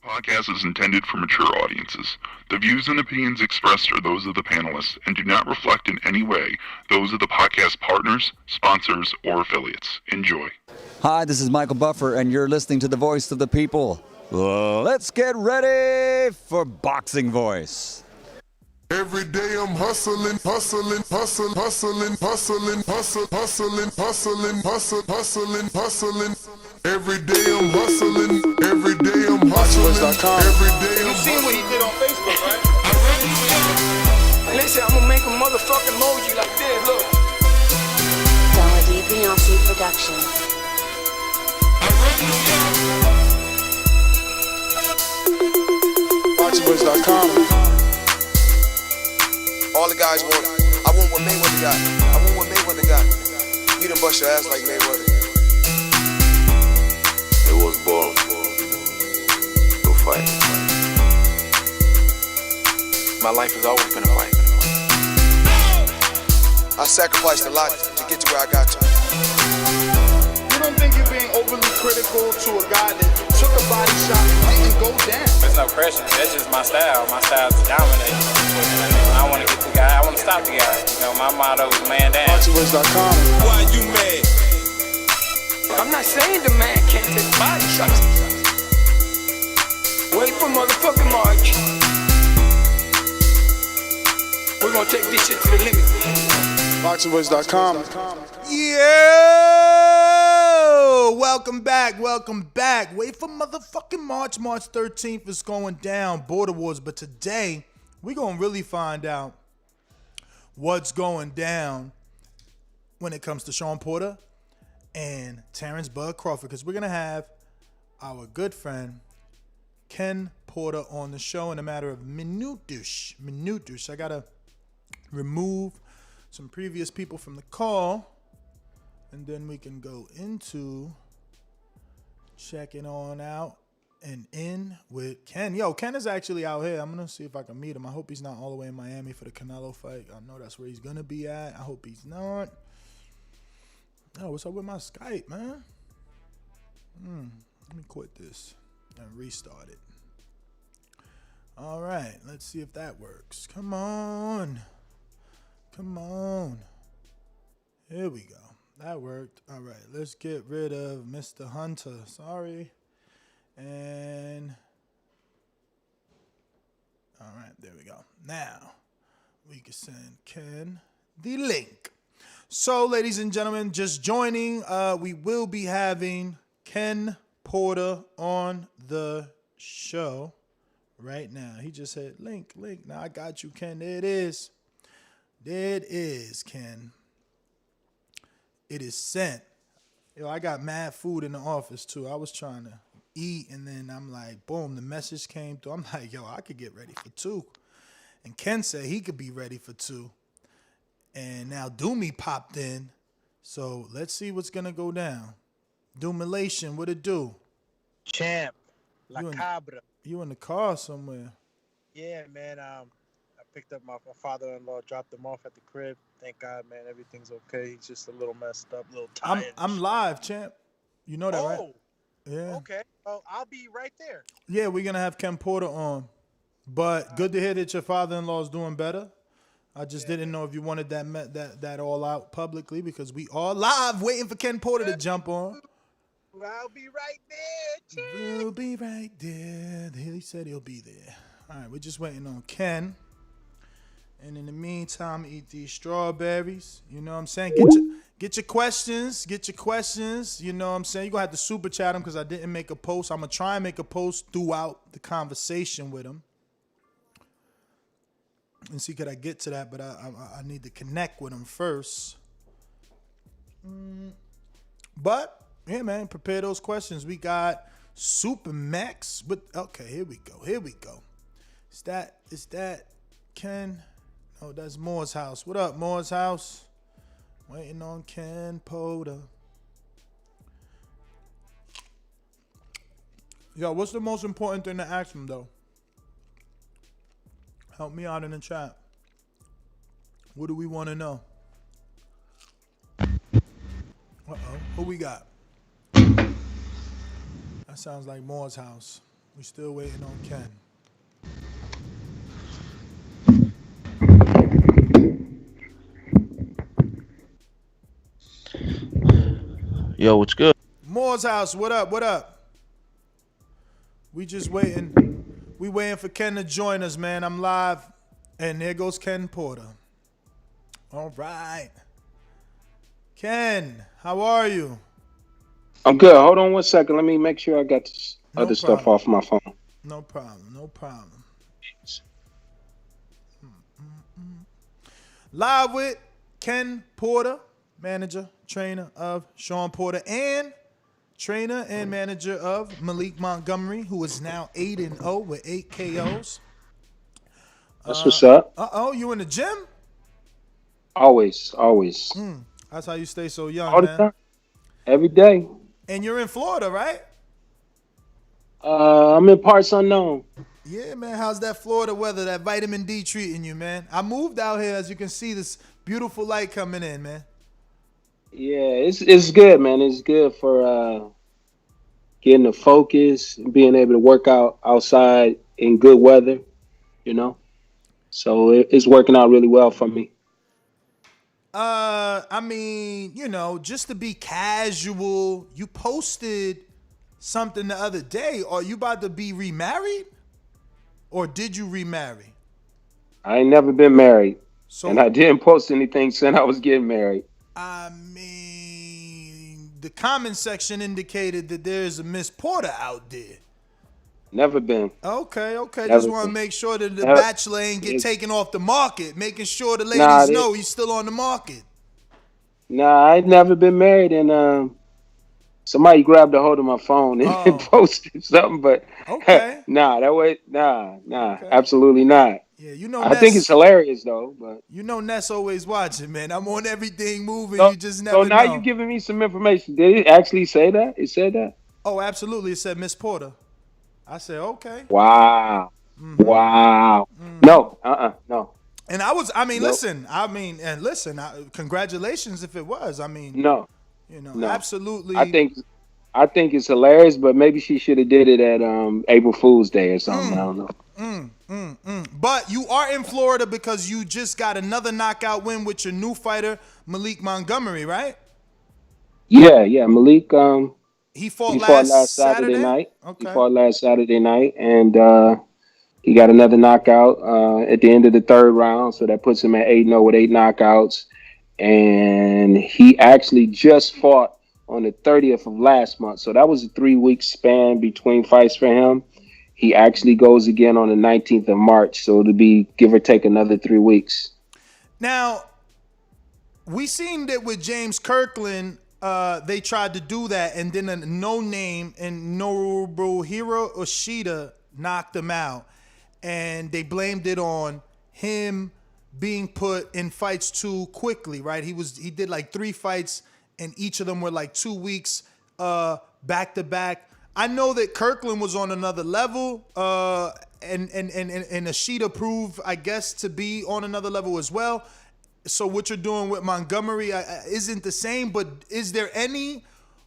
Podcast is intended for mature audiences. The views and opinions expressed are those of the panelists and do not reflect in any way those of the podcast partners, sponsors, or affiliates. Enjoy. Hi, this is Michael Buffer, and you're listening to the Voice of the People. Let's get ready for Boxing Voice. Every day I'm hustling, hustling, hustling, hustling, hustling, hustling, hustling, hustling, hustling, hustling, hustling. Every day I'm hustling, every day I'm hustling, every day I'm hustling. You seen what he did on Facebook, right? And they said, I'm gonna make a motherfucking emoji like this, look. Melody Beyonce Production. BoxingVoice.com. All the guys want, I want what Mayweather got. I want what Mayweather got. You done bust your ass like Mayweather. It was born to fight. My life has always been a fight. I sacrificed a lot to get to where I got to. You don't think you're being overly critical to a guy that took a body shot and didn't go down? There's no pressure. That's just my style. My style is to dominate. I want to get the guy. I want to stop the guy. You know, my motto is man down. BoxingVoice.com. Why you mad? I'm not saying the man can't take body shots. Wait for motherfucking March. We're gonna take this shit to the limit. BoxingVoice.com. Yeah! Welcome back. Wait for motherfucking March. March 13th is going down. Border Wars. But today, we're going to really find out what's going down when it comes to Shawn Porter and Terence Crawford. Because we're going to have our good friend, Ken Porter, on the show in a matter of minutish. I got to remove some previous people from the call, and then we can go into checking on out and in with Ken. Yo, Ken is actually out here. I'm going to see if I can meet him. I hope he's not all the way in Miami for the Canelo fight. I know that's where he's going to be at. I hope he's not. Oh, what's up with my Skype, man? Let me quit this and restart it. All right, let's see if that works. Come on. Here we go. That worked. All right, let's get rid of Mr. Hunter. Sorry. And all right, there we go. Now we can send Ken the link. So, ladies and gentlemen, just joining, we will be having Ken Porter on the show right now. He just said link. Now I got you, Ken. There it is. Ken. It is sent. Yo, I got mad food in the office too. I was trying to eat, and then I'm like, boom, the message came through. I'm like, yo, I could get ready for 2. And Ken said he could be ready for 2. And now Doomy popped in. So let's see what's gonna go down. Doomilation, what it do? Champ, La Cabra. You in the car somewhere? Yeah, man. I picked up my father-in-law, dropped him off at the crib. Thank God, man, everything's okay. He's just a little messed up, a little tired. I'm live, champ. You know that, right? Oh, yeah. okay. Well, I'll be right there. Yeah, we're gonna have Ken Porter on. But good to hear that your father-in-law is doing better. I just didn't know if you wanted that all out publicly, because we are live waiting for Ken Porter to jump on. I'll be right there, champ. We'll be right there. He said he'll be there. All right, we're just waiting on Ken. And in the meantime, eat these strawberries. You know what I'm saying? Get your questions. You know what I'm saying? You're going to have to super chat them because I didn't make a post. I'm going to try and make a post throughout the conversation with him. And see, could I get to that? But I need to connect with him first. But, yeah, man, prepare those questions. We got Super Max. Okay, here we go. Is that Ken? Oh, that's Moore's house. What up, Moore's house? Waiting on Ken Porter. Yo, what's the most important thing to ask him, though? Help me out in the chat. What do we want to know? Uh-oh. Who we got? That sounds like Moore's house. We still waiting on Ken. Yo, what's good? Moore's house, what up? What up? We just waiting. We waiting for Ken to join us, man. I'm live, and there goes Ken Porter. All right, Ken, how are you? I'm good. Hold on one second. Let me make sure I got this No other stuff problem. off my phone. No problem. No problem. Live with Ken Porter, manager, trainer of Shawn Porter, and trainer and manager of Malik Montgomery, who is now 8-0 with 8 KOs. That's what's up. You in the gym? Always. That's how you stay so young, All the man. time. Every day. And you're in Florida, right? I'm in parts unknown. Yeah, man. How's that Florida weather, that vitamin D treating you, man? I moved out here, as you can see, this beautiful light coming in, man. Yeah, it's good, man. It's good for getting the focus, being able to work out outside in good weather, you know. So it's working out really well for me. I mean, just to be casual, you posted something the other day. Are you about to be remarried? Or did you remarry? I ain't never been married. So, and I didn't post anything since I was getting married. I mean, the comment section indicated that there's a Miss Porter out there. Never been. Okay. Never Just want to been. make sure that the Never. Bachelor ain't get taken off the market. Making sure the ladies know he's still on the market. Nah, I ain't never been married, and somebody grabbed a hold of my phone and posted something, but okay. Nah, absolutely not. Yeah, I think it's hilarious though, but Ness always watching, man. I'm on everything moving. You just never know. So now you giving me some information. Did it actually say that? It said that? Oh, absolutely. It said Miss Porter. I said, okay. Wow. Mm-hmm. Wow. Mm-hmm. No. No. And listen. Congratulations if it was. No. Absolutely. I think it's hilarious, but maybe she should have did it at April Fool's Day or something. I don't know. But you are in Florida because you just got another knockout win with your new fighter, Malik Montgomery, right? Yeah. Malik. He fought last Saturday night. Okay. He fought last Saturday night, and he got another knockout at the end of the third round. So that puts him at 8-0 with 8 knockouts. And he actually just fought on the 30th of last month. So that was a 3-week span between fights for him. He actually goes again on the 19th of March. So it'll be give or take another 3 weeks. Now, we seen that with James Kirkland, they tried to do that, and then a no-name and Nobuhiro Ishida knocked him out. And they blamed it on him being put in fights too quickly, right? He did like 3 fights, and each of them were like 2 weeks back to back. I know that Kirkland was on another level, and Ishida proved, I guess, to be on another level as well. So what you're doing with Montgomery isn't the same, but is there any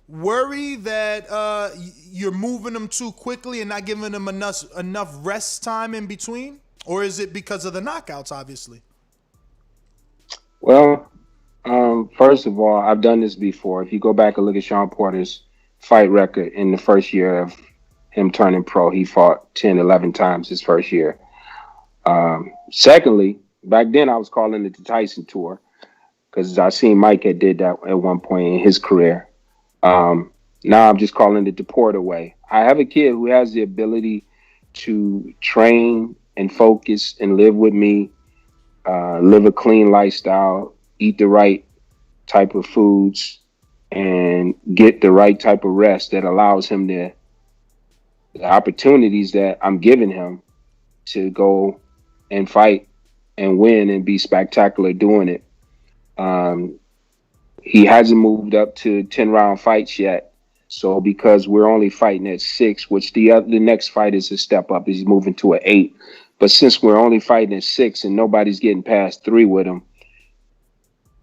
worry that you're moving them too quickly and not giving them enough rest time in between? Or is it because of the knockouts, obviously? Well, first of all, I've done this before. If you go back and look at Shawn Porter's fight record in the first year of him turning pro, he fought 10, 11 times his first year. Secondly, back then I was calling it the Tyson Tour because I seen Mike had did that at one point in his career. Now I'm just calling it the Porter way. I have a kid who has the ability to train and focus and live with me, live a clean lifestyle, eat the right type of foods, and get the right type of rest that allows him the opportunities that I'm giving him to go and fight and win and be spectacular doing it. He hasn't moved up to 10-round fights yet. So because we're only fighting at 6, which the next fight is a step up, he's moving to an 8. But since we're only fighting at 6 and nobody's getting past 3 with him,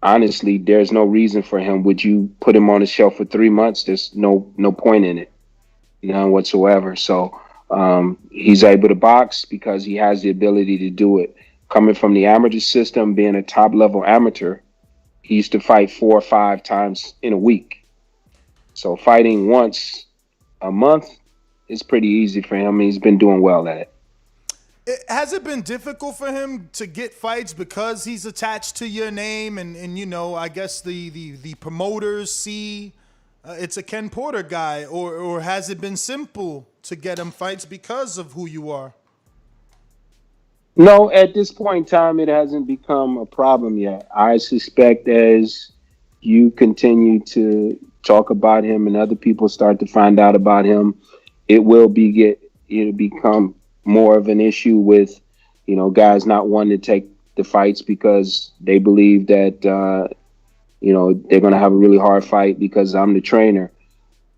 honestly, there's no reason for him. Would you put him on the shelf for 3 months? There's no point in it, none whatsoever. So He's able to box because he has the ability to do it. Coming from the amateur system, being a top level amateur, he used to fight 4 or 5 times in a week. So fighting once a month is pretty easy for him. He's been doing well at it. Has it been difficult for him to get fights because he's attached to your name and you know, I guess the promoters see it's a Ken Porter guy, or has it been simple to get him fights because of who you are? No, at this point in time, it hasn't become a problem yet. I suspect as you continue to talk about him and other people start to find out about him, it'll become more of an issue with, guys not wanting to take the fights because they believe that they're going to have a really hard fight because I'm the trainer.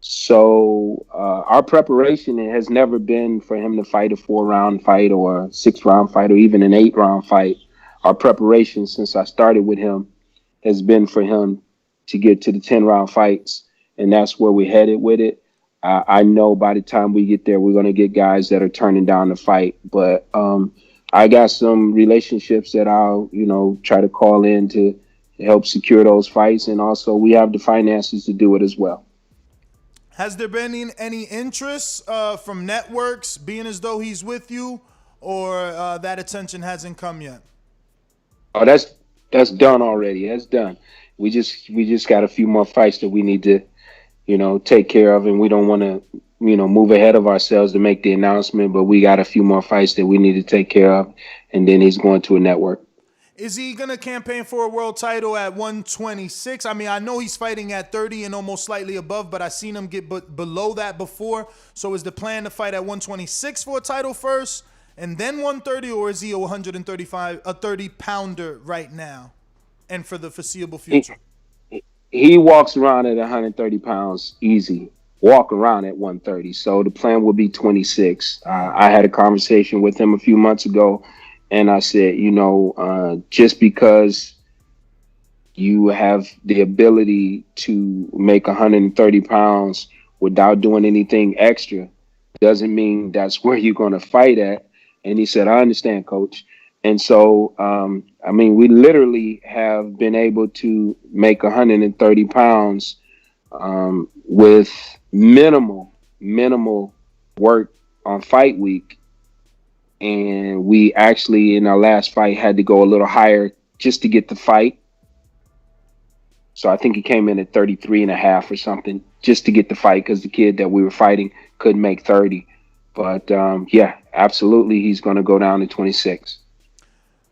So our preparation has never been for him to fight a 4-round fight or a 6-round fight or even an 8-round fight. Our preparation since I started with him has been for him to get to the 10-round fights, and that's where we're headed with it. I know by the time we get there, we're going to get guys that are turning down the fight. But I got some relationships that I'll, try to call in to help secure those fights, and also we have the finances to do it as well. Has there been any interest from networks, being as though he's with you, or that attention hasn't come yet? Oh, that's done already. That's done. We just got a few more fights that we need to, take care of, and we don't want to, move ahead of ourselves to make the announcement. But we got a few more fights that we need to take care of, and then he's going to a network. Is he going to campaign for a world title at 126? I mean, I know he's fighting at 30 and almost slightly above, but I've seen him get below that before. So is the plan to fight at 126 for a title first and then 130, or is he a 30-pounder right now and for the foreseeable future? He walks around at 130 pounds easy, walk around at 130. So the plan will be 26. I had a conversation with him a few months ago, and I said, just because you have the ability to make 130 pounds without doing anything extra doesn't mean that's where you're going to fight at. And he said, I understand, coach. And so, we literally have been able to make 130 pounds with minimal work on fight week. And we actually, in our last fight, had to go a little higher just to get the fight. So I think he came in at 33 and a half or something just to get the fight because the kid that we were fighting couldn't make 30. But, yeah, absolutely, he's going to go down to 26.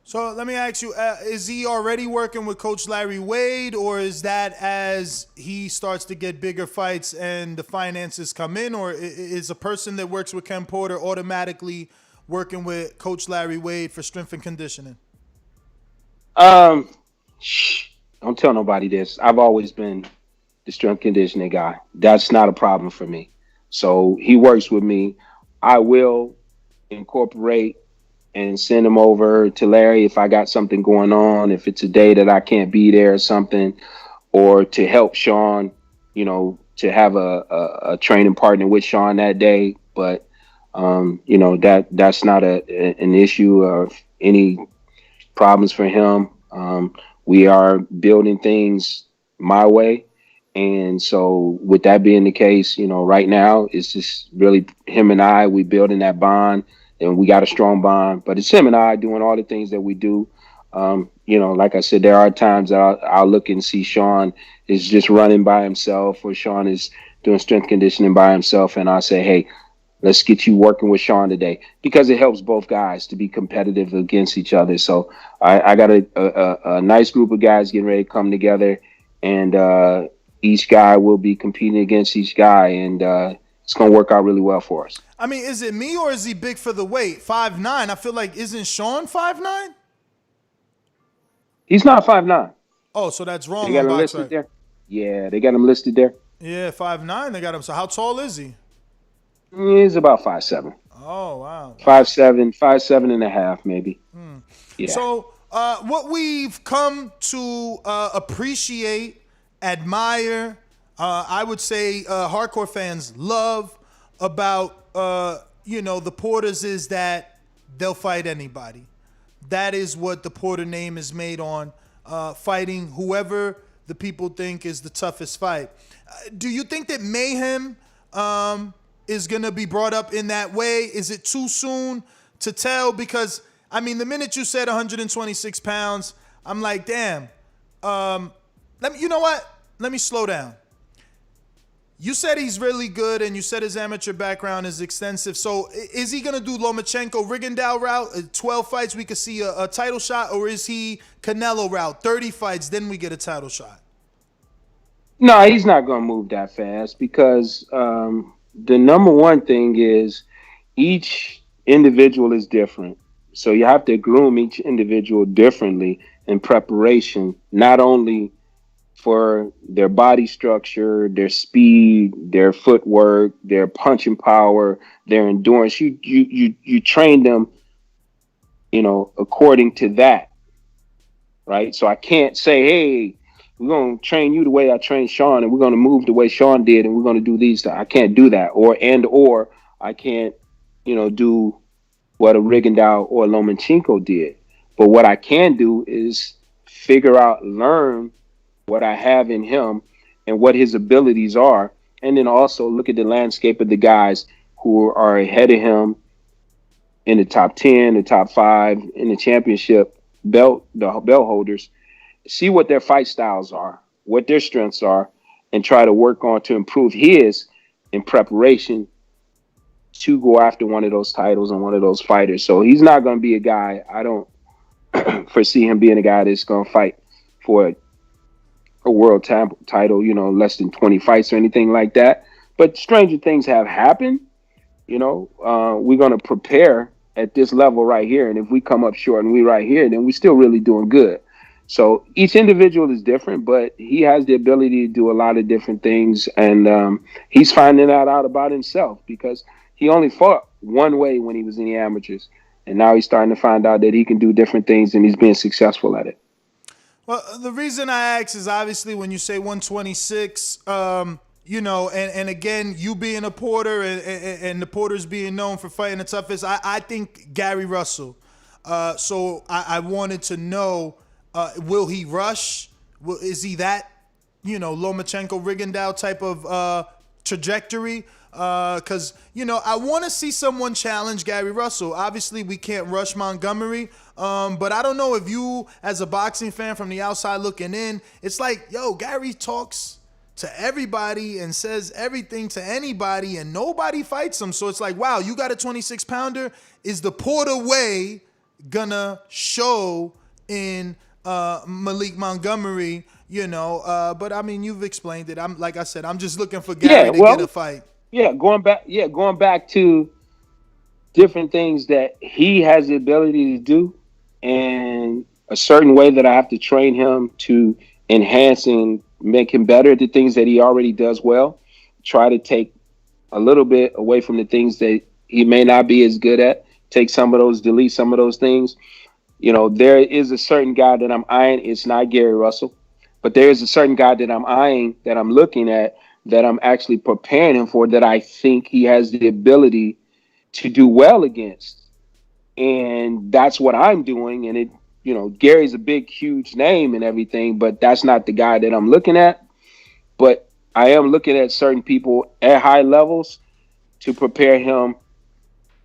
So let me ask you, is he already working with Coach Larry Wade, or is that as he starts to get bigger fights and the finances come in, or is a person that works with Ken Porter automatically working with Coach Larry Wade for strength and conditioning? Don't tell nobody this. I've always been the strength conditioning guy. That's not a problem for me. So he works with me. I will incorporate and send him over to Larry if I got something going on, if it's a day that I can't be there or something, or to help Shawn, to have a training partner with Shawn that day. But that's not an issue of any problems for him. We are building things my way. And so with that being the case, right now it's just really him and I, we building that bond, and we got a strong bond, but it's him and I doing all the things that we do. Like I said, there are times that I'll look and see Shawn is just running by himself, or Shawn is doing strength conditioning by himself. And I say, hey, let's get you working with Shawn today, because it helps both guys to be competitive against each other. So I got a nice group of guys getting ready to come together, and each guy will be competing against each guy, and it's going to work out really well for us. I mean, is it me, or is he big for the weight? 5'9". I feel like, isn't Shawn 5'9"? He's not 5'9". Oh, so that's wrong. They got him listed there. Yeah, they got him listed there. Yeah, 5'9". They got him. So how tall is he? He's about 5'7". Oh, wow. 5'7" and a half, maybe. Yeah. So what we've come to appreciate, admire, I would say hardcore fans love about the Porters is that they'll fight anybody. That is what the Porter name is made on, fighting whoever the people think is the toughest fight. Do you think that Mayhem is going to be brought up in that way? Is it too soon to tell? Because, I mean, the minute you said 126 pounds, I'm like, damn. You know what? Let me slow down. You said he's really good, and you said his amateur background is extensive. So is he going to do Lomachenko-Rigondeaux route, 12 fights, we could see a title shot, or is he Canelo route, 30 fights, then we get a title shot? No, he's not going to move that fast because the number one thing is each individual is different. So you have to groom each individual differently in preparation, not only for their body structure, their speed, their footwork, their punching power, their endurance. You train them, according to that, right? So I can't say, hey, we're going to train you the way I trained Shawn, and we're going to move the way Shawn did, and we're going to do these. I can't do that. Or I can't, do what a Rigondeaux or a Lomachenko did. But what I can do is learn what I have in him and what his abilities are, and then also look at the landscape of the guys who are ahead of him in the top 10, the top 5, in the championship the belt holders, see what their fight styles are, what their strengths are, and try to work on to improve his in preparation to go after one of those titles and one of those fighters. So he's not going to be a guy, I don't foresee him being a guy that's going to fight for a world title, less than 20 fights or anything like that. But stranger things have happened. We're going to prepare at this level right here. And if we come up short and we right here, then we're still really doing good. So each individual is different, but he has the ability to do a lot of different things. And he's finding that out about himself because he only fought one way when he was in the amateurs. And now he's starting to find out that he can do different things and he's being successful at it. Well, the reason I ask is obviously when you say 126, and again, you being a Porter and the Porters being known for fighting the toughest, I think Gary Russell. So I wanted to know, will he rush? Is he that, Lomachenko-Rigondeaux type of trajectory? Because, I want to see someone challenge Gary Russell. Obviously, we can't rush Montgomery, but I don't know if you, as a boxing fan from the outside looking in, it's like, Gary talks to everybody and says everything to anybody, and nobody fights him. So it's like, wow, you got a 26-pounder? Is the Porter way gonna show in Malik Montgomery? But I mean, you've explained it. I'm just looking for Gary to get a fight. Yeah, going back to different things that he has the ability to do, and a certain way that I have to train him to enhance and make him better at the things that he already does well. Try to take a little bit away from the things that he may not be as good at. Take some of those, delete some of those things. There is a certain guy that I'm eyeing. It's not Gary Russell, but there is a certain guy that I'm eyeing, that I'm looking at, that I'm actually preparing him for, that I think he has the ability to do well against. And that's what I'm doing. And Gary's a big, huge name and everything, but that's not the guy that I'm looking at. But I am looking at certain people at high levels to prepare him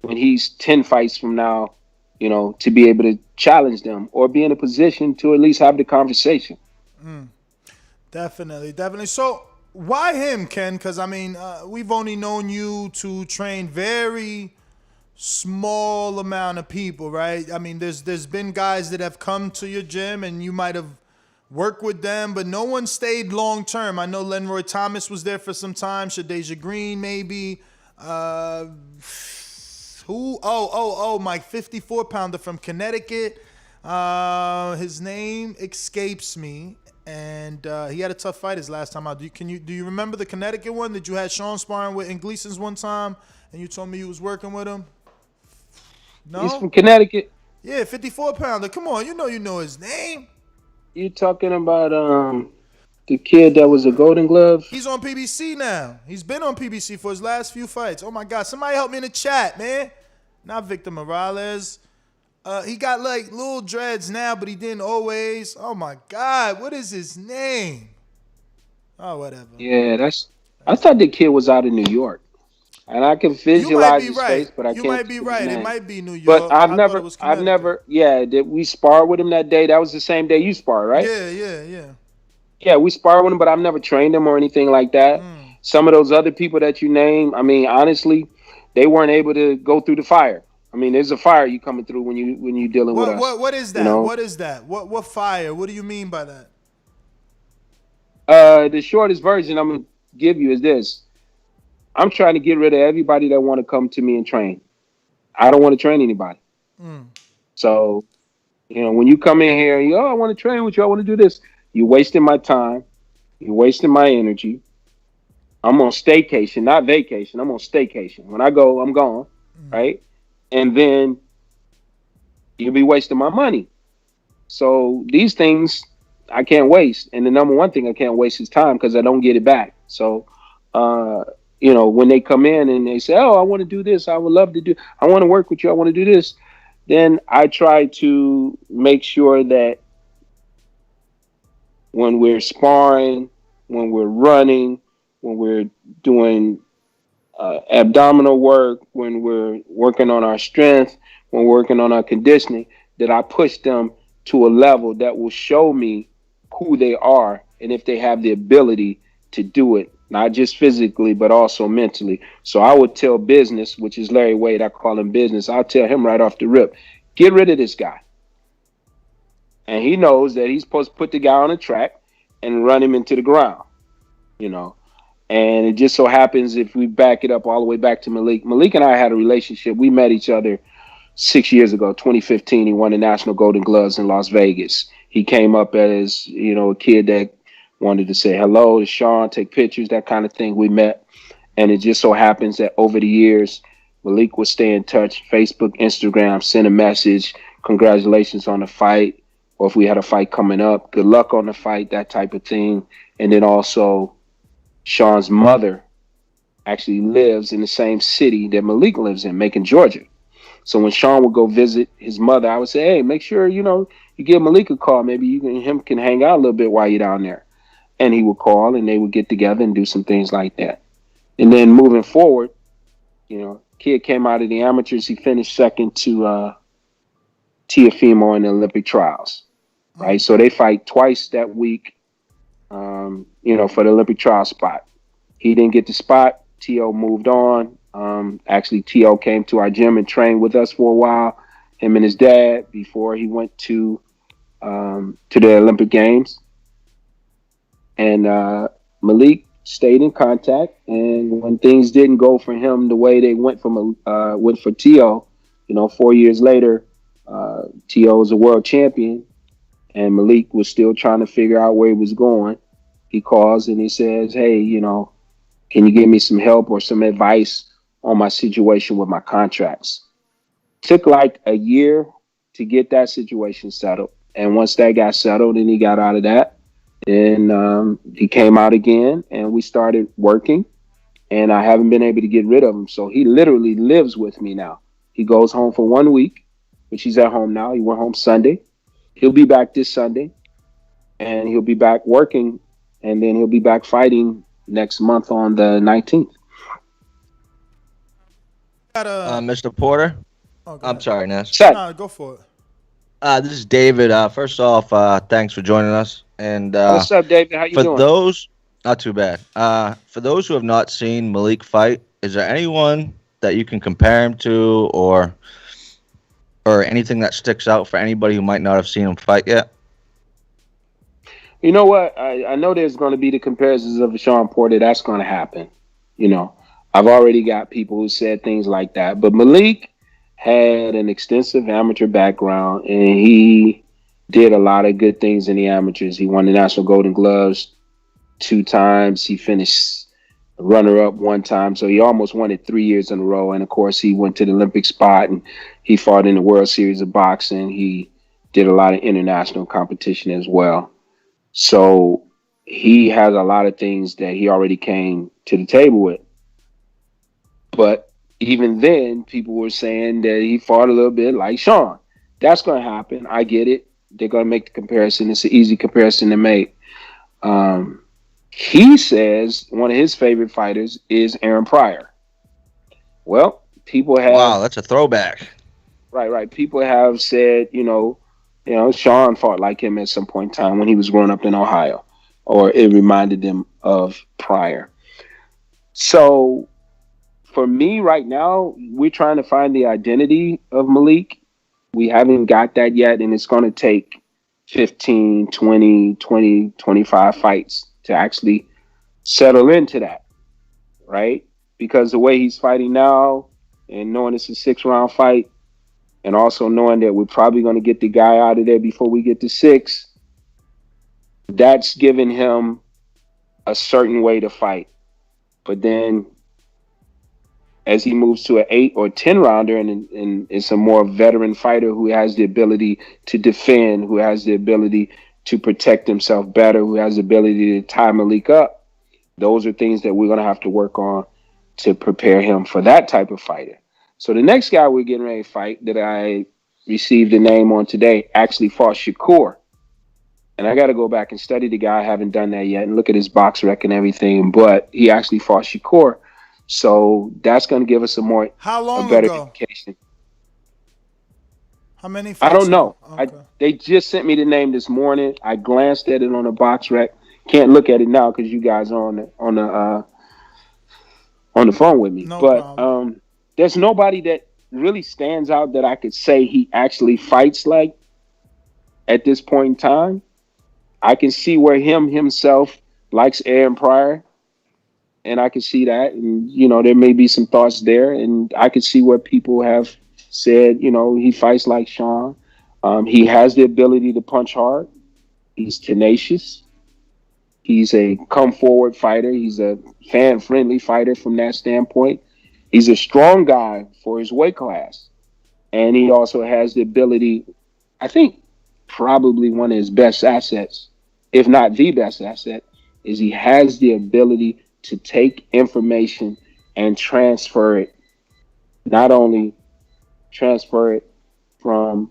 when he's 10 fights from now, to be able to challenge them or be in a position to at least have the conversation. Definitely. So why him, Ken? Because, I mean, we've only known you to train very small amount of people, right? I mean, there's been guys that have come to your gym and you might have worked with them, but no one stayed long term. I know Lenroy Thomas was there for some time, Shadeja Green maybe. Who? My 54-pounder from Connecticut. His name escapes me. And he had a tough fight his last time out. Do you remember the Connecticut one that you had Shawn sparring with in Gleason's one time, and you told me you was working with him? No, he's from Connecticut. Yeah, 54-pounder. Come on, you know his name. You talking about The kid that was a Golden Glove. He's on PBC now. He's been on PBC for his last few fights. Oh my God! Somebody help me in the chat, man. Not Victor Morales. He got like little dreads now, but he didn't always. Oh my God! What is his name? Oh, whatever. Yeah, I thought the kid was out of New York, and I can You might visualize be his right. face, but I You can't might be think of his right. It name. might be New But York. I thought it was I've Connecticut. never, yeah. Did we spar with him that day? That was the same day you sparred, right? Yeah. Yeah, we sparred with him, but I've never trained him or anything like that. Some of those other people that you name, I mean, honestly, they weren't able to go through the fire. I mean, there's a fire you coming through when you dealing with us. What is that? You know? What is that? What fire? What do you mean by that? The shortest version I'm gonna give you is this: I'm trying to get rid of everybody that want to come to me and train. I don't want to train anybody. So, when you come in here, and I want to train with you, I want to do this. You're wasting my time. You're wasting my energy. I'm on staycation, not vacation. I'm on staycation. When I go, I'm gone, right? And then you'll be wasting my money. So these things I can't waste. And the number one thing I can't waste is time because I don't get it back. So, when they come in and they say, "Oh, I want to do this. I would love to do. I want to work with you. I want to do this," then I try to make sure that when we're sparring, when we're running, when we're doing abdominal work, when we're working on our strength, when we're working on our conditioning, that I push them to a level that will show me who they are and if they have the ability to do it, not just physically, but also mentally. So I would tell business, which is Larry Wade, I call him business. I'll tell him right off the rip, get rid of this guy. And he knows that he's supposed to put the guy on a track and run him into the ground, And it just so happens, if we back it up all the way back to Malik and I had a relationship. We met each other 6 years ago, 2015. He won the National Golden Gloves in Las Vegas. He came up as, a kid that wanted to say hello to Shawn, take pictures, that kind of thing. We met. And it just so happens that over the years, Malik would stay in touch, Facebook, Instagram, send a message, congratulations on the fight. Or if we had a fight coming up, good luck on the fight, that type of thing. And then also, Shawn's mother actually lives in the same city that Malik lives in, Macon, Georgia. So when Shawn would go visit his mother, I would say, hey, make sure, you give Malik a call. Maybe you and him can hang out a little bit while you're down there. And he would call and they would get together and do some things like that. And then moving forward, kid came out of the amateurs. He finished second to Tiafimo in the Olympic trials, right? So they fight twice that week. For the Olympic trial spot. He didn't get the spot. T.O. moved on. Actually, T.O. came to our gym and trained with us for a while, him and his dad, before he went to the Olympic Games. And Malik stayed in contact. And when things didn't go for him the way they went for T.O., 4 years later, T.O. was a world champion. And Malik was still trying to figure out where he was going. He calls and he says, hey, can you give me some help or some advice on my situation with my contracts? Took like a year to get that situation settled. And once that got settled and he got out of that, then he came out again and we started working. And I haven't been able to get rid of him. So he literally lives with me now. He goes home for 1 week, which he's at home now. He went home Sunday. He'll be back this Sunday. And he'll be back working. And then he'll be back fighting next month on the 19th. Mr. Porter? I'm sorry, Ness. No, go for it. This is David. First off, thanks for joining us. And what's up, David? How you doing? For those, not too bad. For those who have not seen Malik fight, is there anyone that you can compare him to or anything that sticks out for anybody who might not have seen him fight yet? You know what? I know there's going to be the comparisons of Shawn Porter. That's going to happen. I've already got people who said things like that. But Malik had an extensive amateur background, and he did a lot of good things in the amateurs. He won the National Golden Gloves 2 times. He finished runner-up 1 time. So he almost won it 3 years in a row. And, of course, he went to the Olympic spot, and he fought in the World Series of Boxing. He did a lot of international competition as well. So he has a lot of things that he already came to the table with. But even then, people were saying that he fought a little bit like Shawn. That's going to happen. I get it. They're going to make the comparison. It's an easy comparison to make. He says one of his favorite fighters is Aaron Pryor. Well, people have. Wow, that's a throwback. Right. People have said, Shawn fought like him at some point in time when he was growing up in Ohio, or it reminded them of Pryor. So for me right now, we're trying to find the identity of Malik. We haven't got that yet, and it's going to take 15, 20, 25 fights to actually settle into that, right? Because the way he's fighting now, and knowing it's a 6-round fight, and also knowing that we're probably going to get the guy out of there before we get to 6, that's giving him a certain way to fight. But then as he moves to an 8 or 10 rounder and is a more veteran fighter who has the ability to defend, who has the ability to protect himself better, who has the ability to tie Malik up, those are things that we're going to have to work on to prepare him for that type of fighter. So the next guy we're getting ready to fight that I received a name on today actually fought Shakur. And I got to go back and study the guy. I haven't done that yet and look at his box rec and everything. But he actually fought Shakur. So that's going to give us a better indication. How many fights? I don't know. Okay. They just sent me the name this morning. I glanced at it on the box rec. Can't look at it now because you guys are on the phone with me. No but problem. There's nobody that really stands out that I could say he actually fights like at this point in time. I can see where himself likes Aaron Pryor, and I can see that. And, there may be some thoughts there, and I can see where people have said, he fights like Shawn. He has the ability to punch hard. He's tenacious. He's a come-forward fighter. He's a fan-friendly fighter from that standpoint. He's a strong guy for his weight class. And he also has the ability, I think probably one of his best assets, if not the best asset, is he has the ability to take information and transfer it. Not only transfer it from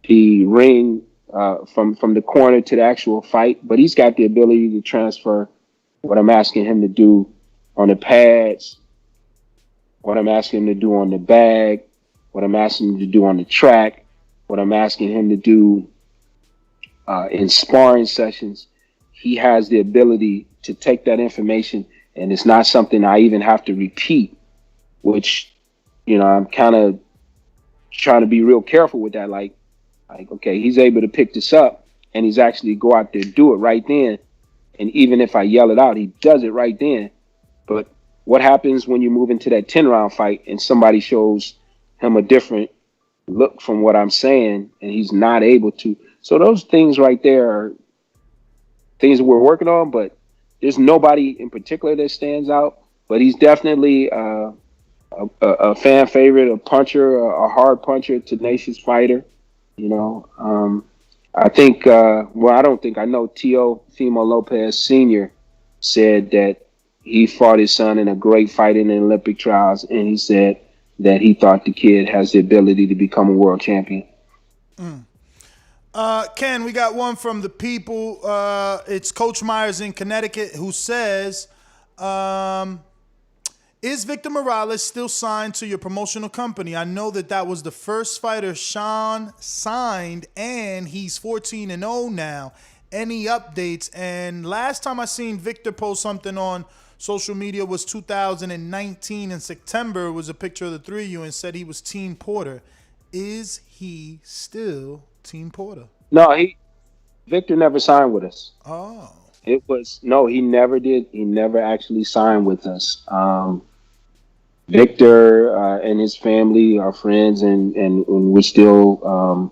the ring, from the corner to the actual fight, but he's got the ability to transfer what I'm asking him to do on the pads, what I'm asking him to do on the bag, what I'm asking him to do on the track, what I'm asking him to do in sparring sessions. He has the ability to take that information, and it's not something I even have to repeat, which, I'm kind of trying to be real careful with that. Like, okay, he's able to pick this up, and he's actually go out there, do it right then. And even if I yell it out, he does it right then. But what happens when you move into that 10-round fight and somebody shows him a different look from what I'm saying, and he's not able to? So those things right there are things that we're working on, but there's nobody in particular that stands out. But he's definitely a fan favorite, a puncher, a hard puncher, tenacious fighter. I think, I know Teofimo Lopez Sr. said that he fought his son in a great fight in the Olympic trials, and he said that he thought the kid has the ability to become a world champion. Ken, we got one from the people. It's Coach Myers in Connecticut who says, is Victor Morales still signed to your promotional company? I know that was the first fighter Shawn signed, and he's 14-0 now. Any updates? And last time I seen Victor post something on social media was 2019 in September. It was a picture of the three of you and said he was Team Porter. Is he still Team Porter? No, Victor never signed with us. Oh. He never did. He never actually signed with us. Victor and his family are friends, and we still,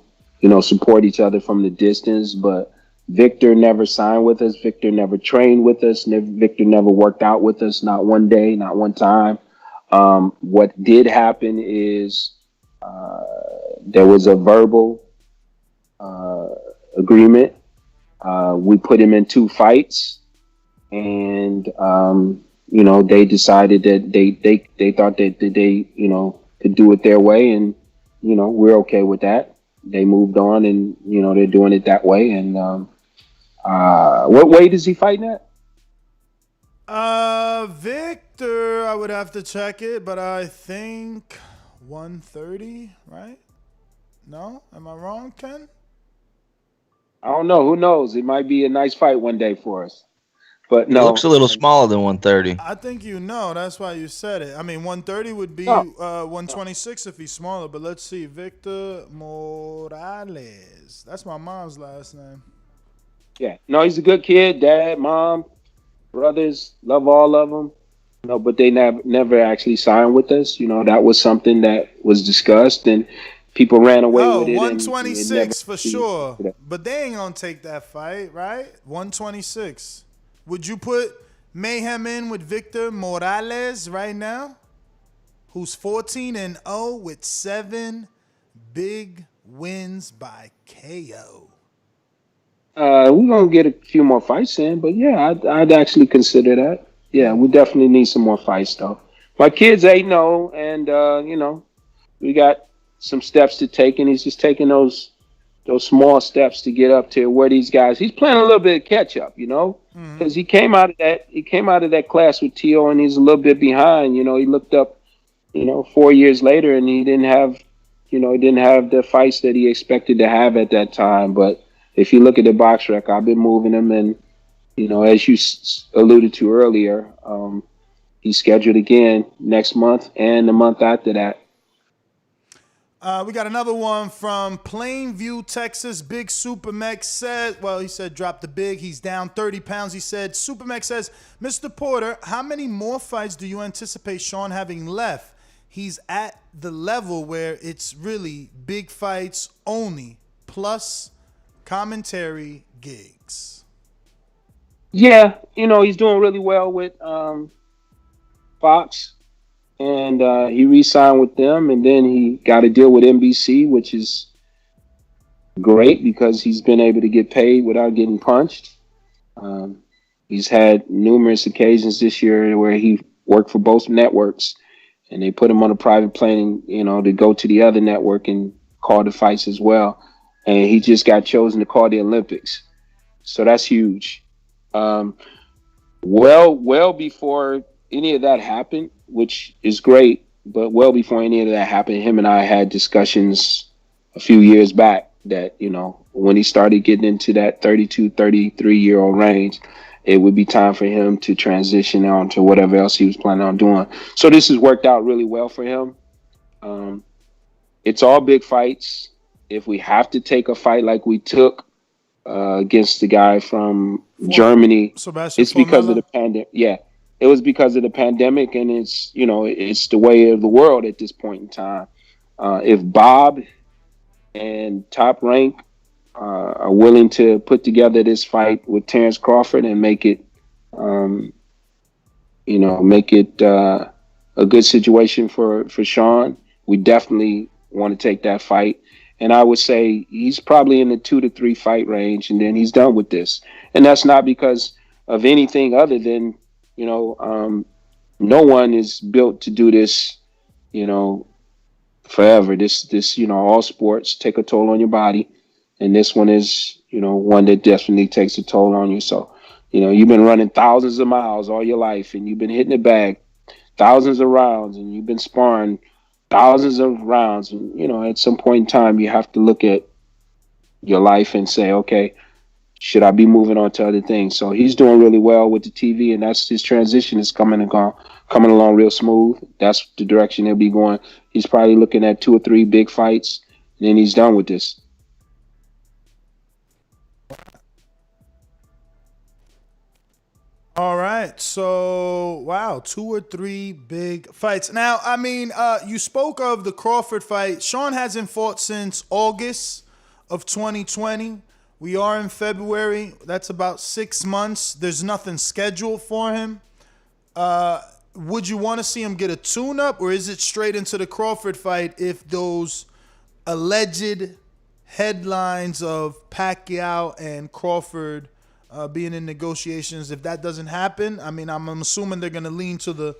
support each other from the distance. But Victor never signed with us. Victor never trained with us. Victor never worked out with us. Not one day, not one time. What did happen is there was a verbal agreement We put him in 2 fights, and they decided that they thought that they could do it their way, and we're okay with that. They moved on, and they're doing it that way. And what weight is he fighting at? Victor, I would have to check it, but I think 130, right? No? Am I wrong, Ken? I don't know. Who knows? It might be a nice fight one day for us. But He no. looks a little smaller than 130. I think that's why you said it. I mean, 130 would be 126 if he's smaller, but let's see. Victor Morales. That's my mom's last name. Yeah. No, he's a good kid. Dad, mom, brothers, love all of them. But they never actually signed with us. That was something that was discussed, and people ran away with it. 126 for sure. But they ain't going to take that fight, right? 126. Would you put Mayhem in with Victor Morales right now, who's 14-0 with 7 big wins by KO? We're going to get a few more fights in, but yeah, I'd actually consider that. Yeah, we definitely need some more fights, though. My kid's 8-0, and, we got some steps to take, and he's just taking those small steps to get up to where these guys. He's playing a little bit of catch up, because he came out of that class with T.O. and he's a little bit behind. He looked up, 4 years later, and he didn't have the fights that he expected to have at that time. But if you look at the box rec, I've been moving him, and as you alluded to earlier, he's scheduled again next month and the month after that. We got another one from Plainview, Texas. Big Supermex said, he said drop the big. He's down 30 pounds. He said, Supermex says, Mr. Porter, how many more fights do you anticipate Shawn having left? He's at the level where it's really big fights only, plus commentary gigs. Yeah, he's doing really well with Fox. And he re-signed with them, and then he got a deal with NBC, which is great because he's been able to get paid without getting punched. He's had numerous occasions this year where he worked for both networks, and they put him on a private plane, to go to the other network and call the fights as well. And he just got chosen to call the Olympics, so that's huge. Well before any of that happened, which is great, but well before any of that happened, him and I had discussions a few years back that, when he started getting into that 32, 33-year-old range, it would be time for him to transition on to whatever else he was planning on doing. So this has worked out really well for him. It's all big fights. If we have to take a fight like we took against the guy from Germany, it's because of the pandemic. Yeah. It was because of the pandemic, and it's the way of the world at this point in time. If Bob and Top Rank are willing to put together this fight with Terence Crawford and make it a good situation for Shawn, we definitely want to take that fight. And I would say he's probably in the 2 to 3 fight range, and then he's done with this. And that's not because of anything other than no one is built to do this, forever. This, all sports take a toll on your body. And this one is, one that definitely takes a toll on you. So, you've been running thousands of miles all your life, and you've been hitting the bag thousands of rounds, and you've been sparring thousands of rounds. And, at some point in time, you have to look at your life and say, okay, should I be moving on to other things? So he's doing really well with the TV, and that's his transition is coming along real smooth. That's the direction he'll be going. He's probably looking at 2 or 3 big fights, and then he's done with this. All right. So, wow, 2 or 3 big fights. Now, I mean, you spoke of the Crawford fight. Shawn hasn't fought since August of 2020. We are in February. That's about 6 months. There's nothing scheduled for him. Would you want to see him get a tune-up, or is it straight into the Crawford fight if those alleged headlines of Pacquiao and Crawford being in negotiations. If that doesn't happen, I mean, I'm assuming they're going to lean to the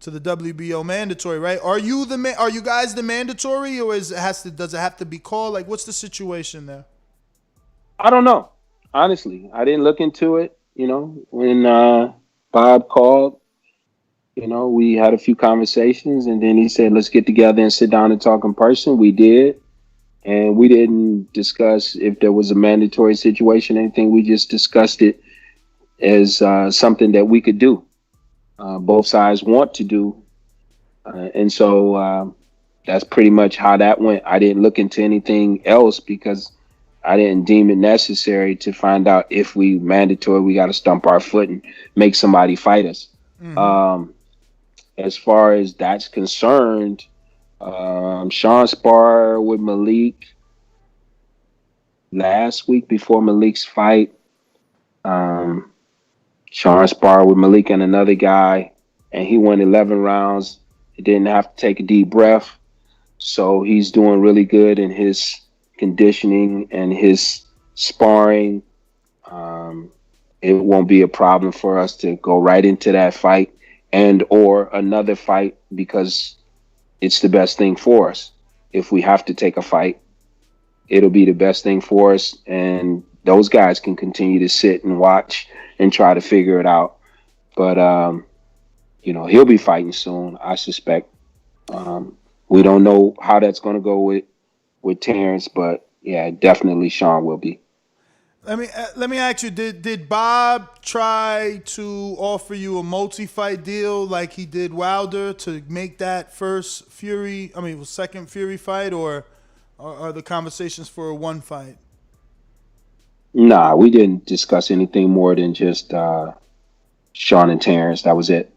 WBO mandatory, right? Are you guys the mandatory, or does it have to be called? Like, what's the situation there? I don't know. Honestly, I didn't look into it. When Bob called, we had a few conversations, and then he said, let's get together and sit down and talk in person. We did. And we didn't discuss if there was a mandatory situation, anything. We just discussed it as something that we could do. Both sides want to do. And so that's pretty much how that went. I didn't look into anything else because I didn't deem it necessary to find out if we mandatory, we got to stump our foot and make somebody fight us. Mm-hmm. As far as that's concerned, Shawn sparred with Malik last week before Malik's fight. Shawn sparred with Malik and another guy, and he won 11 rounds. He didn't have to take a deep breath. So he's doing really good in his conditioning and his sparring. It won't be a problem for us to go right into that fight and or another fight because it's the best thing for us. If we have to take a fight, it'll be the best thing for us. And those guys can continue to sit and watch and try to figure it out. But, he'll be fighting soon, I suspect. We don't know how that's going to go with Terence, but yeah, definitely Shawn will be. Let me ask you, did Bob try to offer you a multi-fight deal like he did Wilder to make that second Fury fight, or are the conversations for a one fight? Nah, we didn't discuss anything more than just Shawn and Terence. That was it.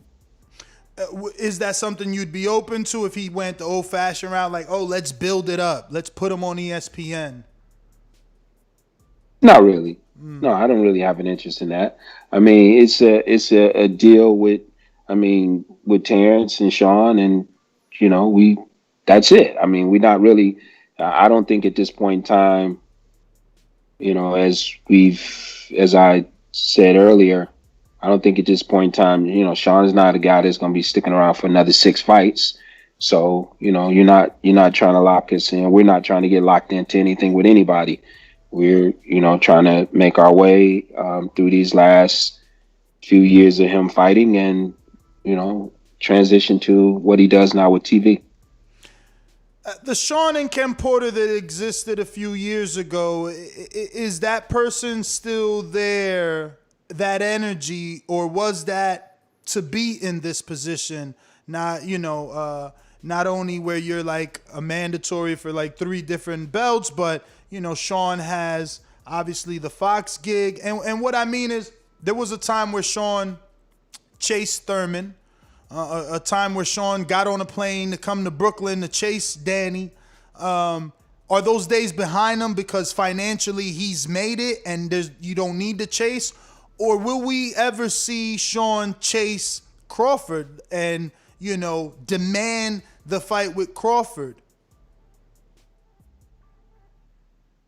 Is that something you'd be open to if he went the old-fashioned route, like, oh, let's build it up, let's put him on ESPN? Not really. No, I don't really have an interest in that. I mean, it's a deal with Terence and Shawn, and that's it. I mean, we're not really. I don't think at this point in time, as I said earlier, I don't think at this point in time, Shawn is not a guy that's going to be sticking around for another 6 fights. So, you're not trying to lock us in. We're not trying to get locked into anything with anybody. We're, trying to make our way through these last few years of him fighting and, transition to what he does now with TV. The Shawn and Ken Porter that existed a few years ago, is that person still there, that energy, or was that to be in this position? Not only where you're like a mandatory for like 3 different belts, but Shawn has obviously the Fox gig. And what I mean is there was a time where Shawn chased Thurman, a time where Shawn got on a plane to come to Brooklyn to chase Danny. Are those days behind him because financially he's made it and you don't need to chase? Or will we ever see Shawn chase Crawford and, demand the fight with Crawford?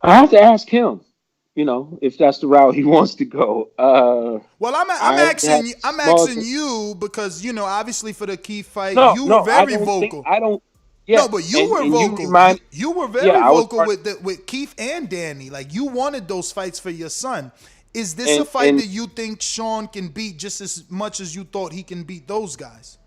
I have to ask him, if that's the route he wants to go. Well, I'm asking you because obviously for the Keith fight, you were very vocal. But you were vocal. You were very vocal with Keith and Danny. Like, you wanted those fights for your son. Is this a fight that you think Shawn can beat just as much as you thought he can beat those guys?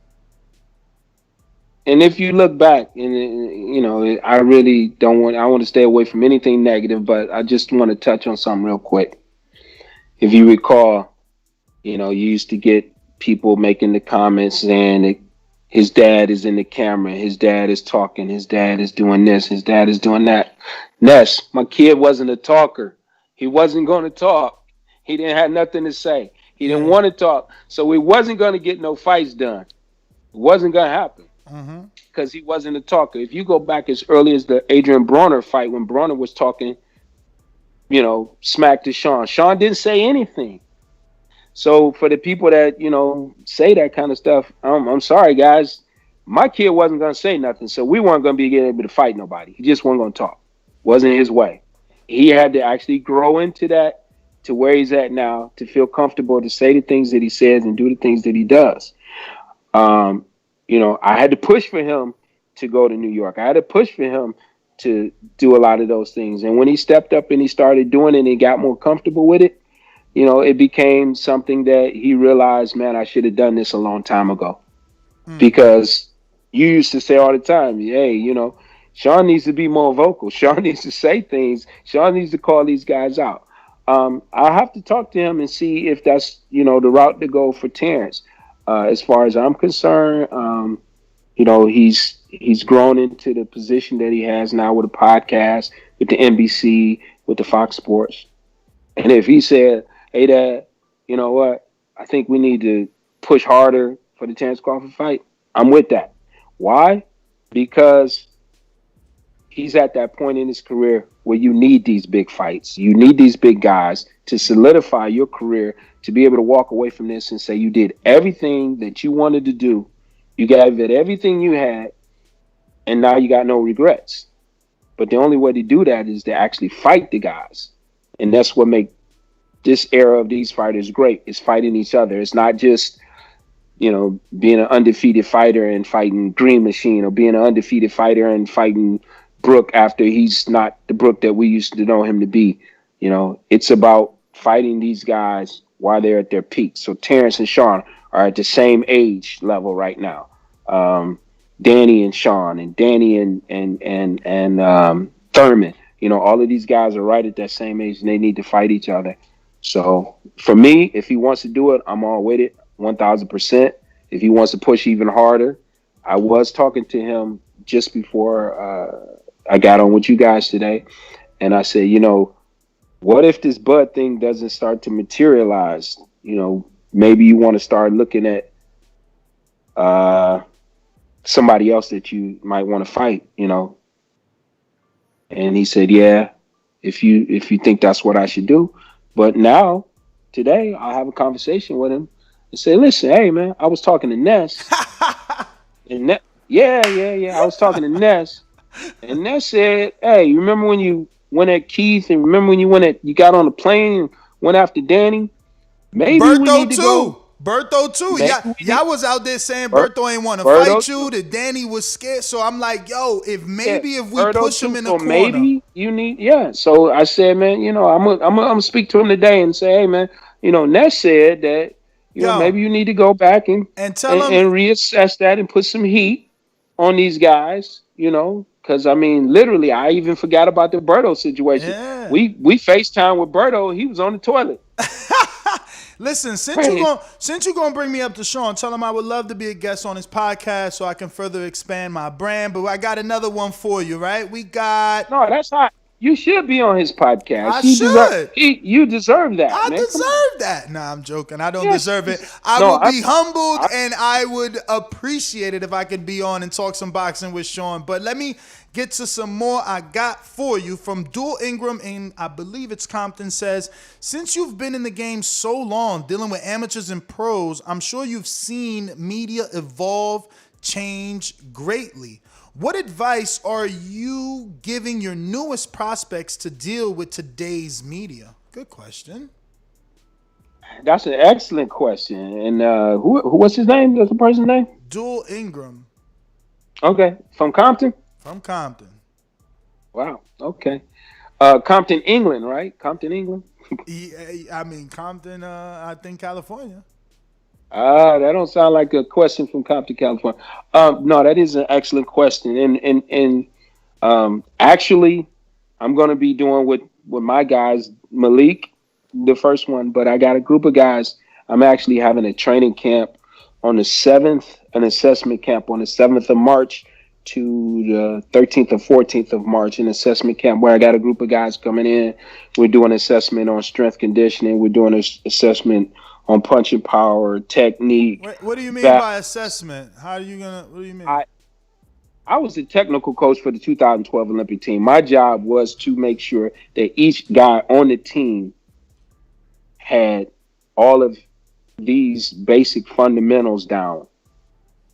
And if you look back, and I really don't want. I want to stay away from anything negative, but I just want to touch on something real quick. If you recall, you used to get people making the comments saying that his dad is in the camera, his dad is talking, his dad is doing this, his dad is doing that. Ness, my kid wasn't a talker. He wasn't going to talk. He didn't have nothing to say. He didn't want to talk, so he wasn't going to get no fights done. It wasn't going to happen. Because he wasn't a talker. If you go back as early as the Adrian Broner fight, when Broner was talking, smack to Shawn, Shawn didn't say anything. So for the people that say that kind of stuff, I'm sorry, guys. My kid wasn't going to say nothing, so we weren't going to be able to fight nobody. He just wasn't going to talk. Wasn't his way. He had to actually grow into that to where he's at now to feel comfortable to say the things that he says and do the things that he does. Um, I had to push for him to go to New York. I had to push for him to do a lot of those things. And when he stepped up and he started doing it and he got more comfortable with it, it became something that he realized, man, I should have done this a long time ago. Because you used to say all the time, hey, Shawn needs to be more vocal. Shawn needs to say things. Shawn needs to call these guys out. I'll have to talk to him and see if that's, the route to go for Terence. As far as I'm concerned, he's grown into the position that he has now with a podcast, with the NBC, with the Fox Sports. And if he said, hey, Dad, you know what? I think we need to push harder for the Terence Crawford fight, I'm with that. Why? Because he's at that point in his career where you need these big fights. You need these big guys to solidify your career, to be able to walk away from this and say you did everything that you wanted to do. You gave it everything you had, and now you got no regrets. But the only way to do that is to actually fight the guys. And that's what makes this era of these fighters great, is fighting each other. It's not just, being an undefeated fighter and fighting Green Machine, or being an undefeated fighter and fighting Brook after he's not the Brook that we used to know him to be. It's about fighting these guys while they're at their peak. So Terence and Shawn are at the same age level right now. Danny and Shawn, and Danny and Thurman. All of these guys are right at that same age, and they need to fight each other. So for me, if he wants to do it, I'm all with it, 1,000%. If he wants to push even harder, I was talking to him just before I got on with you guys today, and I said, what if this Bud thing doesn't start to materialize? Maybe you want to start looking at somebody else that you might want to fight, And he said, yeah, if you think that's what I should do. But now, today, I'll have a conversation with him and say, listen, hey, man, I was talking to Ness. And I was talking to Ness. And Ness said, hey, you remember when you went at Keith, and remember when you got on the plane and went after Danny? Maybe we need to go. Berto too. Y'all was out there saying Berto ain't want to fight you. That Danny was scared. So I'm like, yo, if we push him in the corner, maybe you need. So I said, man, I'm gonna speak to him today and say, hey, man, Ness said that maybe you need to go back and tell him and reassess that and put some heat on these guys. Because literally, I even forgot about the Berto situation. Yeah. We FaceTime with Berto. He was on the toilet. Listen, since you're gonna bring me up to Shawn, tell him I would love to be a guest on his podcast so I can further expand my brand. But I got another one for you, right? No, that's not. You should be on his podcast. I should. You deserve that. I deserve that. Nah, I'm joking. I don't deserve it. I will be humbled, and I would appreciate it if I could be on and talk some boxing with Shawn. But let me get to some more I got for you from Dual Ingram, and I believe it's Compton. Says, since you've been in the game so long, dealing with amateurs and pros, I'm sure you've seen media evolve, change greatly. What advice are you giving your newest prospects to deal with today's media? Good question. That's an excellent question. And what's his name? What's the person's name? Dual Ingram. Okay. From Compton? From Compton. Wow. Okay. Compton, England, right? Compton, England? Compton, I think California. That don't sound like a question from Compton, California. No, that is an excellent question. And actually, I'm going to be doing with my guys, Malik, the first one, but I got a group of guys. I'm actually having a training camp on the 7th, an assessment camp on the 7th of March to the 13th or 14th of March, an assessment camp where I got a group of guys coming in. We're doing assessment on strength conditioning. We're doing an assessment on punching power, technique. What do you mean by assessment? What do you mean? I was the technical coach for the 2012 Olympic team. My job was to make sure that each guy on the team had all of these basic fundamentals down: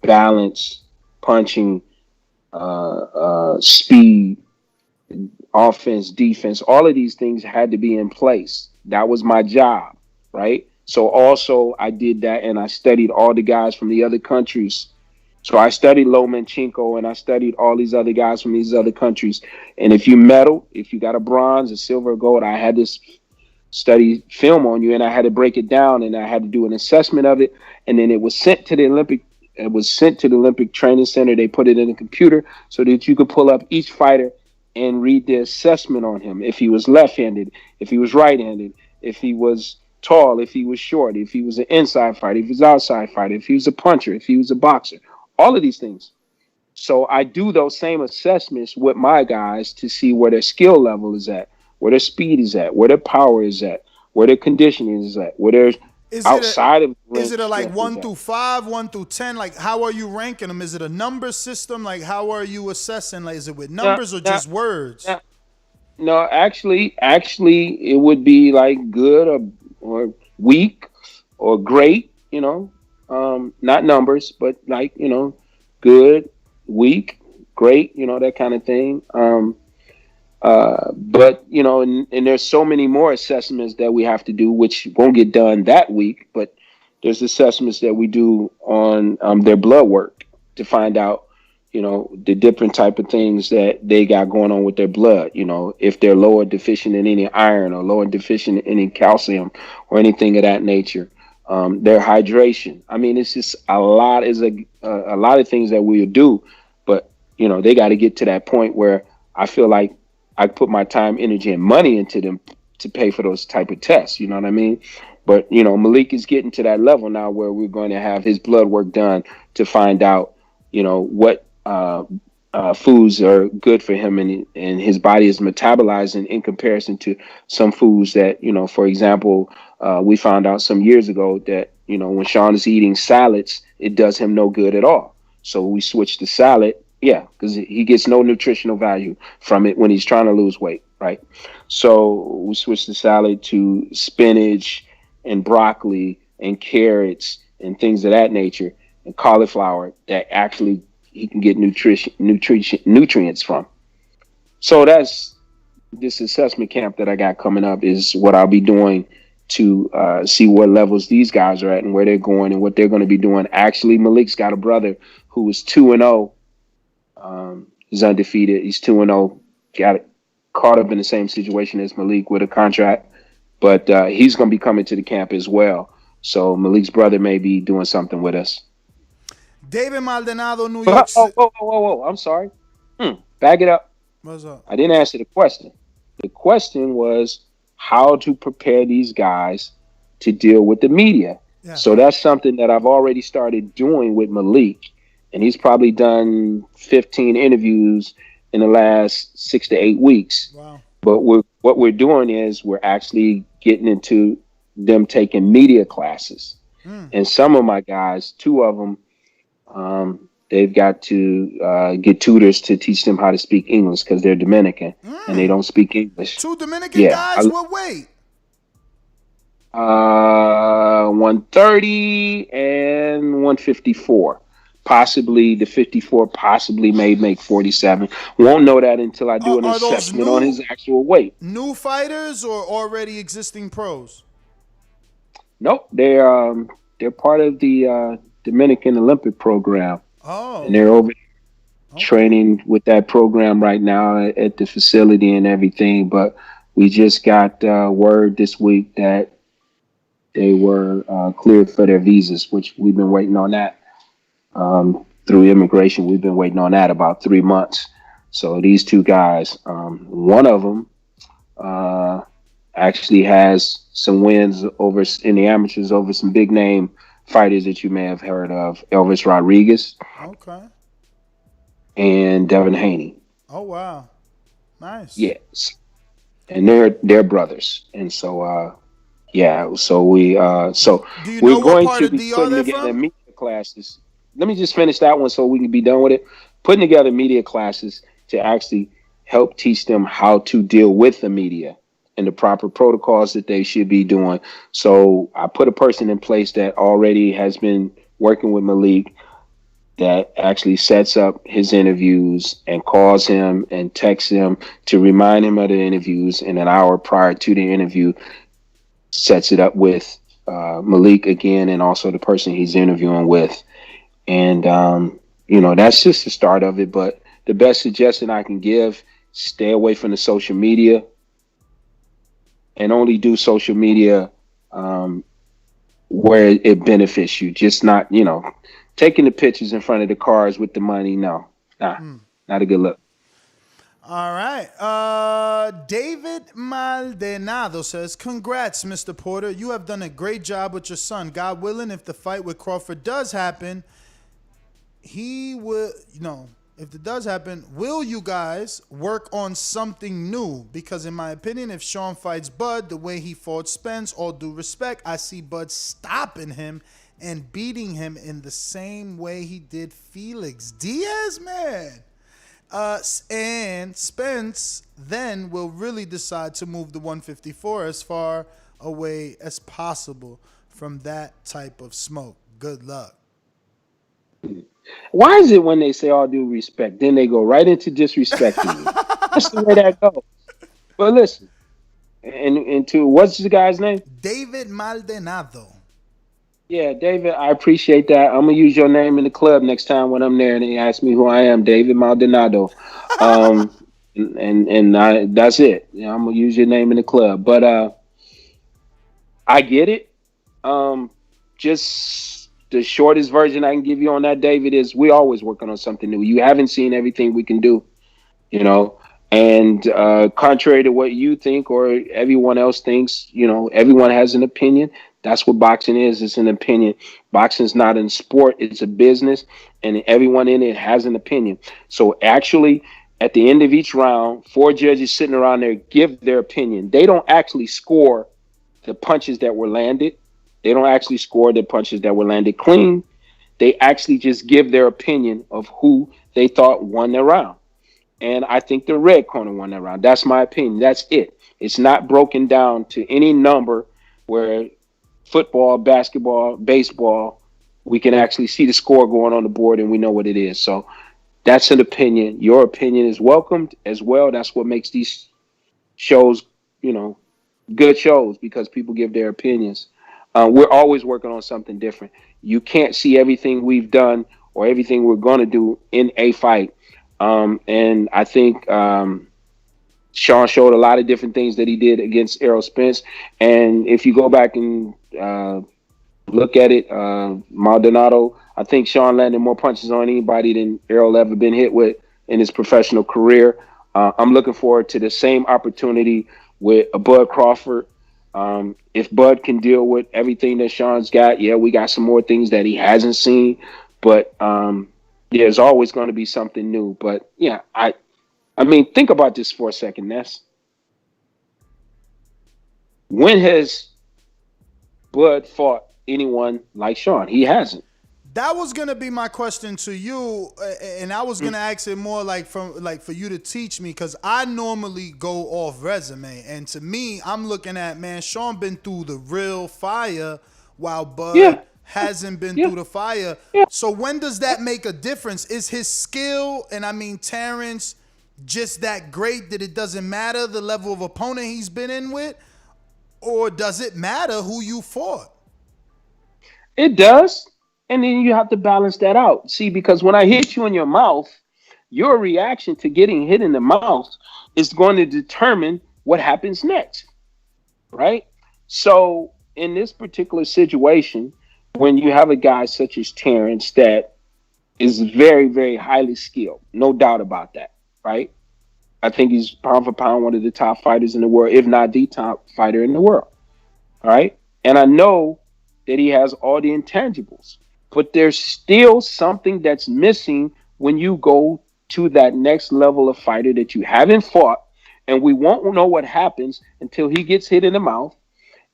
balance, punching, speed, offense, defense, all of these things had to be in place. That was my job, right? So also I did that, and I studied all the guys from the other countries. So I studied Lomachenko, and I studied all these other guys from these other countries. And if you medal, if you got a bronze, a silver, a gold, I had this study film on you, and I had to break it down, and I had to do an assessment of it, and then it was sent to the Olympic. It was sent to the Olympic Training Center. They put it in a computer so that you could pull up each fighter and read the assessment on him. If he was left-handed, if he was right-handed, if he was tall, if he was short, if he was an inside fighter, if he was outside fighter, if he was a puncher, if he was a boxer, all of these things. So I do those same assessments with my guys to see where their skill level is at, where their speed is at, where their power is at, where their conditioning is at, where their outside of the is it a like 1 through 5, 1 through 10? Like, how are you ranking them? Is it a number system? Like, how are you assessing? Like, is it with numbers or just words? No, actually, it would be like good or weak or great. You know, not numbers, but like, you know, good, weak, great. You know, that kind of thing. But you know, and there's so many more assessments that we have to do, which won't get done that week. But there's assessments that we do on their blood work to find out, you know, the different type of things that they got going on with their blood. You know, if they're low or deficient in any iron or low and deficient in any calcium or anything of that nature. Their hydration. I mean, it's just a lot. Is a lot of things that we'll do, but you know, they got to get to that point where I feel like I put my time, energy, and money into them to pay for those type of tests. You know what I mean? But you know, Malik is getting to that level now where we're going to have his blood work done to find out, you know, what foods are good for him, and his body is metabolizing in comparison to some foods that, you know, for example, we found out some years ago that, you know, when Shawn is eating salads, it does him no good at all. So we switched to salad. Yeah, because he gets no nutritional value from it when he's trying to lose weight, right? So we switched the salad to spinach and broccoli and carrots and things of that nature, and cauliflower that actually he can get nutrients from. So that's this assessment camp that I got coming up is what I'll be doing to see what levels these guys are at and where they're going and what they're going to be doing. Actually, Malik's got a brother who is 2-0. He's undefeated. He's 2-0. Got caught up in the same situation as Malik with a contract, but he's going to be coming to the camp as well. So Malik's brother may be doing something with us. David Maldonado, New York. Whoa! I'm sorry. Back it up. What's up? I didn't answer the question. The question was how to prepare these guys to deal with the media. Yeah. So that's something that I've already started doing with Malik. And he's probably done 15 interviews in the last 6 to 8 weeks. Wow. But what we're doing is we're actually getting into them taking media classes. And some of my guys, 2 of them, they've got to get tutors to teach them how to speak English because they're Dominican and they don't speak English. 2 Dominican guys? What weight? 130 and 154. Possibly the 54 possibly may make 47. Won't know that until I do an assessment on his actual weight. New fighters or already existing pros? Nope, they're part of the Dominican Olympic program. Oh, and they're over training with that program right now at the facility and everything. But we just got word this week that they were cleared for their visas, which we've been waiting on that. Through immigration, we've been waiting on that about 3 months. So these 2 guys, one of them actually has some wins over in the amateurs over some big name fighters that you may have heard of, Elvis Rodriguez, okay, and Devin Haney. Oh wow, nice. Yes, and they're brothers, and so yeah, so we're going to be putting together media classes. Let me just finish that one so we can be done with it. Putting together media classes to actually help teach them how to deal with the media and the proper protocols that they should be doing. So I put a person in place that already has been working with Malik. that actually sets up his interviews and calls him and texts him to remind him of the interviews, and an hour prior to the interview sets it up with Malik again and also the person he's interviewing with. And, that's just the start of it. But the best suggestion I can give, stay away from the social media and only do social media where it benefits you. Just not, taking the pictures in front of the cars with the money. No, not a good look. All right. David Maldonado says, congrats, Mr. Porter. You have done a great job with your son. God willing, if the fight with Crawford does happen, if it does happen, will you guys work on something new? Because in my opinion, if Shawn fights Bud the way he fought Spence, all due respect, I see Bud stopping him and beating him in the same way he did Felix Diaz, man. And Spence then will really decide to move the 154 as far away as possible from that type of smoke. Good luck. Why is it when they say all due respect, then they go right into disrespecting you? That's the way that goes. But listen, and to what's the guy's name? David Maldonado. Yeah, David, I appreciate that. I'm gonna use your name in the club next time when I'm there and they ask me who I am, David Maldonado. And that's it. I'm gonna use your name in the club. But I get it. Just the shortest version I can give you on that, David, is we always working on something new. You haven't seen everything we can do, And contrary to what you think or everyone else thinks, everyone has an opinion. That's what boxing is. It's an opinion. Boxing's not a sport. It's a business, and everyone in it has an opinion. So actually, at the end of each round, 4 judges sitting around there give their opinion. They don't actually score the punches that were landed. They don't actually score the punches that were landed clean. They actually just give their opinion of who they thought won the round. And I think the red corner won that round. That's my opinion. That's it. It's not broken down to any number where football, basketball, baseball, we can actually see the score going on the board and we know what it is. So that's an opinion. Your opinion is welcomed as well. That's what makes these shows, good shows, because people give their opinions. We're always working on something different. You can't see everything we've done or everything we're going to do in a fight. And I think Shawn showed a lot of different things that he did against Errol Spence. And if you go back and look at it, Maldonado, I think Shawn landed more punches on anybody than Errol ever been hit with in his professional career. I'm looking forward to the same opportunity with Bud Crawford. If Bud can deal with everything that Shawn's got, we got some more things that he hasn't seen. But there's always going to be something new. But I mean, think about this for a second, Ness. When has Bud fought anyone like Shawn? He hasn't. That was gonna be my question to you, and I was gonna ask it more for you to teach me, because I normally go off resume, and to me, I'm looking at, man, Shawn been through the real fire, while Bud hasn't been through the fire. So when does that make a difference? Is his skill, and I mean Terence, just that great that it doesn't matter the level of opponent he's been in with, or does it matter who you fought? It does. And then you have to balance that out. See, because when I hit you in your mouth, your reaction to getting hit in the mouth is going to determine what happens next, right? So in this particular situation, when you have a guy such as Terence that is very, very highly skilled, no doubt about that, right? I think he's pound for pound one of the top fighters in the world, if not the top fighter in the world, all right? And I know that he has all the intangibles. But there's still something that's missing when you go to that next level of fighter that you haven't fought. And we won't know what happens until he gets hit in the mouth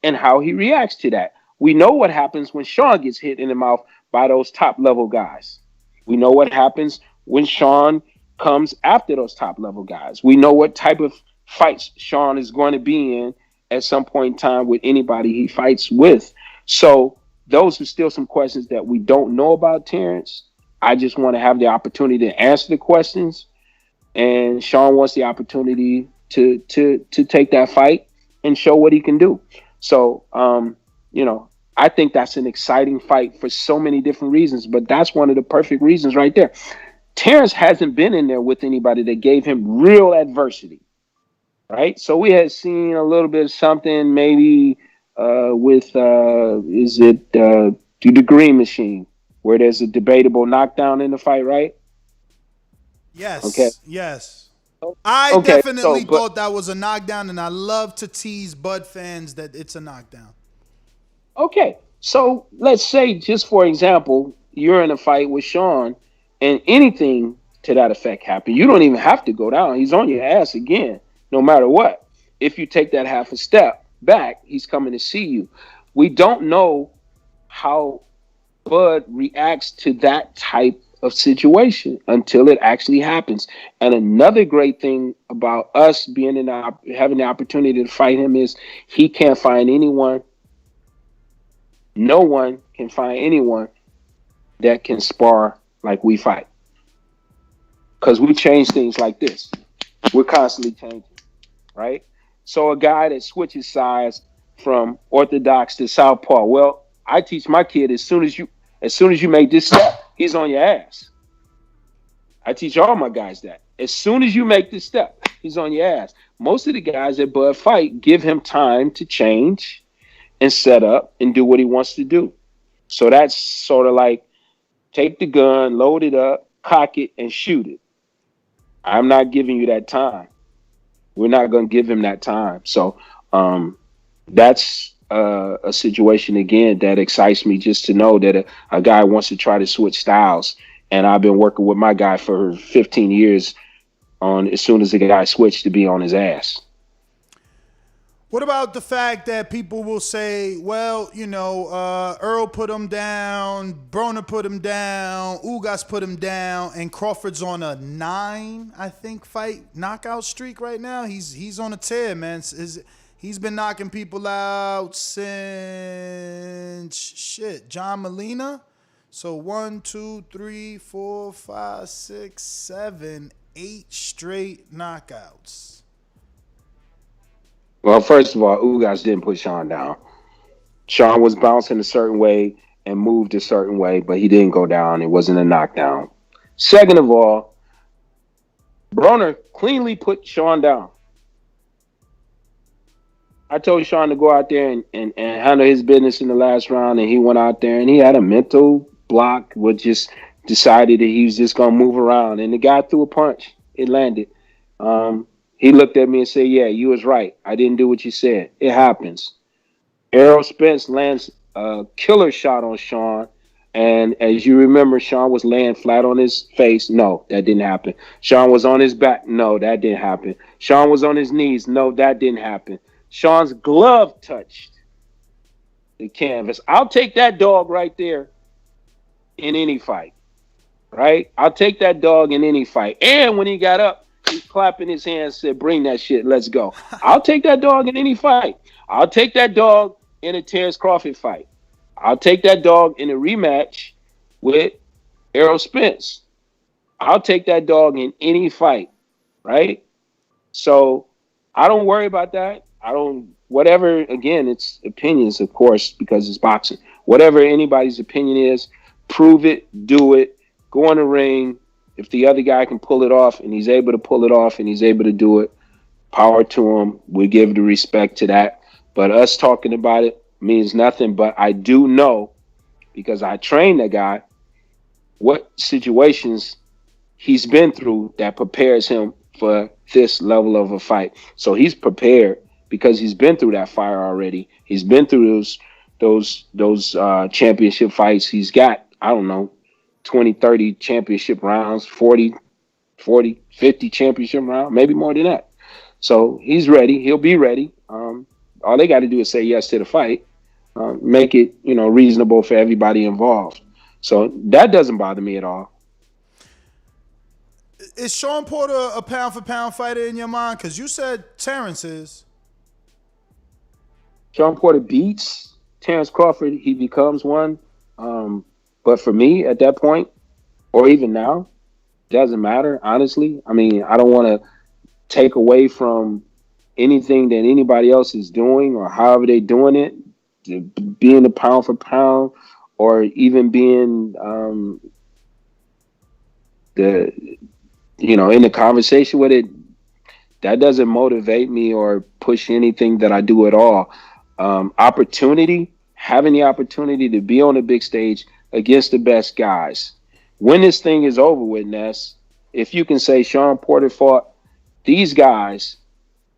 and how he reacts to that. We know what happens when Shawn gets hit in the mouth by those top level guys. We know what happens when Shawn comes after those top level guys. We know what type of fights Shawn is going to be in at some point in time with anybody he fights with. So those are still some questions that we don't know about Terence. I just want to have the opportunity to answer the questions, and Shawn wants the opportunity to take that fight and show what he can do. So, you know, I think that's an exciting fight for so many different reasons, but that's one of the perfect reasons right there. Terence hasn't been in there with anybody that gave him real adversity, right? So we had seen a little bit of something maybe with the Green Machine, where there's a debatable knockdown in the fight, right? Yes. Okay. Yes. I Okay. definitely thought that was a knockdown, and I love to tease Bud fans that it's a knockdown. Okay. So let's say, just for example, you're in a fight with Shawn, and anything to that effect happen. You don't even have to go down. He's on your ass again, no matter what. If you take that half a step back, he's coming to see you. We don't know how Bud reacts to that type of situation until it actually happens. And another great thing about us being having the opportunity to fight him is he can't find anyone. No one can find anyone that can spar like we fight. Because we change things like this. We're constantly changing, right? So a guy that switches sides from orthodox to southpaw. Well, I teach my kid as soon as you make this step, he's on your ass. I teach all my guys that. As soon as you make this step, he's on your ass. Most of the guys that Bud fight give him time to change and set up and do what he wants to do. So that's sort of like take the gun, load it up, cock it, and shoot it. I'm not giving you that time. We're not going to give him that time. So that's a situation, again, that excites me, just to know that a guy wants to try to switch styles. And I've been working with my guy for 15 years on as soon as the guy switched to be on his ass. What about the fact that people will say, well, you know, Earl put him down, Broner put him down, Ugas put him down, and Crawford's on a 9, I think, fight knockout streak right now. He's on a tear, man. He's been knocking people out since John Molina. So 1, 2, 3, 4, 5, 6, 7, 8 straight knockouts. Well, first of all, Ugas didn't put Shawn down. Shawn was bouncing a certain way and moved a certain way, but he didn't go down. It wasn't a knockdown. Second of all, Broner cleanly put Shawn down. I told Shawn to go out there and handle his business in the last round, and he went out there and he had a mental block, which just decided that he was just going to move around, and the guy threw a punch. It landed. He looked at me and said, yeah, you was right. I didn't do what you said. It happens. Errol Spence lands a killer shot on Shawn. And as you remember, Shawn was laying flat on his face. No, that didn't happen. Shawn was on his back. No, that didn't happen. Shawn was on his knees. No, that didn't happen. Shawn's glove touched the canvas. I'll take that dog right there in any fight. Right? I'll take that dog in any fight. And when he got up, he's clapping his hands, said, bring that shit, let's go. I'll take that dog in any fight. I'll take that dog in a Terence Crawford fight. I'll take that dog in a rematch with Errol Spence. I'll take that dog in any fight, right? So I don't worry about that. Whatever, again, it's opinions, of course, because it's boxing. Whatever anybody's opinion is, prove it, do it, go in the ring. If the other guy can pull it off and he's able to pull it off and he's able to do it, power to him. We give the respect to that. But us talking about it means nothing. But I do know, because I trained the guy, what situations he's been through that prepares him for this level of a fight. So he's prepared because he's been through that fire already. He's been through those championship fights. He's got, I don't know, 20, 30 championship rounds, 40, 50 championship rounds, maybe more than that. So he's ready. He'll be ready. All they got to do is say yes to the fight, make it, reasonable for everybody involved. So that doesn't bother me at all. Is Shawn Porter a pound-for-pound fighter in your mind? Because you said Terence is. Shawn Porter beats Terence Crawford. He becomes one. But for me, at that point, or even now. Doesn't matter, honestly. I mean, I don't want to take away from anything that anybody else is doing or however they're doing it, being a pound for pound, or even being the in the conversation with it. That doesn't motivate me or push anything that I do at all. Having the opportunity to be on the big stage against the best guys. When this thing is over with, Ness, if you can say Shawn Porter fought these guys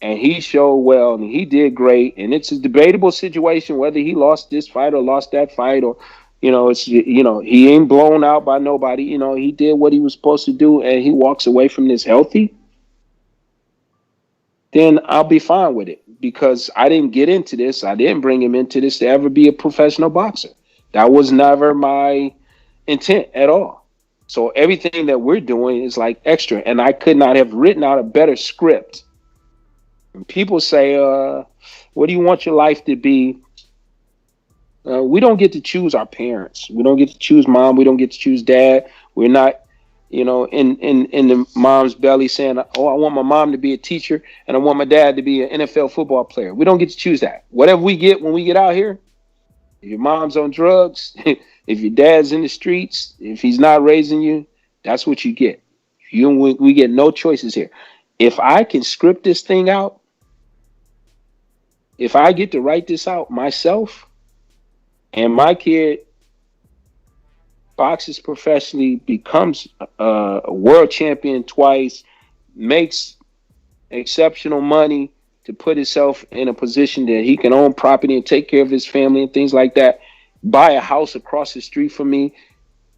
and he showed well and he did great, and it's a debatable situation whether he lost this fight or lost that fight, or he ain't blown out by nobody. He did what he was supposed to do and he walks away from this healthy, then I'll be fine with it, because I didn't get into this. I didn't bring him into this to ever be a professional boxer. That was never my intent at all. So everything that we're doing is like extra, and I could not have written out a better script. When people say, what do you want your life to be? We don't get to choose our parents. We don't get to choose mom. We don't get to choose dad. We're not, in the mom's belly saying, oh, I want my mom to be a teacher and I want my dad to be an NFL football player. We don't get to choose that. Whatever we get when we get out here, if your mom's on drugs, if your dad's in the streets, if he's not raising you, that's what you get. We get no choices here. If I can script this thing out, if I get to write this out myself, and my kid boxes professionally, becomes a world champion twice, makes exceptional money to put himself in a position that he can own property and take care of his family and things like that, buy a house across the street from me.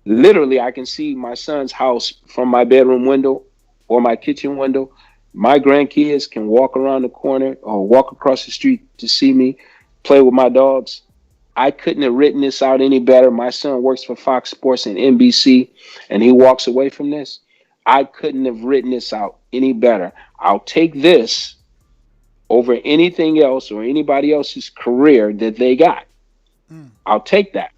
Literally, I can see my son's house from my bedroom window or my kitchen window. My grandkids can walk around the corner or walk across the street to see me, play with my dogs. I couldn't have written this out any better. My son works for Fox Sports and NBC, and he walks away from this. I couldn't have written this out any better. I'll take this over anything else or anybody else's career that they got. I'll take that,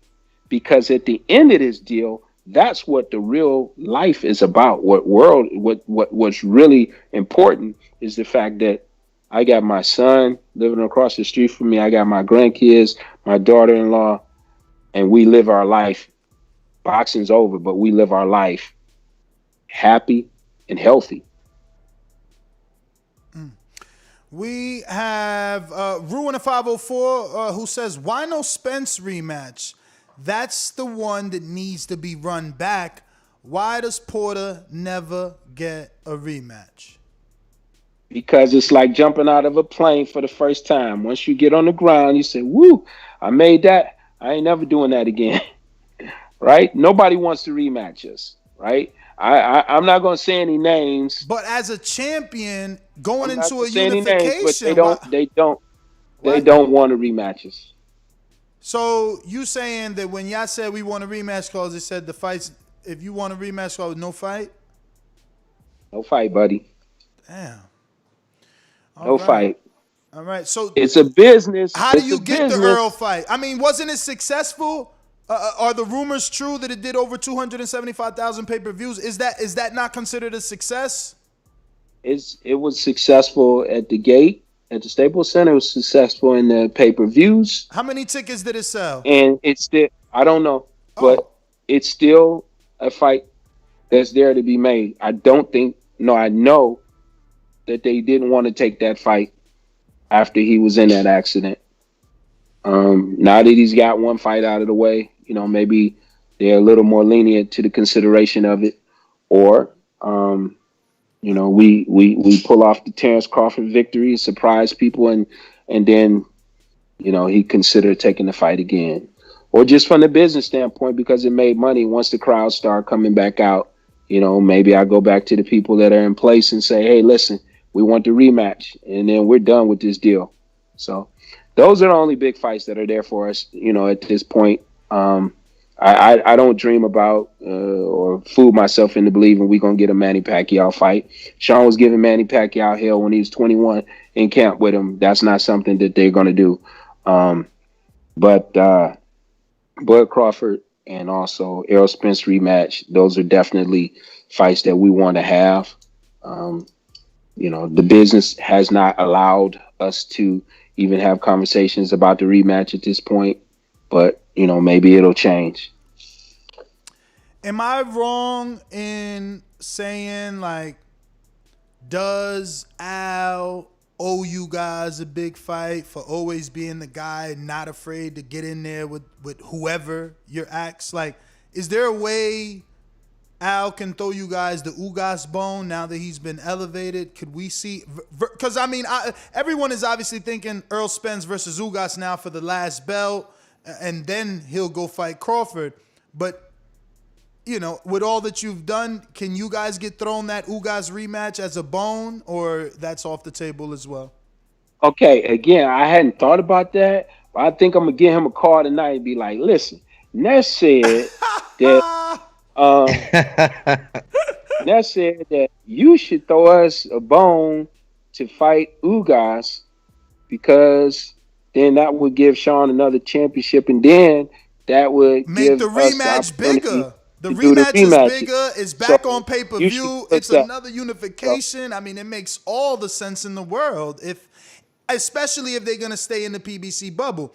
because at the end of this deal, that's what the real life is about. What's really important is the fact that I got my son living across the street from me. I got my grandkids, my daughter-in-law, and we live our life. Boxing's over, but we live our life happy and healthy. We have Ruin a 504 who says, why no Spence rematch? That's the one that needs to be run back. Why does Porter never get a rematch? Because it's like jumping out of a plane for the first time. Once you get on the ground, you say, woo, I made that. I ain't never doing that again. Right? Nobody wants to rematch us. Right? I'm not going to say any names. But as a champion, going into a unification, names, but they don't want to rematch us. So you saying that when y'all said we want a rematch clause, it said the fights, if you want a rematch clause, no fight? No fight, buddy. Damn. No fight. All right. So it's a business. How do you get the Earl fight? I mean, wasn't it successful? Are the rumors true that it did over 275,000 pay-per-views? Is that not considered a success? It was successful at the gate, at the Staples Center. It was successful in the pay-per-views. How many tickets did it sell? And it's still, I don't know, but it's still a fight that's there to be made. I know that they didn't want to take that fight after he was in that accident. Now that he's got one fight out of the way, maybe they're a little more lenient to the consideration of it, or we pull off the Terence Crawford victory, surprise people, and then he considered taking the fight again, or just from the business standpoint, because it made money. Once the crowds start coming back out, maybe I go back to the people that are in place and say, hey, listen, we want the rematch, and then we're done with this deal. So those are the only big fights that are there for us, at this point. I don't dream about or fool myself into believing we're going to get a Manny Pacquiao fight. Shawn was giving Manny Pacquiao hell when he was 21 in camp with him. That's not something that they're going to do. But Bud Crawford, and also Errol Spence rematch. Those are definitely fights that we want to have. Um, the business has not allowed us to even have conversations about the rematch at this point, but maybe it'll change. Am I wrong in saying, like, does Al owe you guys a big fight for always being the guy not afraid to get in there with whoever your acts? Like, is there a way Al can throw you guys the Ugas bone now that he's been elevated? Could we see? Because, I mean, everyone is obviously thinking Errol Spence versus Ugas now for the last belt, and then he'll go fight Crawford. But with all that you've done, can you guys get thrown that Ugas rematch as a bone, or that's off the table as well? Okay, again, I hadn't thought about that, but I think I'm gonna give him a call tonight and be like, "Listen, Ness said that Ness said that you should throw us a bone to fight Ugas because then that would give Shawn another championship, and then that would make give the us rematch bigger. The rematch rematch is bigger. It's back on pay-per-view. It's another unification. I mean, it makes all the sense in the world, especially if they're going to stay in the PBC bubble.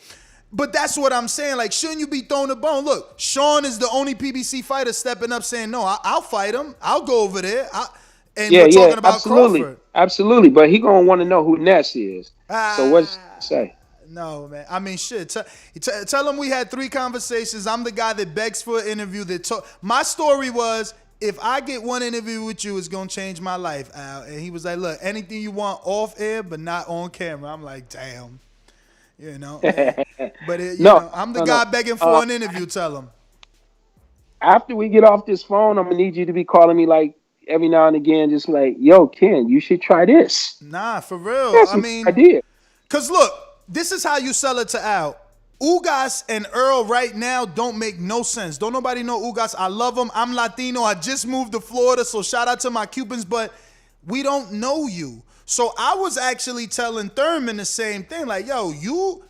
But that's what I'm saying. Like, shouldn't you be throwing a bone? Look, Shawn is the only PBC fighter stepping up saying, no, I'll fight him. I'll go over there. We're talking about absolutely. Crawford. Absolutely. But he going to want to know who Ness is. So what's he say? No, man. I mean, shit. Tell him we had 3 conversations. I'm the guy that begs for an interview. My story was, if I get one interview with you, it's going to change my life, Al. And he was like, look, anything you want off air, but not on camera. I'm like, damn. But I'm the guy begging for an interview. Tell him. After we get off this phone, I'm going to need you to be calling me like every now and again, just like, yo, Ken, you should try this. Nah, for real. That's an idea. Because look, this is how you sell it to Al. Ugas and Earl right now don't make no sense. Don't nobody know Ugas. I love him. I'm Latino. I just moved to Florida, so shout out to my Cubans, but we don't know you. So I was actually telling Thurman the same thing, like, yo,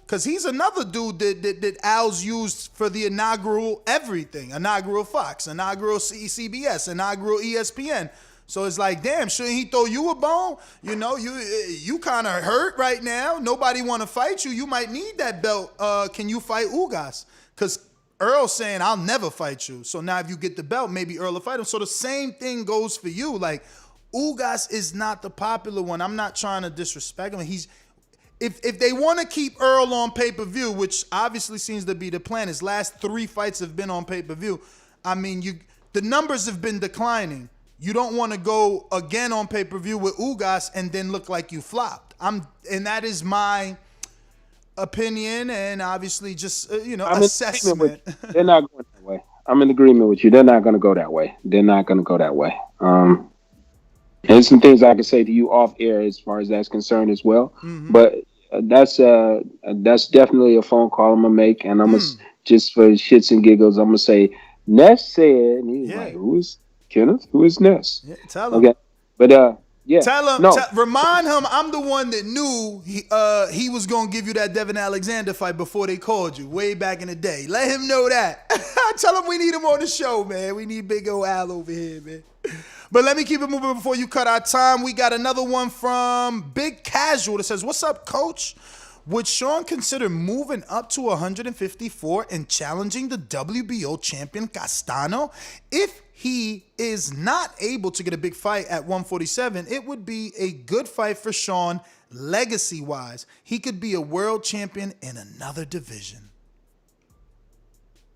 because he's another dude that Al's used for the inaugural everything, inaugural Fox, inaugural CBS, inaugural ESPN. So it's like, damn, shouldn't he throw you a bone? You kind of hurt right now. Nobody want to fight you. You might need that belt. Can you fight Ugas? Because Earl's saying, I'll never fight you. So now if you get the belt, maybe Earl will fight him. So the same thing goes for you. Like, Ugas is not the popular one. I'm not trying to disrespect him. If they want to keep Earl on pay-per-view, which obviously seems to be the plan, his last 3 fights have been on pay-per-view. I mean, the numbers have been declining. You don't want to go again on pay-per-view with Ugas and then look like you flopped. And that is my opinion, and obviously just assessment. They're not going that way. I'm in agreement with you. They're not going to go that way. There's some things I can say to you off air as far as that's concerned as well. Mm-hmm. But that's definitely a phone call I'm gonna make, and I'm gonna just for shits and giggles, I'm gonna say Ness said, and he's like, who is Kenneth? Who is Ness? Yeah, tell him. Okay, but yeah. Tell him. Remind him I'm the one that knew he was gonna give you that Devin Alexander fight before they called you way back in the day. Let him know that. Tell him we need him on the show, man. We need Big O Al over here, man. But let me keep it moving before you cut our time. We got another one from Big Casual that says, what's up, coach? Would Shawn consider moving up to 154 and challenging the WBO champion Castano? If he is not able to get a big fight at 147, it would be a good fight for Shawn legacy-wise. He could be a world champion in another division.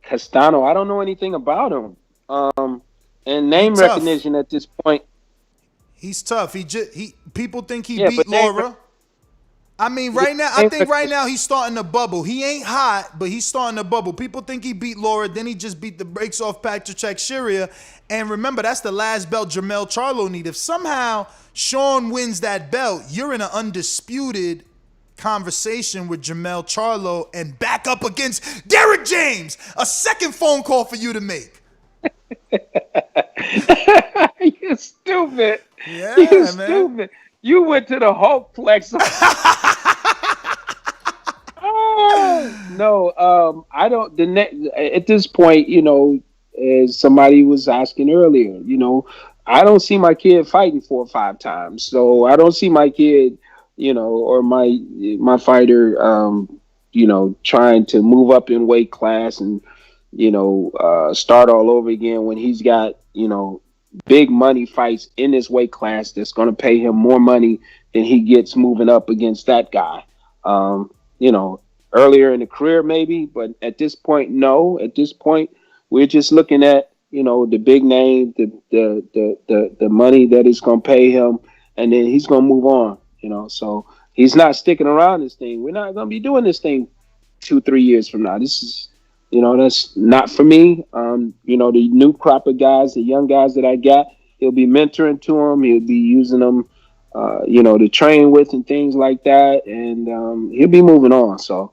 Castano, I don't know anything about him. And name recognition at this point. He's tough. People think he beat Laura. I mean, right now, I think right now he's starting to bubble. He ain't hot, but he's starting to bubble. People think he beat Laura, then he just beat the brakes off Patrick Teixeira. And remember, that's the last belt Jermell Charlo need. If somehow Shawn wins that belt, you're in an undisputed conversation with Jermell Charlo and back up against Derrick James. A second phone call for you to make. You're stupid. Yeah, You're man. Stupid. You went to the Hulkplex. No, I don't. At this point, as somebody was asking earlier, I don't see my kid fighting 4 or 5 times. So I don't see my kid, or my fighter, trying to move up in weight class and start all over again when he's got big money fights in this weight class that's going to pay him more money than he gets moving up against that guy. Um, you know, Earlier in the career maybe, but at this point, no. At this point, we're just looking at the big name, the money that it's going to pay him, and then he's going to move on. So he's not sticking around this thing. We're not going to be doing this thing 2 3 years from now. This is that's not for me. The new crop of guys, the young guys that I got, he'll be mentoring to them. He'll be using them, to train with and things like that, and he'll be moving on. So,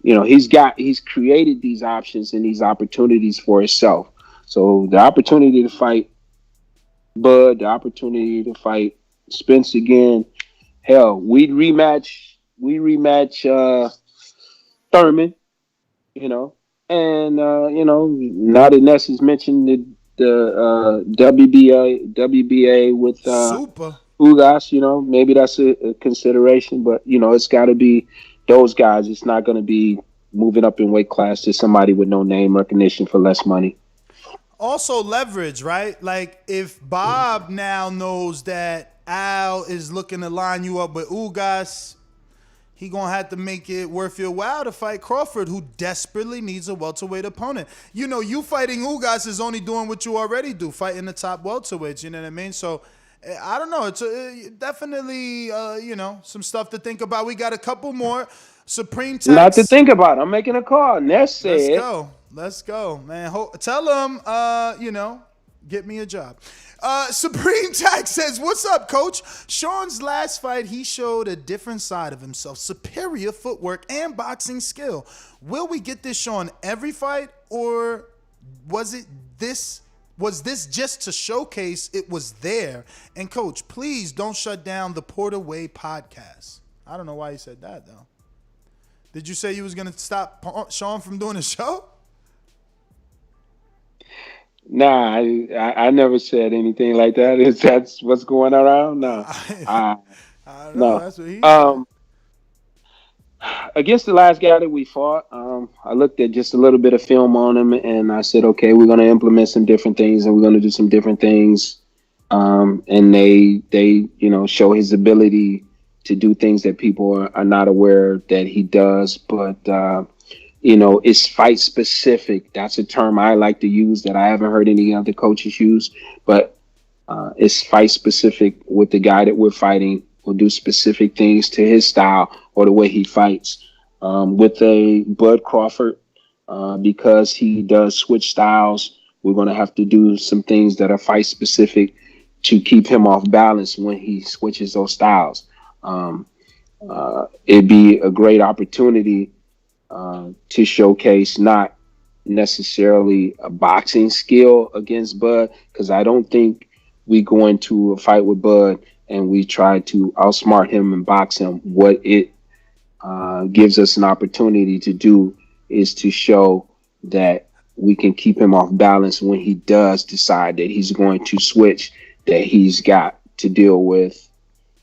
he's created these options and these opportunities for himself. So the opportunity to fight Bud, the opportunity to fight Spence again. Hell, we rematch Thurman. Now that Ness has mentioned the WBA with Super. Ugas, maybe that's a consideration, but it's got to be those guys. It's not going to be moving up in weight class to somebody with no name recognition for less money. Also leverage, right? Like if Bob now knows that Al is looking to line you up with Ugas, he gonna have to make it worth your while to fight Crawford, who desperately needs a welterweight opponent. You fighting Ugas is only doing what you already do, fighting the top welterweights. You know what I mean? So I don't know. It's definitely some stuff to think about. We got a couple more. Supreme Tax. Not to think about. I'm making a call. Ness said. Let's go, man. Tell them, get me a job. Supreme Tax says, what's up, coach? Shawn's last fight, he showed a different side of himself, superior footwork and boxing skill. Will we get this Shawn every fight, or was this just to showcase it was there? And coach, please don't shut down the Porter Way podcast. I don't know why he said that, though. Did you say you was going to stop Shawn from doing a show? Nah, I never said anything like that. Is that's what's going around? No. I don't know. No. That's what he said. Against the last guy that we fought, I looked at just a little bit of film on him, and I said, okay, we're going to implement some different things, and we're going to do some different things. And they show his ability to do things that people are not aware that he does. But, it's fight specific. That's a term I like to use that I haven't heard any other coaches use. But it's fight specific with the guy that we're fighting. We'll do specific things to his style or the way he fights. With a Bud Crawford, because he does switch styles, we're going to have to do some things that are fight specific to keep him off balance when he switches those styles. It'd be a great opportunity to showcase not necessarily a boxing skill against Bud, because I don't think we go into a fight with Bud and we try to outsmart him and box him. What it gives us an opportunity to do is to show that we can keep him off balance when he does decide that he's going to switch, that he's got to deal with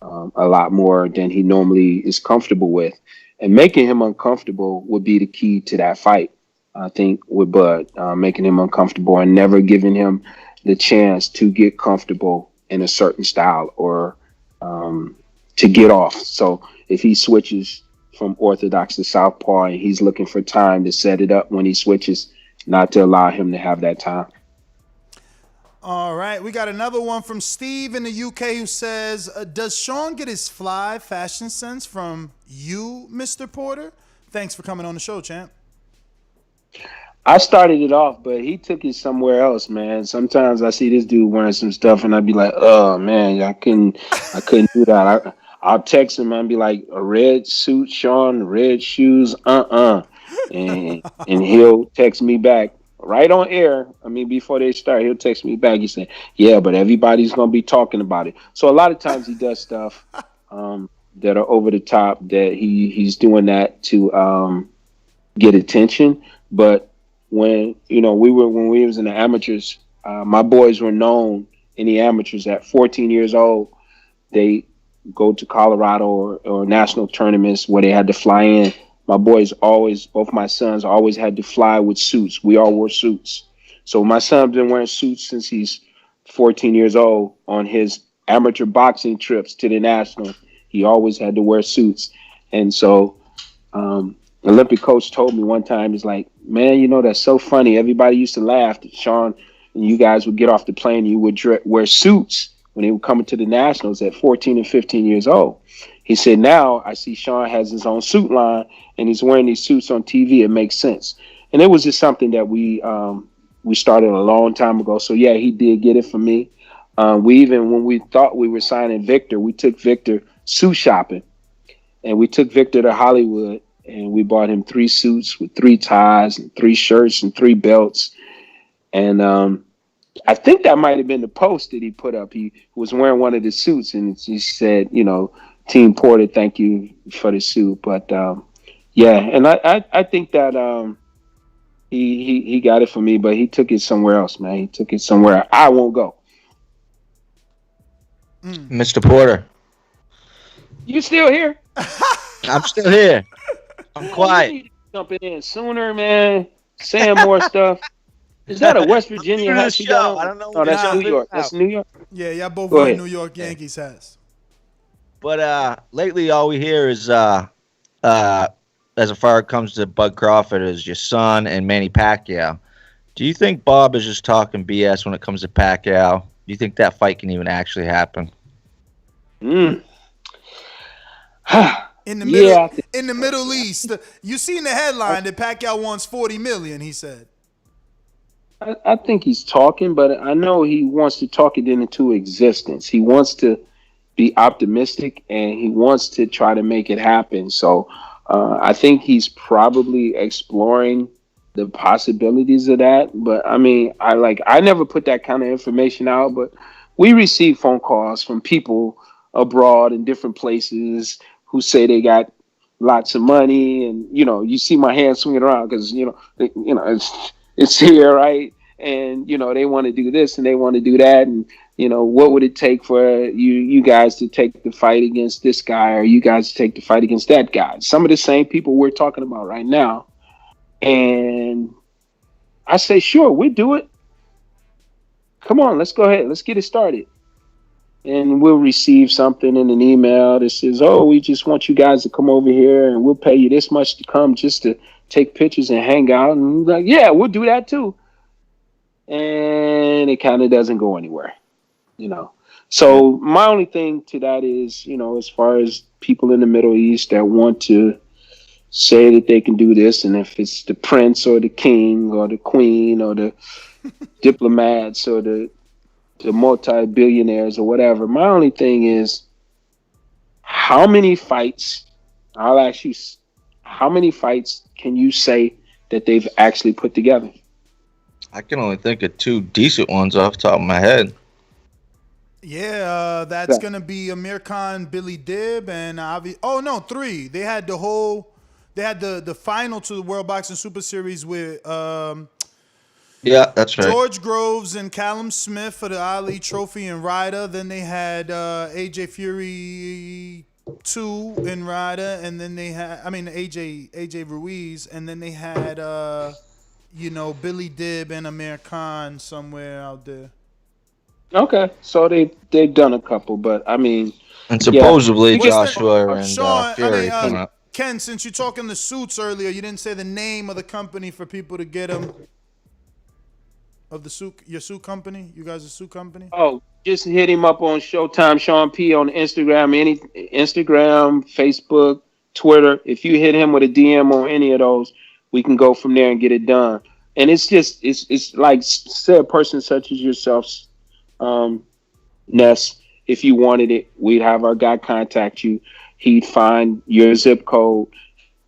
a lot more than he normally is comfortable with. And making him uncomfortable would be the key to that fight, I think, with Bud, making him uncomfortable and never giving him the chance to get comfortable in a certain style or to get off. So if he switches from orthodox to southpaw and he's looking for time to set it up when he switches, not to allow him to have that time. All right, we got another one from Steve in the UK who says, does Shawn get his fly fashion sense from you, Mr. Porter? Thanks for coming on the show, champ. I started it off, but he took it somewhere else, man. Sometimes I see this dude wearing some stuff and I'd be like, oh man, I couldn't do that. I'll text him and be like, a red suit, Shawn, red shoes, and he'll text me back right on air. I mean, before they start, he'll text me back. He said, yeah, but everybody's going to be talking about it. So a lot of times he does stuff that are over the top, that he's doing that to get attention. But when we was in the amateurs, my boys were known in the amateurs at 14 years old. They go to Colorado or national tournaments where they had to fly in. My boys both my sons always had to fly with suits. We all wore suits. So my son's been wearing suits since he's 14 years old. On his amateur boxing trips to the national, he always had to wear suits. And so Olympic coach told me one time, he's like, man, that's so funny. Everybody used to laugh that Shawn and you guys would get off the plane and you would wear suits when they were coming to the nationals at 14 and 15 years old. He said, now I see Shawn has his own suit line and he's wearing these suits on TV. It makes sense. And it was just something that we started a long time ago. So yeah, he did get it from me. When we thought we were signing Victor, we took Victor suit shopping, and we took Victor to Hollywood, and we bought him 3 suits with 3 ties and 3 shirts and 3 belts. And I think that might have been the post that he put up. He was wearing one of the suits, and he said, Team Porter, thank you for the suit. But yeah, and I think that he got it from me, but he took it somewhere else, man. He took it somewhere I won't go. Mr. Porter. You still here? I'm still here. I'm quiet. You need to jumping in sooner, man. Saying more stuff. Is that a West Virginia hat you got on? I don't know. No, that's New York. That's New York. Yeah, y'all both wearing New York Yankees hats. But lately, all we hear is, as far as it comes to Bud Crawford, is your son and Manny Pacquiao. Do you think Bob is just talking BS when it comes to Pacquiao? Do you think that fight can even actually happen? In the Middle East, you seen the headline that Pacquiao wants $40 million. He said. I think he's talking, but I know he wants to talk it into existence. He wants to be optimistic, and he wants to try to make it happen. So I think he's probably exploring the possibilities of that. But I mean, I never put that kind of information out, but we receive phone calls from people abroad in different places who say they got lots of money, and you see my hand swinging around because it's here, right? And they want to do this and they want to do that, and what would it take for you guys to take the fight against this guy, or you guys to take the fight against that guy? Some of the same people we're talking about right now. And I say, sure, we'll do it. Come on, let's go ahead. Let's get it started. And we'll receive something in an email that says, oh, we just want you guys to come over here and we'll pay you this much to come just to take pictures and hang out. And we're like, yeah, we'll do that too. And it kind of doesn't go anywhere, So my only thing to that is, as far as people in the Middle East that want to say that they can do this, and if it's the prince or the king or the queen or the diplomats or the multi-billionaires or whatever, my only thing is, how many fights, I'll ask you, how many fights can you say that they've actually put together? I can only think of 2 decent ones off the top of my head. Yeah, that's going to be Amir Khan, Billy Dib, and 3. They had the final to the World Boxing Super Series with yeah, that's right. George Groves and Callum Smith for the Ali Trophy and Ryder. Then they had AJ Fury 2 in Ryder, and then they had AJ Ruiz, and then they had Billy Dib and Amir Khan somewhere out there. Okay, so they've done a couple, but I mean, and supposedly Joshua and Shawn, Fury coming up. Ken, since you're talking the suits earlier, you didn't say the name of the company for people to get them. Of the suit, your suit company, you guys' suit company. Oh, just hit him up on Showtime Shawn P on Instagram, Instagram, Facebook, Twitter. If you hit him with a DM on any of those, we can go from there and get it done. And it's like, say, a person such as yourself, Ness. If you wanted it, we'd have our guy contact you. He'd find your zip code,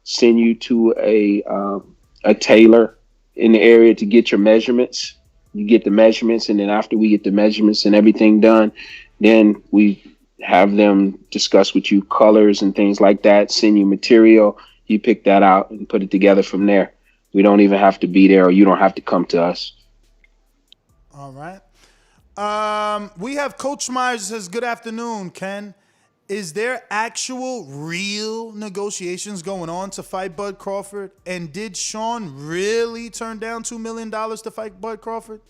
send you to a tailor in the area to get your measurements. You get the measurements, and then after we get the measurements and everything done, then we have them discuss with you colors and things like that, send you material, You pick that out and put it together from there. We don't even have to be there, or you don't have to come to us. All right. We have Coach Myers says, good afternoon, Ken. Is there actual real negotiations going on to fight Bud Crawford? And did Shawn really turn down $2 million to fight Bud Crawford?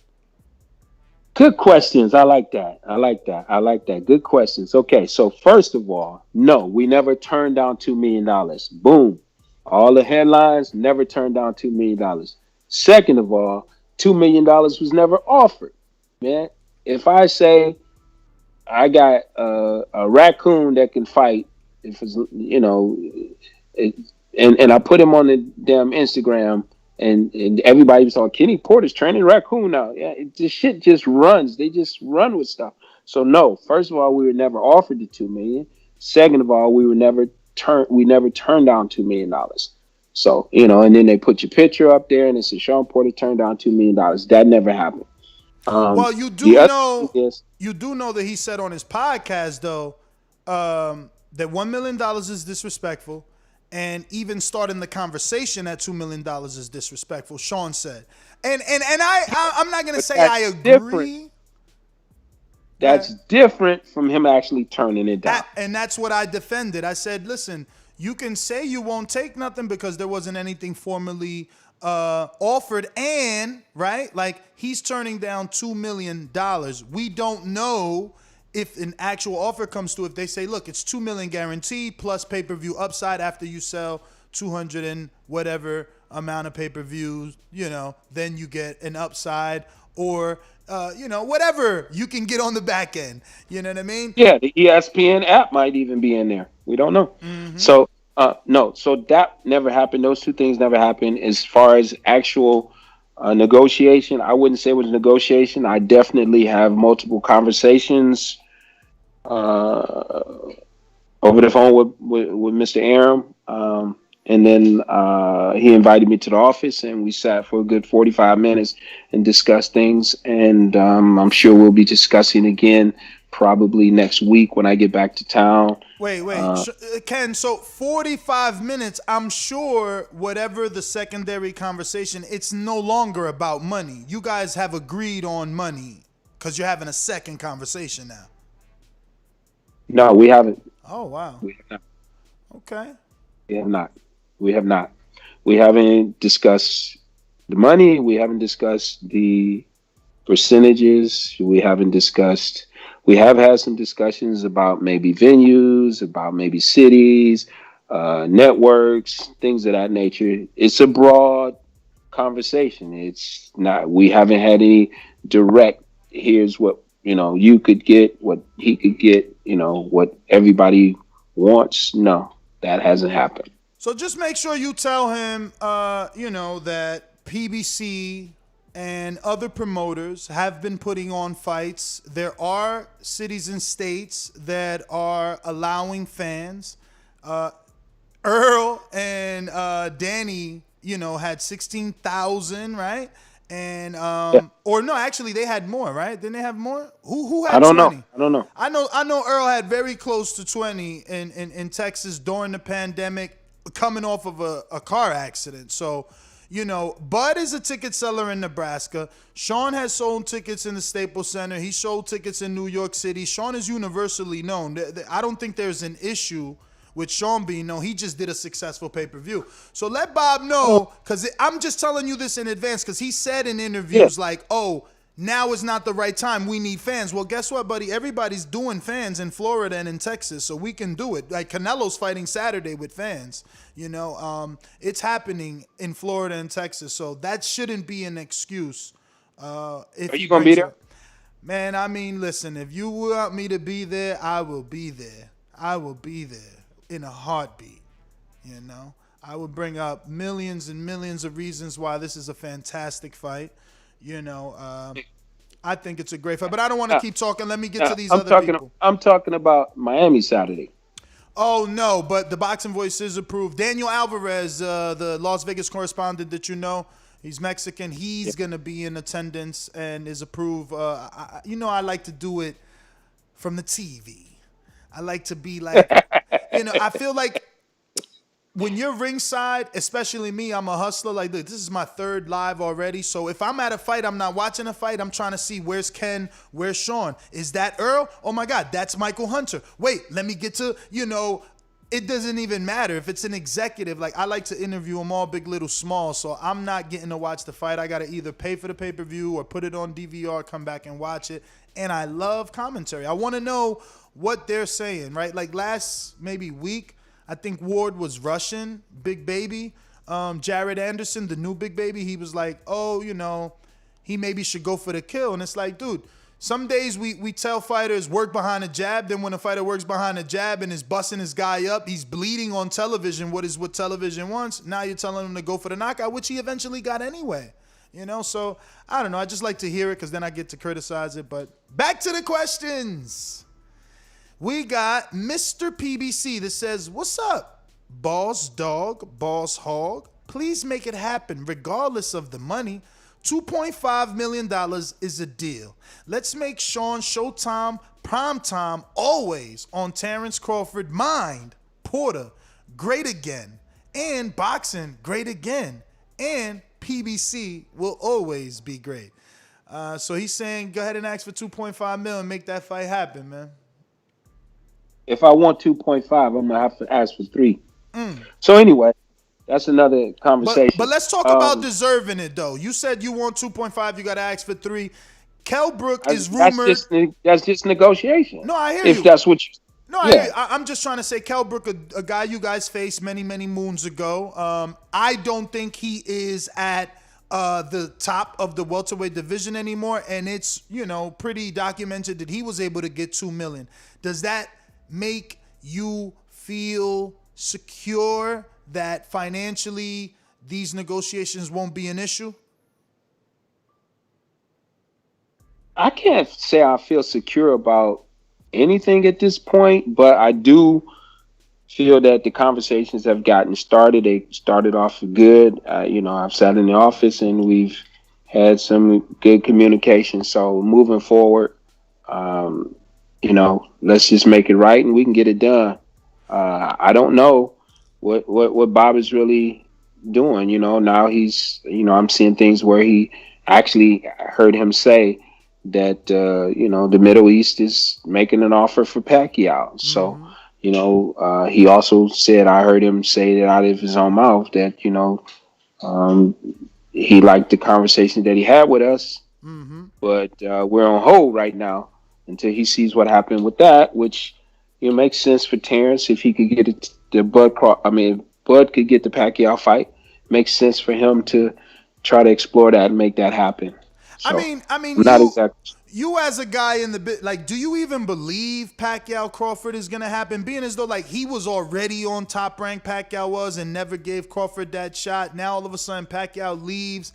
Good questions. I like that. I like that. Good questions. Okay, so first of all, no, we never turned down $2 million. Boom. All the headlines, never turned down $2 million. Second of all, $2 million was never offered. Man, if I say I got a raccoon that can fight, if it's, and I put him on the damn Instagram, and everybody was on Kenny Porter's training raccoon now. Yeah, this shit just runs. They just run with stuff. So no, first of all, we were never offered the $2 million. Second of all, we never turned down $2 million. So, and then they put your picture up there and it says Shawn Porter turned down $2 million. That never happened. Well, you do know that he said on his podcast though that $1 million is disrespectful, and even starting the conversation at $2 million is disrespectful. Shawn said, and I'm not gonna say I agree. Different. That's different from him actually turning it down. And that's what I defended. I said, listen, you can say you won't take nothing because there wasn't anything formally offered, and right, like he's turning down $2 million. We don't know if an actual offer comes through. If they say, look, it's $2 million guaranteed plus pay-per-view upside after you sell 200 and whatever amount of pay-per-views, then you get an upside, or whatever you can get on the back end. You know what I mean? Yeah, the ESPN app might even be in there. We don't know. Mm-hmm. So no, so that never happened. Those two things never happened. As far as actual negotiation, I wouldn't say it was negotiation. I definitely have multiple conversations over the phone with Mr. Aram. And then he invited me to the office, and we sat for a good 45 minutes and discussed things. And I'm sure we'll be discussing again probably next week when I get back to town. Wait, Ken, so 45 minutes, I'm sure whatever the secondary conversation, it's no longer about money. You guys have agreed on money because you're having a second conversation now. No, we haven't. Oh, wow. We have not. Okay. We have not. We haven't discussed the money. We haven't discussed the percentages. We have had some discussions about maybe venues, about maybe cities, networks, things of that nature. It's a broad conversation. It's not, we haven't had any direct, here's what, you could get, what he could get, what everybody wants. No, that hasn't happened. So just make sure you tell him, that PBC and other promoters have been putting on fights. There are cities and states that are allowing fans. Earl and Danny, had 16,000, right? And or no, actually they had more, right? Didn't they have more? Who had 20? I don't know. I know Earl had very close to 20 in Texas during the pandemic, coming off of a car accident. So, Bud is a ticket seller in Nebraska. Shawn has sold tickets in the Staples Center. He sold tickets in New York City. Shawn is universally known. I don't think there's an issue with Shawn being known. He just did a successful pay-per-view. So let Bob know, because I'm just telling you this in advance, because he said in interviews now is not the right time. We need fans. Well, guess what, buddy? Everybody's doing fans in Florida and in Texas, so we can do it. Like Canelo's fighting Saturday with fans. It's happening in Florida and Texas, so that shouldn't be an excuse. Are you going to be there? Man, I mean, listen, if you want me to be there, I will be there. I will be there in a heartbeat, I would bring up millions and millions of reasons why this is a fantastic fight. I think it's a great fight, but I don't want to keep talking. Let me get to these other people. I'm talking about Miami Saturday. Oh, no, but the Boxing Voice is approved. Daniel Alvarez, the Las Vegas correspondent that he's Mexican. He's going to be in attendance and is approved. I like to do it from the TV. I like to be like, I feel like when you're ringside, especially me, I'm a hustler. Like, look, this is my third live already. So if I'm at a fight, I'm not watching a fight. I'm trying to see where's Ken, where's Shawn. Is that Earl? Oh my God, that's Michael Hunter. Wait, let me get to, it doesn't even matter if it's an executive. Like, I like to interview them all, big, little, small. So I'm not getting to watch the fight. I got to either pay for the pay-per-view or put it on DVR, come back and watch it. And I love commentary. I want to know what they're saying, right? Like last maybe week, I think Ward was rushing Big Baby. Jared Anderson, the new Big Baby, he was like, oh, he maybe should go for the kill. And it's like, dude, some days we tell fighters work behind a jab. Then when a fighter works behind a jab and is busting his guy up, he's bleeding on television. What television wants? Now you're telling him to go for the knockout, which he eventually got anyway. So I don't know. I just like to hear it because then I get to criticize it. But back to the questions. We got Mr. PBC that says, what's up, boss dog, boss hog? Please make it happen regardless of the money. $2.5 million is a deal. Let's make Shawn Showtime, primetime, always on Terence Crawford, mind, Porter, great again, and boxing, great again, and PBC will always be great. So he's saying, go ahead and ask for $2.5 million and make that fight happen, man. If I want 2.5, I'm going to have to ask for 3. So anyway, that's another conversation. But let's talk about deserving it, though. You said you want 2.5, you got to ask for 3. Kell Brook is rumored. That's just negotiation. No, I hear you. If that's what you. No, I hear you. I'm just trying to say Kell Brook, a guy you guys faced many, many moons ago. I don't think he is at the top of the welterweight division anymore, and it's pretty documented that he was able to get $2 million. Does that make you feel secure that financially these negotiations won't be an issue? I can't say I feel secure about anything at this point, but I do feel that the conversations have gotten started. They started off good. I've sat in the office and we've had some good communication. So moving forward, let's just make it right and we can get it done. I don't know what Bob is really doing. Now he's, I'm seeing things where he actually heard him say that, the Middle East is making an offer for Pacquiao. Mm-hmm. So, he also said, I heard him say that out of his own mouth that, he liked the conversation that he had with us, but we're on hold right now until he sees what happened with that, which makes sense for Terence if he could get Bud could get the Pacquiao fight. Makes sense for him to try to explore that and make that happen. So, I mean, not exactly. You as a guy in the bit, like, do you even believe Pacquiao Crawford is gonna happen? Being as though like he was already on Top Rank, Pacquiao was, and never gave Crawford that shot. Now all of a sudden Pacquiao leaves.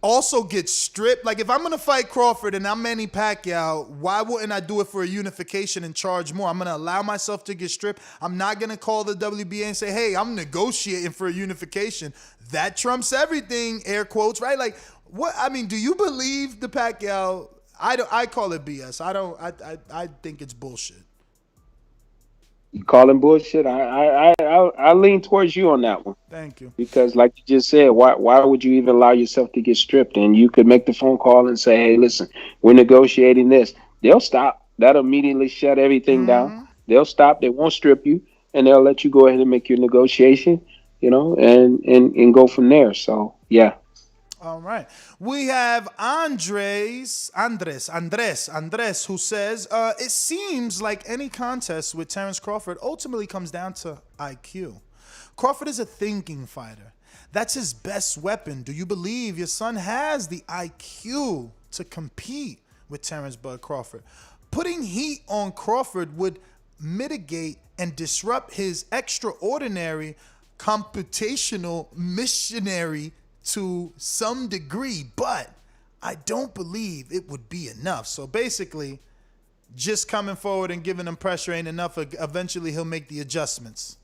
Also gets stripped. Like, if I'm gonna fight Crawford and I'm Manny Pacquiao, why wouldn't I do it for a unification and charge more? I'm gonna allow myself to get stripped. I'm not gonna call the WBA and say, hey, I'm negotiating for a unification. That trumps everything, air quotes, right? Like, what? Do you believe the Pacquiao? I call it BS. I think it's bullshit. You call him bullshit? I lean towards you on that one. Thank you. Because like you just said, why would you even allow yourself to get stripped? And you could make the phone call and say, hey, listen, we're negotiating this. They'll stop. That'll immediately shut everything down. They'll stop. They won't strip you. And they'll let you go ahead and make your negotiation, and go from there. So, yeah. All right. We have Andres, who says, it seems like any contest with Terence Crawford ultimately comes down to IQ. Crawford is a thinking fighter. That's his best weapon. Do you believe your son has the IQ to compete with Terence Bud Crawford? Putting heat on Crawford would mitigate and disrupt his extraordinary computational missionary to some degree, but I don't believe it would be enough. So basically, just coming forward and giving him pressure ain't enough. Eventually, he'll make the adjustments.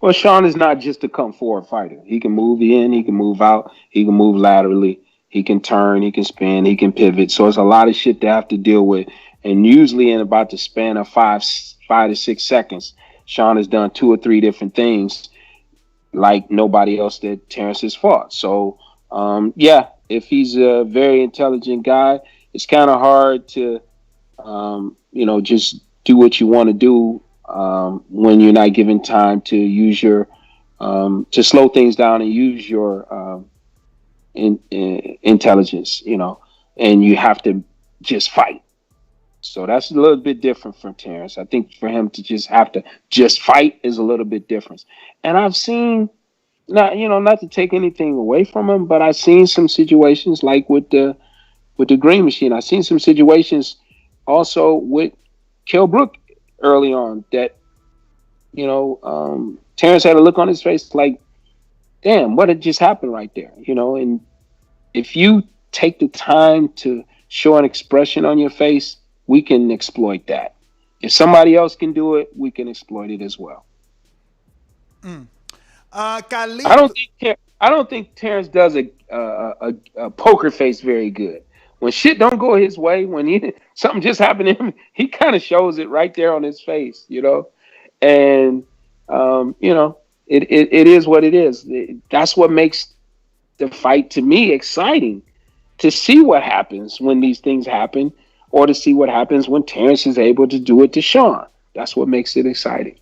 Well, Shawn is not just a come forward fighter. He can move in, he can move out, he can move laterally, he can turn, he can spin, he can pivot. So it's a lot of shit to have to deal with. And usually in about the span of five to 6 seconds, Shawn has done 2 or 3 different things like nobody else that Terence has fought. So, yeah, if he's a very intelligent guy, it's kind of hard to, just do what you want to do when you're not given time to use your, to slow things down and use your intelligence, and you have to just fight. So that's a little bit different from Terence. I think for him to just have to just fight is a little bit different. And I've seen, not to take anything away from him, but I've seen some situations like with the Green Machine. I've seen some situations also with Kell Brook early on that, Terence had a look on his face like, damn, what had just happened right there? And if you take the time to show an expression on your face, we can exploit that. If somebody else can do it, we can exploit it as well. I don't think Terence does a poker face very good. When shit don't go his way, when something just happened to him, he kind of shows it right there on his face, And it is what it is. That's what makes the fight to me exciting. To see what happens when these things happen, or to see what happens when Terence is able to do it to Shawn. That's what makes it exciting.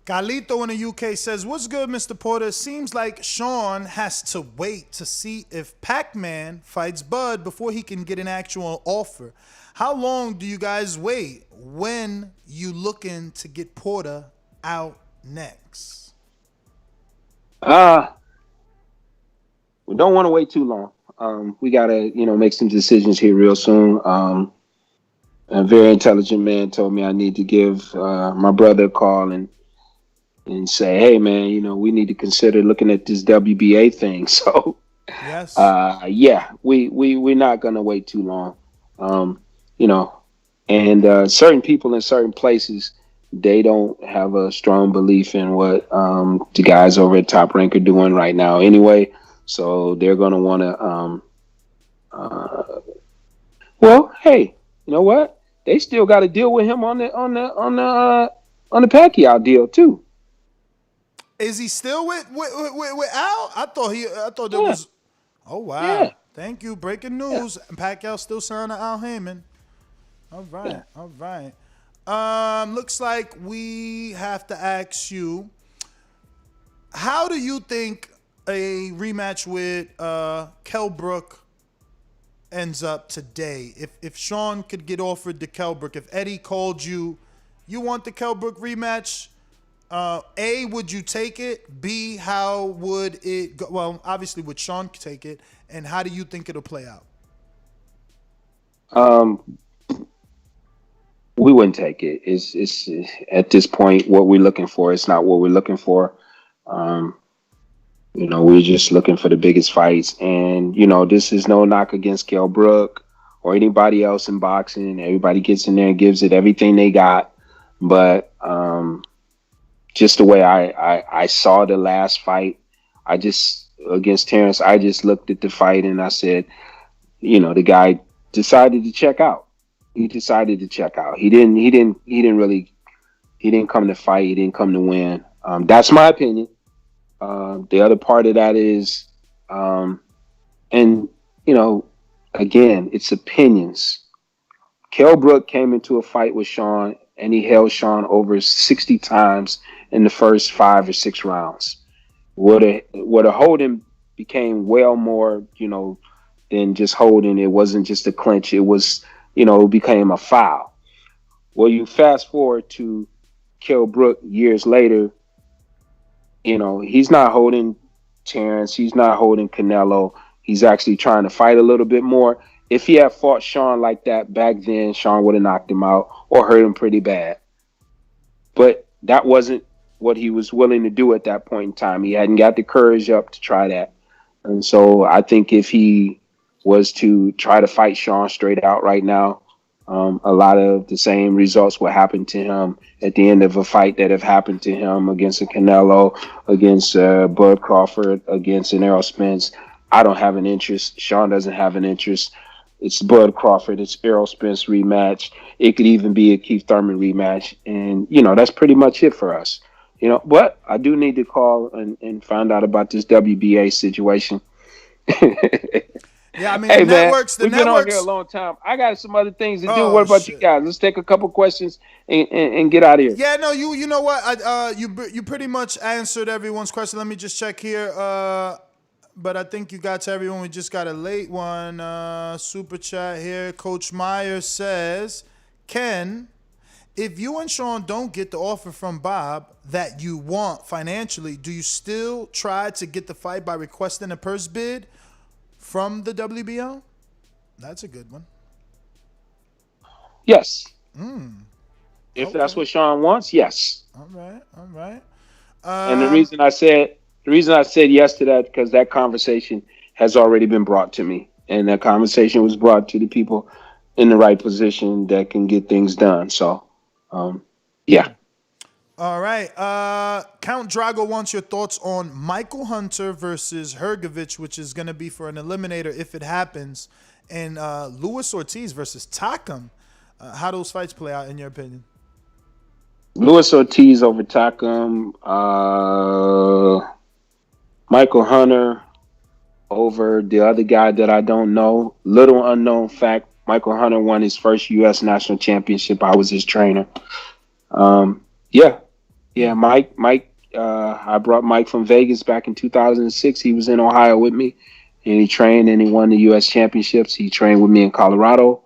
Carlito in the UK says, what's good, Mr. Porter? Seems like Shawn has to wait to see if Pac-Man fights Bud before he can get an actual offer. How long do you guys wait when you looking to get Porter out next? We don't want to wait too long. We got to, make some decisions here real soon. A very intelligent man told me I need to give my brother a call and say, hey, man, we need to consider looking at this WBA thing. So, yes, we're not going to wait too long. And certain people in certain places, they don't have a strong belief in what the guys over at Top Rank are doing right now anyway. So they're going to want to, well, hey, you know what? They still got to deal with him on the Pacquiao deal too. Is he still with Al? I thought there was. Oh wow! Yeah. Thank you. Breaking news. Yeah. Pacquiao still signed to Al Heyman. All right. Yeah. All right. Looks like we have to ask you. How do you think a rematch with Kell Brook ends up today? If Shawn could get offered to Kell Brook, if Eddie called you, you want the Kell Brook rematch? A, would you take it? B, how would it go? Well, obviously, would Shawn take it? And how do you think it'll play out? We wouldn't take it. It's at this point what we're looking for. It's not what we're looking for. We're just looking for the biggest fights. And, this is no knock against Kell Brook or anybody else in boxing. Everybody gets in there and gives it everything they got. But just the way I saw the last fight, against Terence, I just looked at the fight and I said, the guy decided to check out. He decided to check out. He didn't come to fight. He didn't come to win. That's my opinion. The other part of that is, again, it's opinions. Kell Brook came into a fight with Shawn and he held Shawn over 60 times in the first 5 or 6 rounds. What a holding became well more, than just holding. It wasn't just a clinch. It was, it became a foul. Well, you fast forward to Kell Brook years later, he's not holding Terence. He's not holding Canelo. He's actually trying to fight a little bit more. If he had fought Shawn like that back then, Shawn would have knocked him out or hurt him pretty bad. But that wasn't what he was willing to do at that point in time. He hadn't got the courage up to try that. And so I think if he was to try to fight Shawn straight out right now, a lot of the same results will happen to him at the end of a fight that have happened to him against a Canelo, against Bud Crawford, against an Errol Spence. I don't have an interest. Shawn doesn't have an interest. it's Bud Crawford, it's Errol Spence rematch. It could even be a Keith Thurman rematch, and that's pretty much it for us. But I do need to call and find out about this WBA situation. Yeah, I mean, Hey, the man, networks. we've been on here a long time. I got some other things to do. Oh, What about you shit. guys? Let's take a couple questions and get out of here. Yeah, no, you know what? You pretty much answered everyone's question. Let me just check here. But I think you got to everyone. We just got a late one. Super chat here. Coach Meyer says, Ken, if you and Shawn don't get the offer from Bob that you want financially, do you still try to get the fight by requesting a purse bid from the WBO? That's a good one. Yes. If that's what Shawn wants, yes. All right. And the reason I said yes to that, because that conversation has already been brought to me, and that conversation was brought to the people in the right position that can get things done. So, yeah. All right. Count Drago wants your thoughts on Michael Hunter versus Hergovich, which is going to be for an eliminator if it happens, and Luis Ortiz versus Takam. How those fights play out in your opinion? Luis Ortiz over Takam. Michael Hunter over the other guy that I don't know. Little unknown fact, Michael Hunter won his first U.S. national championship. I was his trainer. Yeah, Mike. I brought Mike from Vegas back in 2006. He was in Ohio with me, and he trained and he won the U.S. championships. He trained with me in Colorado,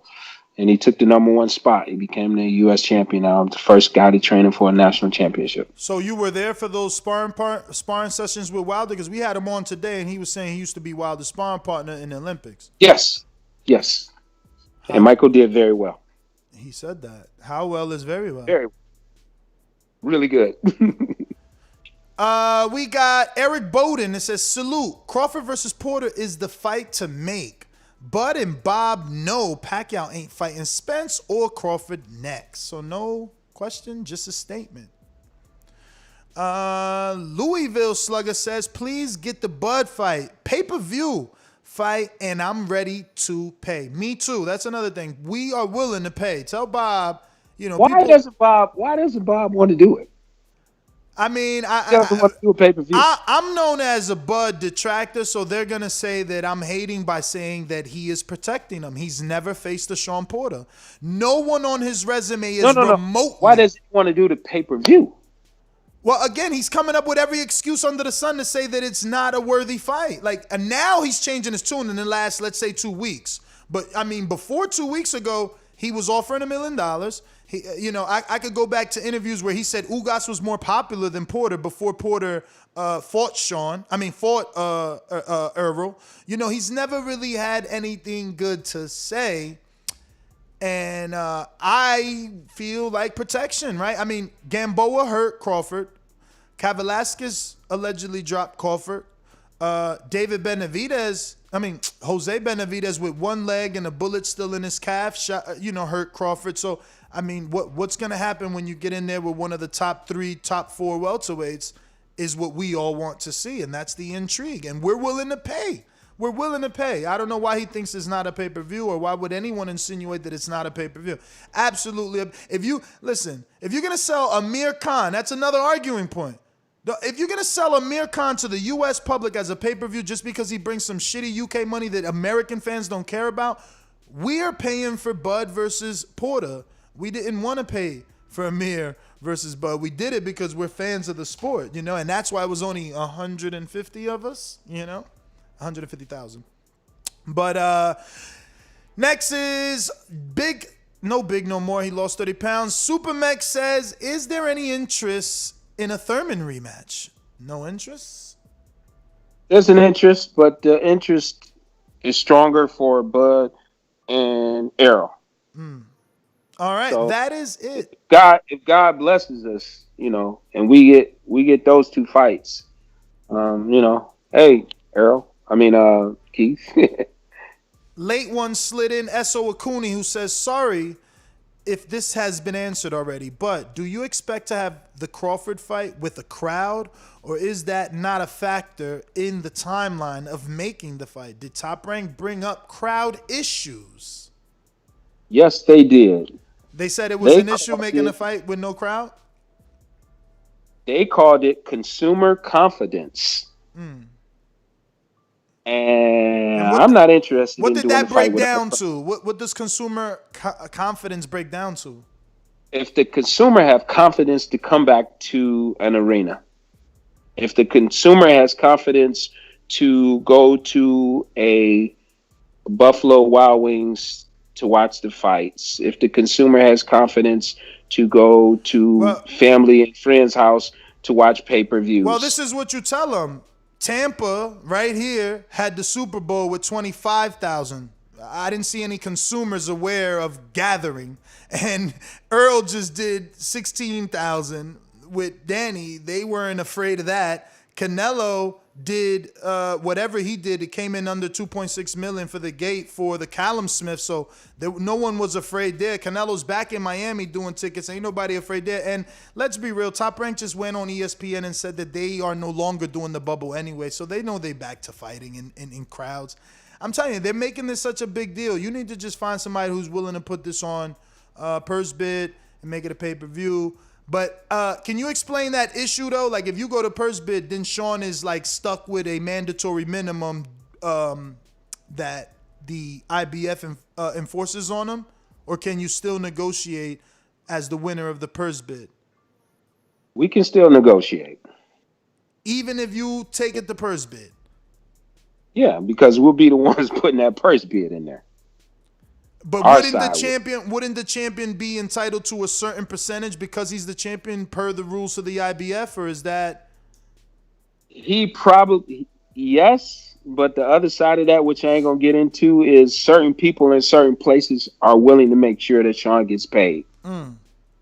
and he took the #1 spot. He became the U.S. champion. I'm the first guy to train him for a national championship. So you were there for those sparring sessions with Wilder? Because we had him on today, and he was saying he used to be Wilder's sparring partner in the Olympics. Yes. And Michael did very well. He said that. How well is very well? Really good. We got Eric Bowden. It says, salute. Crawford versus Porter is the fight to make. Bud and Bob know Pacquiao ain't fighting Spence or Crawford next. So no question, just a statement. Louisville Slugger says, please get the Bud fight. Pay-per-view fight, and I'm ready to pay. Me too. That's another thing. We are willing to pay. Tell Bob, why doesn't Bob want to do it? I mean, he doesn't want to do a pay-per-view. I'm known as a Bud detractor, so they're going to say that I'm hating by saying that he is protecting him. He's never faced a Shawn Porter. No one on his resume is remotely. Why does he want to do the pay-per-view? Well, again, he's coming up with every excuse under the sun to say that it's not a worthy fight. And now he's changing his tune in the last, let's say, 2 weeks. But, I mean, before 2 weeks ago, he was offering $1 million. I could go back to interviews where he said Ugas was more popular than Porter before Porter fought Errol. He's never really had anything good to say. And I feel like protection, right? I mean, Gamboa hurt Crawford. Velasquez allegedly dropped Crawford. Jose Benavidez with one leg and a bullet still in his calf, hurt Crawford. So, I mean, what's going to happen when you get in there with one of the top 3, top 4 welterweights is what we all want to see, and that's the intrigue. And we're willing to pay. We're willing to pay. I don't know why he thinks it's not a pay-per-view, or why would anyone insinuate that it's not a pay-per-view. Absolutely. If you're going to sell Amir Khan, that's another arguing point. If you're going to sell Amir Khan to the U.S. public as a pay-per-view just because he brings some shitty UK money that American fans don't care about, we're paying for Bud versus Porter. We didn't want to pay for Amir versus Bud. We did it because we're fans of the sport, and that's why it was only 150 of us, 150,000. But next is Big No More. He lost 30 pounds. Supermex says, is there any interest in a Thurman rematch? No interest? There's an interest, but the interest is stronger for Bud and Errol. All right, so that is it. If God blesses us, and we get those 2 fights, hey, Errol. Keith. Late one slid in, Esso Akuni, who says, sorry, if this has been answered already, but do you expect to have the Crawford fight with a crowd, or is that not a factor in the timeline of making the fight? Did Top Rank bring up crowd issues? Yes, they did. They said it was They an issue called making a it, fight with no crowd? they called it consumer confidence. And And I'm not interested what in did doing that a fight break without a down crowd. to? What does consumer confidence break down to? If the consumer have confidence to come back to an arena, if the consumer has confidence to go to a Buffalo Wild Wings to watch the fights, if the consumer has confidence to go to family and friends' house to watch pay-per-views. Well, this is what you tell them. Tampa, right here, had the Super Bowl with 25,000. I didn't see any consumers aware of gathering. And Earl just did 16,000 with Danny. They weren't afraid of that. Canelo did whatever he did. It came in under 2.6 million for the gate for the Callum Smith. So no one was afraid there. Canelo's back in Miami doing tickets. Ain't nobody afraid there. And let's be real. Top Rank just went on ESPN and said that they are no longer doing the bubble anyway. So they know they back to fighting in crowds. I'm telling you, they're making this such a big deal. You need to just find somebody who's willing to put this on purse bid and make it a pay-per-view. But can you explain that issue, though? Like, if you go to purse bid, then Shawn is, like, stuck with a mandatory minimum that the IBF enforces on him? Or can you still negotiate as the winner of the purse bid? We can still negotiate. Even if you take it to purse bid? Yeah, because we'll be the ones putting that purse bid in there. But wouldn't the champion be entitled to a certain percentage because he's the champion per the rules of the IBF, or is that? He probably, yes, but the other side of that, which I ain't gonna get into, is certain people in certain places are willing to make sure that Shawn gets paid.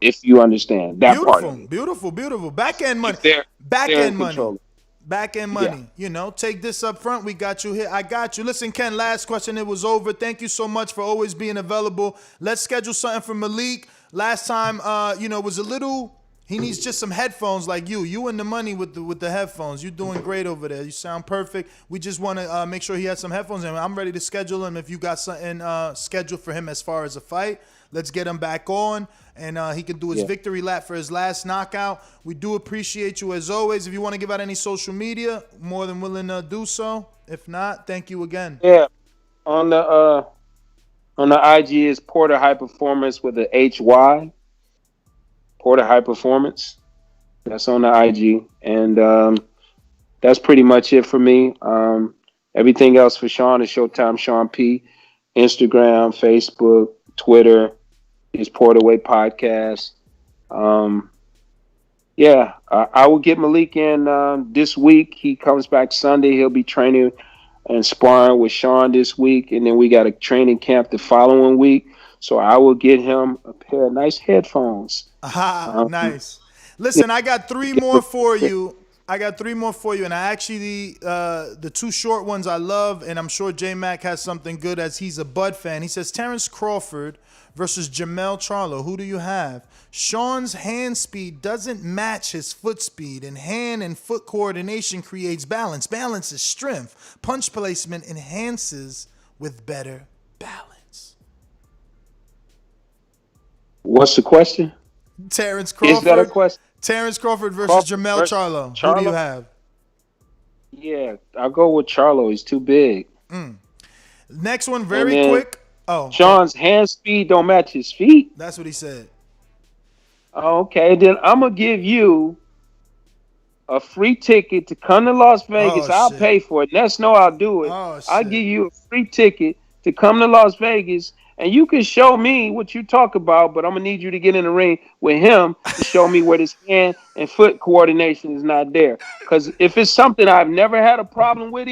If you understand that part of it. Beautiful. Back end money. Back end money. Yeah. You know, take this up front. We got you here. I got you. Listen, Ken, last question. It was over. Thank you so much for always being available. Let's schedule something for Malik. Last time, was a little. He needs just some headphones like you. You in the money with the headphones. You're doing great over there. You sound perfect. We just want to make sure he has some headphones, and I'm ready to schedule him. If you got something scheduled for him as far as a fight, let's get him back on, and he can do his victory lap for his last knockout. We do appreciate you as always. If you want to give out any social media, more than willing to do so. If not, thank you again. Yeah, on the IG is Porter High Performance with a HY. Porter High Performance. That's on the IG, and that's pretty much it for me. Everything else for Shawn is Showtime Shawn P. Instagram, Facebook, Twitter. His Porterway podcast. I will get Malik in this week. He comes back Sunday. He'll be training and sparring with Shawn this week, and then we got a training camp the following week. So I will get him a pair of nice headphones. Nice. Listen, I got three more for you. And I actually, the two short ones I love, and I'm sure J-Mac has something good as he's a Bud fan. He says, Terence Crawford versus Jamel Charlo. Who do you have? Shawn's hand speed doesn't match his foot speed, and hand and foot coordination creates balance. Balance is strength. Punch placement enhances with better balance. What's the question? Terence Crawford. Is that a question? Terence Crawford versus Jamel Charlo. Who do you have? Yeah, I'll go with Charlo. He's too big. Next one, very quick. Shawn's hand speed don't match his feet. That's what he said. Okay, then I'm gonna give you a free ticket to come to Las Vegas. I'll pay for it. Let's know I'll do it. I'll give you a free ticket to come to Las Vegas, and you can show me what you talk about, but I'm going to need you to get in the ring with him to show me where this hand and foot coordination is not there. Because if it's something I've never had a problem with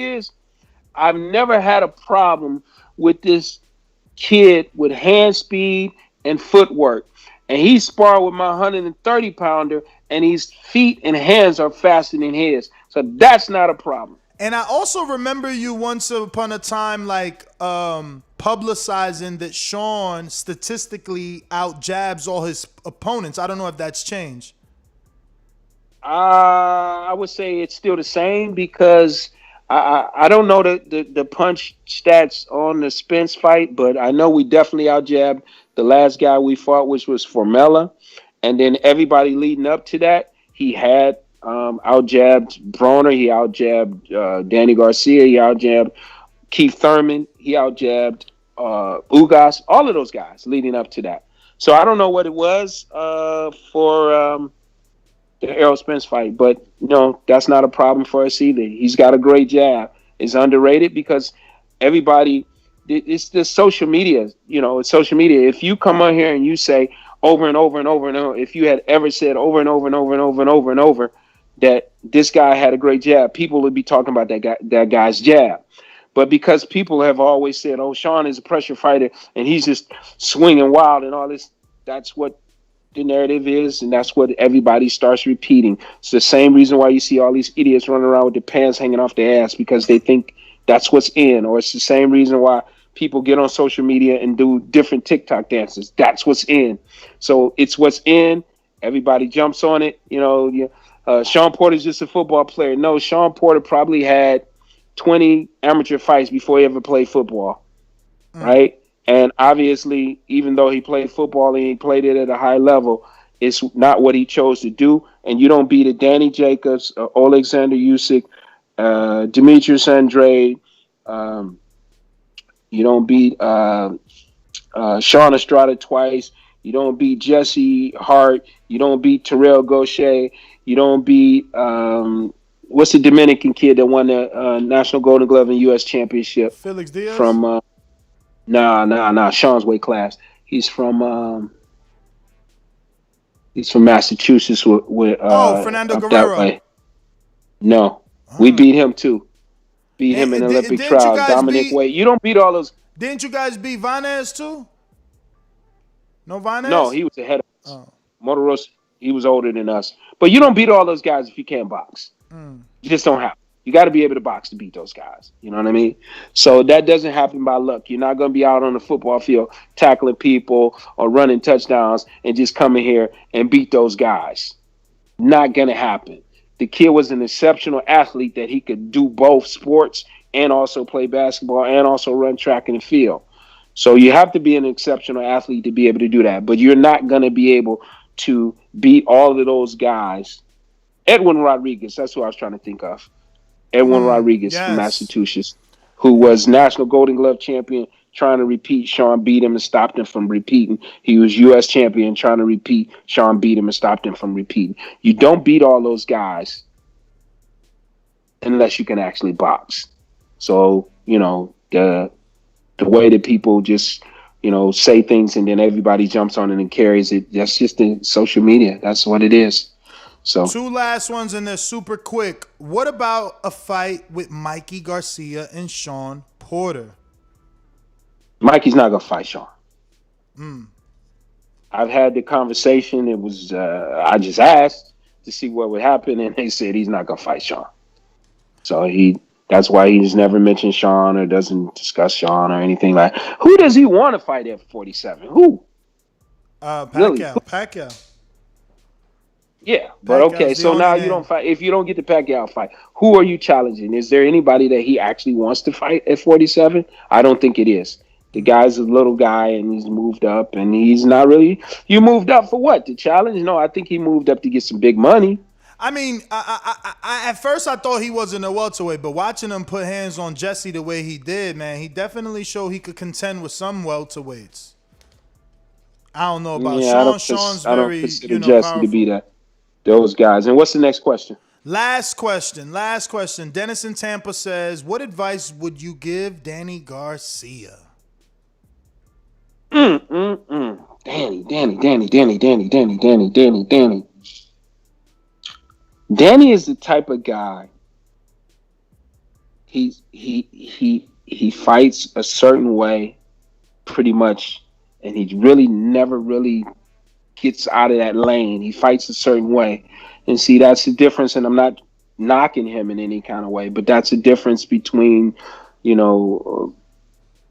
I've never had a problem with this kid with hand speed and footwork. And he sparred with my 130-pounder, and his feet and hands are faster than his. So that's not a problem. And I also remember you once upon a time publicizing that Shawn statistically out jabs all his opponents. I don't know if that's changed. I would say it's still the same because I don't know the punch stats on the Spence fight, but I know we definitely out jabbed the last guy we fought, which was Formella, and then everybody leading up to that, he had out jabbed Broner, he out jabbed Danny Garcia, he out jabbed Keith Thurman, he out jabbed Ugas, all of those guys leading up to that. So I don't know what it was for the Errol Spence fight, but that's not a problem for us either. He's got a great jab. It's underrated because everybody, it's the social media. It's social media. If you come on here and you say over and over and over and over, if you had ever said over and over and over and over and over and over that this guy had a great jab, people would be talking about that guy's jab. But because people have always said, "Oh, Shawn is a pressure fighter and he's just swinging wild and all this," that's what the narrative is, and that's what everybody starts repeating. It's the same reason why you see all these idiots running around with their pants hanging off their ass, because they think that's what's in. Or it's the same reason why people get on social media and do different TikTok dances. That's what's in. So it's what's in. Everybody jumps on it. Shawn Porter's just a football player. No, Shawn Porter probably had 20 amateur fights before he ever played football, right? And obviously, even though he played football and he played it at a high level, it's not what he chose to do. And you don't beat a Danny Jacobs, Alexander Usyk, Demetrius Andrade. You don't beat Sean Estrada twice. You don't beat Jesse Hart. You don't beat Terrell Gaucher. You don't beat what's the Dominican kid that won the National Golden Glove and U.S. Championship? Felix Diaz? From Nah. Sean's weight class. He's from Massachusetts with Fernando Guerrero. No. We beat him too. Beat him in Olympic trials. Dominic Wade. You don't beat all those. Didn't you guys beat Vanez too? No Vanez? No, he was ahead of us. Motorola, he was older than us. But you don't beat all those guys if you can't box. You just don't have. You got to be able to box to beat those guys. You know what I mean? So that doesn't happen by luck. You're not going to be out on the football field tackling people or running touchdowns and just coming here and beat those guys. Not going to happen. The kid was an exceptional athlete that he could do both sports and also play basketball and also run track in the field. So you have to be an exceptional athlete to be able to do that. But you're not going to be able to beat all of those guys. Edwin Rodriguez, that's who I was trying to think of. Edwin Rodriguez from Massachusetts, who was National Golden Glove champion, trying to repeat. Shawn beat him and stopped him from repeating. He was U.S. champion, trying to repeat. Shawn beat him and stopped him from repeating. You don't beat all those guys unless you can actually box. So, the way that people just, say things and then everybody jumps on it and carries it, that's just the social media. That's what it is. So 2 last ones and they're super quick. What about a fight with Mikey Garcia and Shawn Porter? Mikey's not gonna fight Shawn. I've had the conversation. It was I just asked to see what would happen, and they said he's not gonna fight Shawn. So that's why he's never mentioned Shawn or doesn't discuss Shawn or anything like. Who does he want to fight at 47? Who? Pacquiao. Really? Pacquiao. Yeah, but okay, so now you don't fight. If you don't get the Pacquiao fight, who are you challenging? Is there anybody that he actually wants to fight at 47? I don't think it is. The guy's a little guy, and he's moved up, and he's not really. You moved up for what? To challenge? No, I think he moved up to get some big money. I mean, I at first I thought he wasn't a welterweight, but watching him put hands on Jesse the way he did, man, he definitely showed he could contend with some welterweights. I don't know about Shawn. Shawn's very, I don't consider Jesse powerful. to be those guys. And what's the next question? Last question. Dennis in Tampa says, what advice would you give Danny Garcia? Danny. Danny is the type of guy. He fights a certain way, pretty much, and he really never really gets out of that lane. He fights a certain way, and see, that's the difference. And I'm not knocking him in any kind of way, but that's a difference between, you know,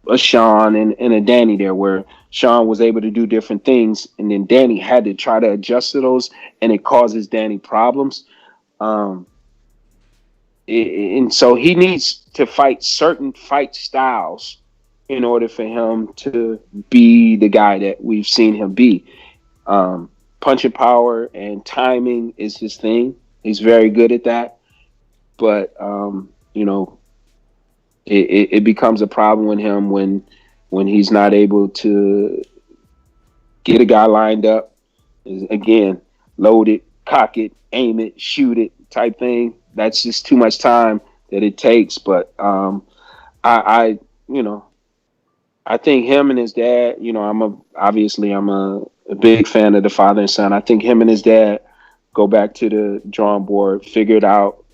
a Shawn and a Danny there, where Shawn was able to do different things, and then Danny had to try to adjust to those, and it causes Danny problems. And so he needs to fight certain fight styles in order for him to be the guy that we've seen him be. Punching power and timing is his thing. He's very good at that. But, you know, it becomes a problem with him when he's not able to get a guy lined up. Again, load it, cock it, aim it, shoot it type thing. That's just too much time that it takes. But I think him and his dad, you know, I'm a big fan of the father and son. I think him and his dad go back to the drawing board, figure out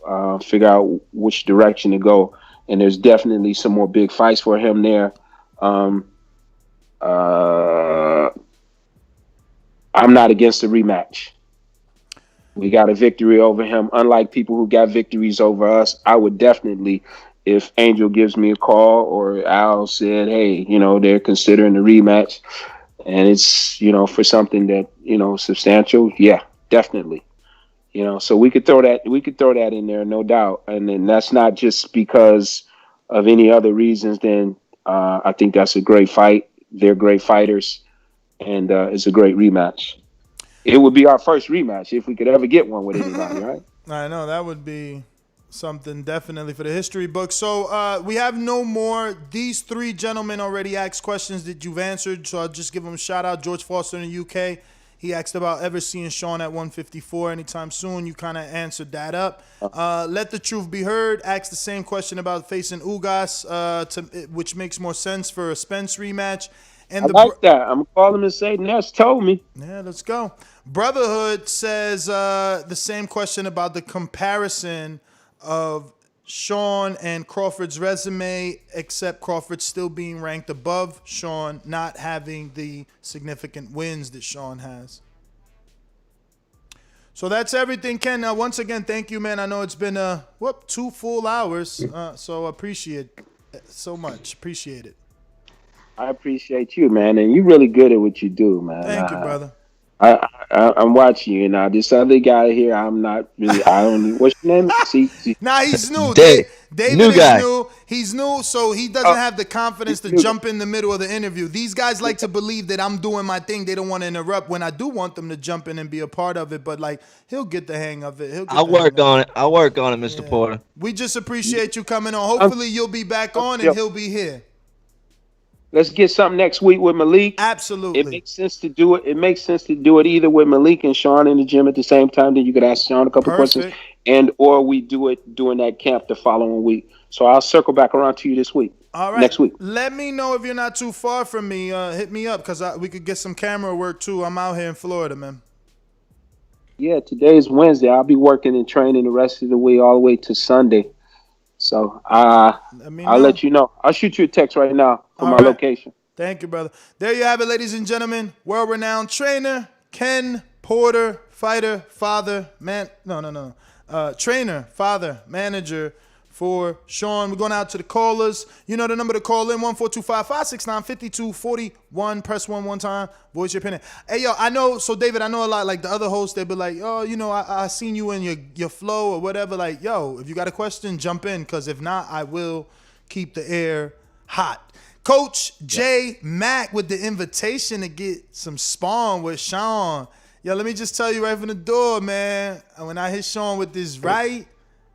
which direction to go. And there's definitely some more big fights for him there. I'm not against a rematch. We got a victory over him. Unlike people who got victories over us, I would definitely, if Angel gives me a call or Al said, hey, you know, they're considering a rematch and it's, you know, for something that, you know, substantial. Yeah, definitely. You know, so we could throw that in there, no doubt. And then that's not just because of any other reasons. Then I think that's a great fight. They're great fighters, and it's a great rematch. It would be our first rematch if we could ever get one with anybody, right? I know that would be something definitely for the history book. So we have no more. These three gentlemen already asked questions that you've answered, so I'll just give them a shout out. George Foster in the UK. He asked about ever seeing Shawn at 154 anytime soon. You kind of answered that up. Let the Truth Be Heard asked the same question about facing Ugas, which makes more sense for a Spence rematch. And I like that. I'm going to call him and say, Ness told me. Yeah, let's go. Brotherhood says the same question about the comparison of Shawn and Crawford's resume, except Crawford still being ranked above Shawn, not having the significant wins that Shawn has. So that's everything, Ken. Once again, thank you, man. I know it's been 2 full hours, so appreciate it so much. Appreciate it. I appreciate you, man, and you're really good at what you do, man. Thank you, brother. I'm watching you now. This other guy here, I'm not really. I don't. What's your name? See. Nah, he's new. David new guy. is new. He's new, so he doesn't have the confidence to jump in the middle of the interview. These guys like to believe that I'm doing my thing. They don't want to interrupt when I do want them to jump in and be a part of it. But like, he'll get the hang of it. I'll work on it, Mr. Porter. We just appreciate you coming on. Hopefully, you'll be back on and he'll be here. Let's get something next week with Malik. Absolutely. It makes sense to do it. It makes sense to do it either with Malik and Shawn in the gym at the same time. Then you could ask Shawn a couple questions, or we do it during that camp the following week. So I'll circle back around to you this week. All right. Next week. Let me know if you're not too far from me. Hit me up because we could get some camera work too. I'm out here in Florida, man. Yeah, today is Wednesday. I'll be working and training the rest of the week all the way to Sunday. So I'll let you know. I'll shoot you a text right now for my location. Thank you, brother. There you have it, ladies and gentlemen. World-renowned trainer, Ken Porter, fighter, father, man. No. Trainer, father, manager for Shawn. We're going out to the callers. You know the number to call in, 1-425-569-5241. Press 1 one time. Voice your opinion. Hey, yo, I know, so David, I know a lot, like the other hosts, they be like, oh, you know, I seen you in your flow or whatever. Like, yo, if you got a question, jump in, because if not, I will keep the air hot. Coach J. Mack with the invitation to get some spawn with Shawn. Yo, let me just tell you right from the door, man, when I hit Shawn with this right,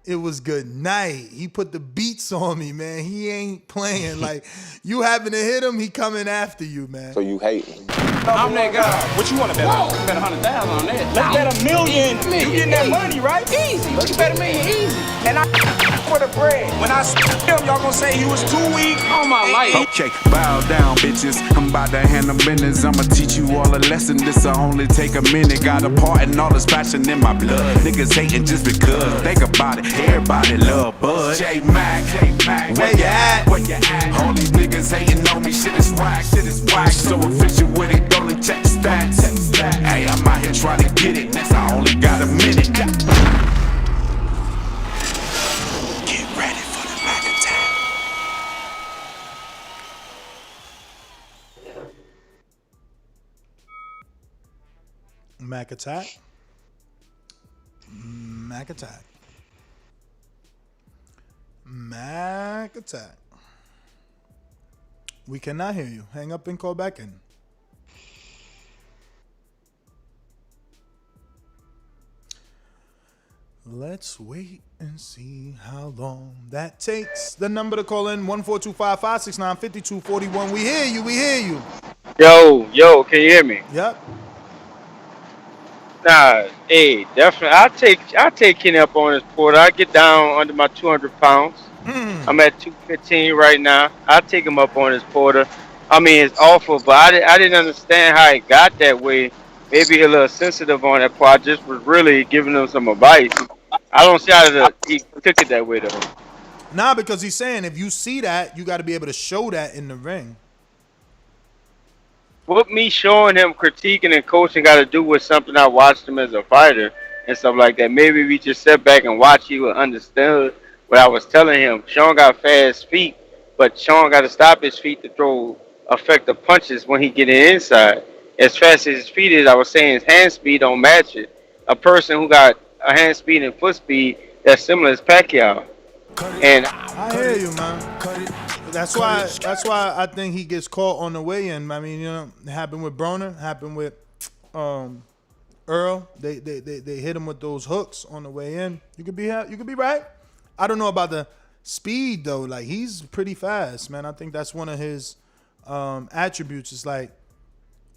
it was good night. He put the beats on me, man. He ain't playing. Like, you happen to hit him, he coming after you, man. So you hate me. I'm that guy. What you want to bet on? Bet 100,000 on that. Let's bet $1 million. You getting that money, right? Easy. Let's bet $1 million easy. And I for the bread. When I him, y'all gonna say he was too weak on my life. Okay, bow down, bitches. I'm about to handle business. I'ma teach you all a lesson. This'll only take a minute. Got a part and all this passion in my blood. Niggas hating just because. Think about it. Everybody love Bud. J Mac, where you at? Where you at? All these niggas hating on me. Shit is whack. So efficient with it. Only check stats. Hey, I'm out here trying to get it. I only got a minute. Mac Attack. Mac Attack. Mac Attack. We cannot hear you. Hang up and call back in. Let's wait and see how long that takes. The number to call in, 14255695241. We hear you. We hear you. Yo, can you hear me? Yep. Nah, hey, definitely. I take Kenny up on his Porter. I get down under my 200 pounds. I'm at 215 right now. I take him up on his Porter. I mean, it's awful, but I didn't understand how it got that way. Maybe a little sensitive on that part. I just was really giving him some advice. I don't see how he took it that way though. Nah, because he's saying if you see that, you got to be able to show that in the ring. What me showing him critiquing and coaching got to do with something I watched him as a fighter and stuff like that. Maybe we just sat back and watched, he would understand what I was telling him. Shawn got fast feet, but Shawn got to stop his feet to throw effective punches when he get inside. As fast as his feet is, I was saying his hand speed don't match it. A person who got a hand speed and foot speed that's similar as Pacquiao. And I hear you, man. That's why I think he gets caught on the way in. I mean, you know, it happened with Broner, happened with Earl. They hit him with those hooks on the way in. You could be right. I don't know about the speed though. Like, he's pretty fast, man. I think that's one of his attributes. It's like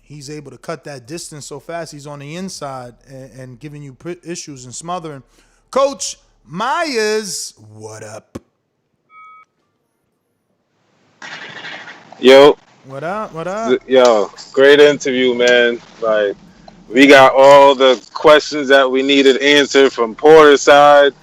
he's able to cut that distance so fast. He's on the inside and giving you issues and smothering. Coach Myers, what up? Yo. What up? Yo, great interview, man. Like, we got all the questions that we needed answered from Porter's side.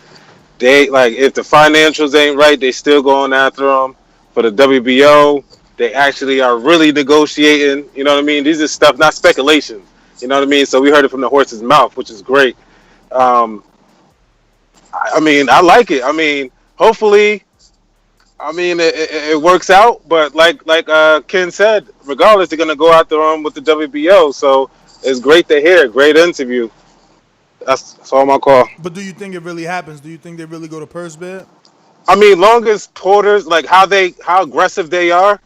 They, like, if the financials ain't right, they still going after them. For the WBO, they actually are really negotiating. You know what I mean? These are stuff, not speculation. You know what I mean? So we heard it from the horse's mouth, which is great. I mean, I like it. I mean, hopefully, I mean, it works out. But like Ken said, regardless, they're gonna go after him with the WBO. So it's great to hear. Great interview. That's all my call. But do you think it really happens? Do you think they really go to purse bid? I mean, long as Porter's like how aggressive they are,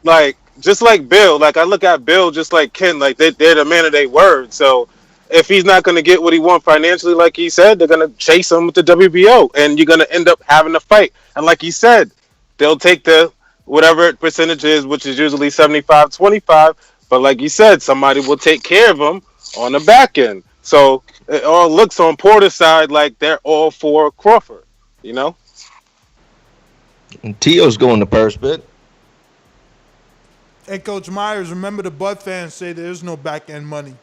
like just like Bill. Like I look at Bill just like Ken. Like they're the man of their word. So if he's not going to get what he wants financially, like he said, they're going to chase him with the WBO, and you're going to end up having a fight. And like he said, they'll take the whatever percentage is, which is usually 75-25. But like you said, somebody will take care of him on the back end. So it all looks on Porter's side like they're all for Crawford, you know? And Tio's going to purse bid. Hey, Coach Myers, remember the Bud fans say there's no back end money.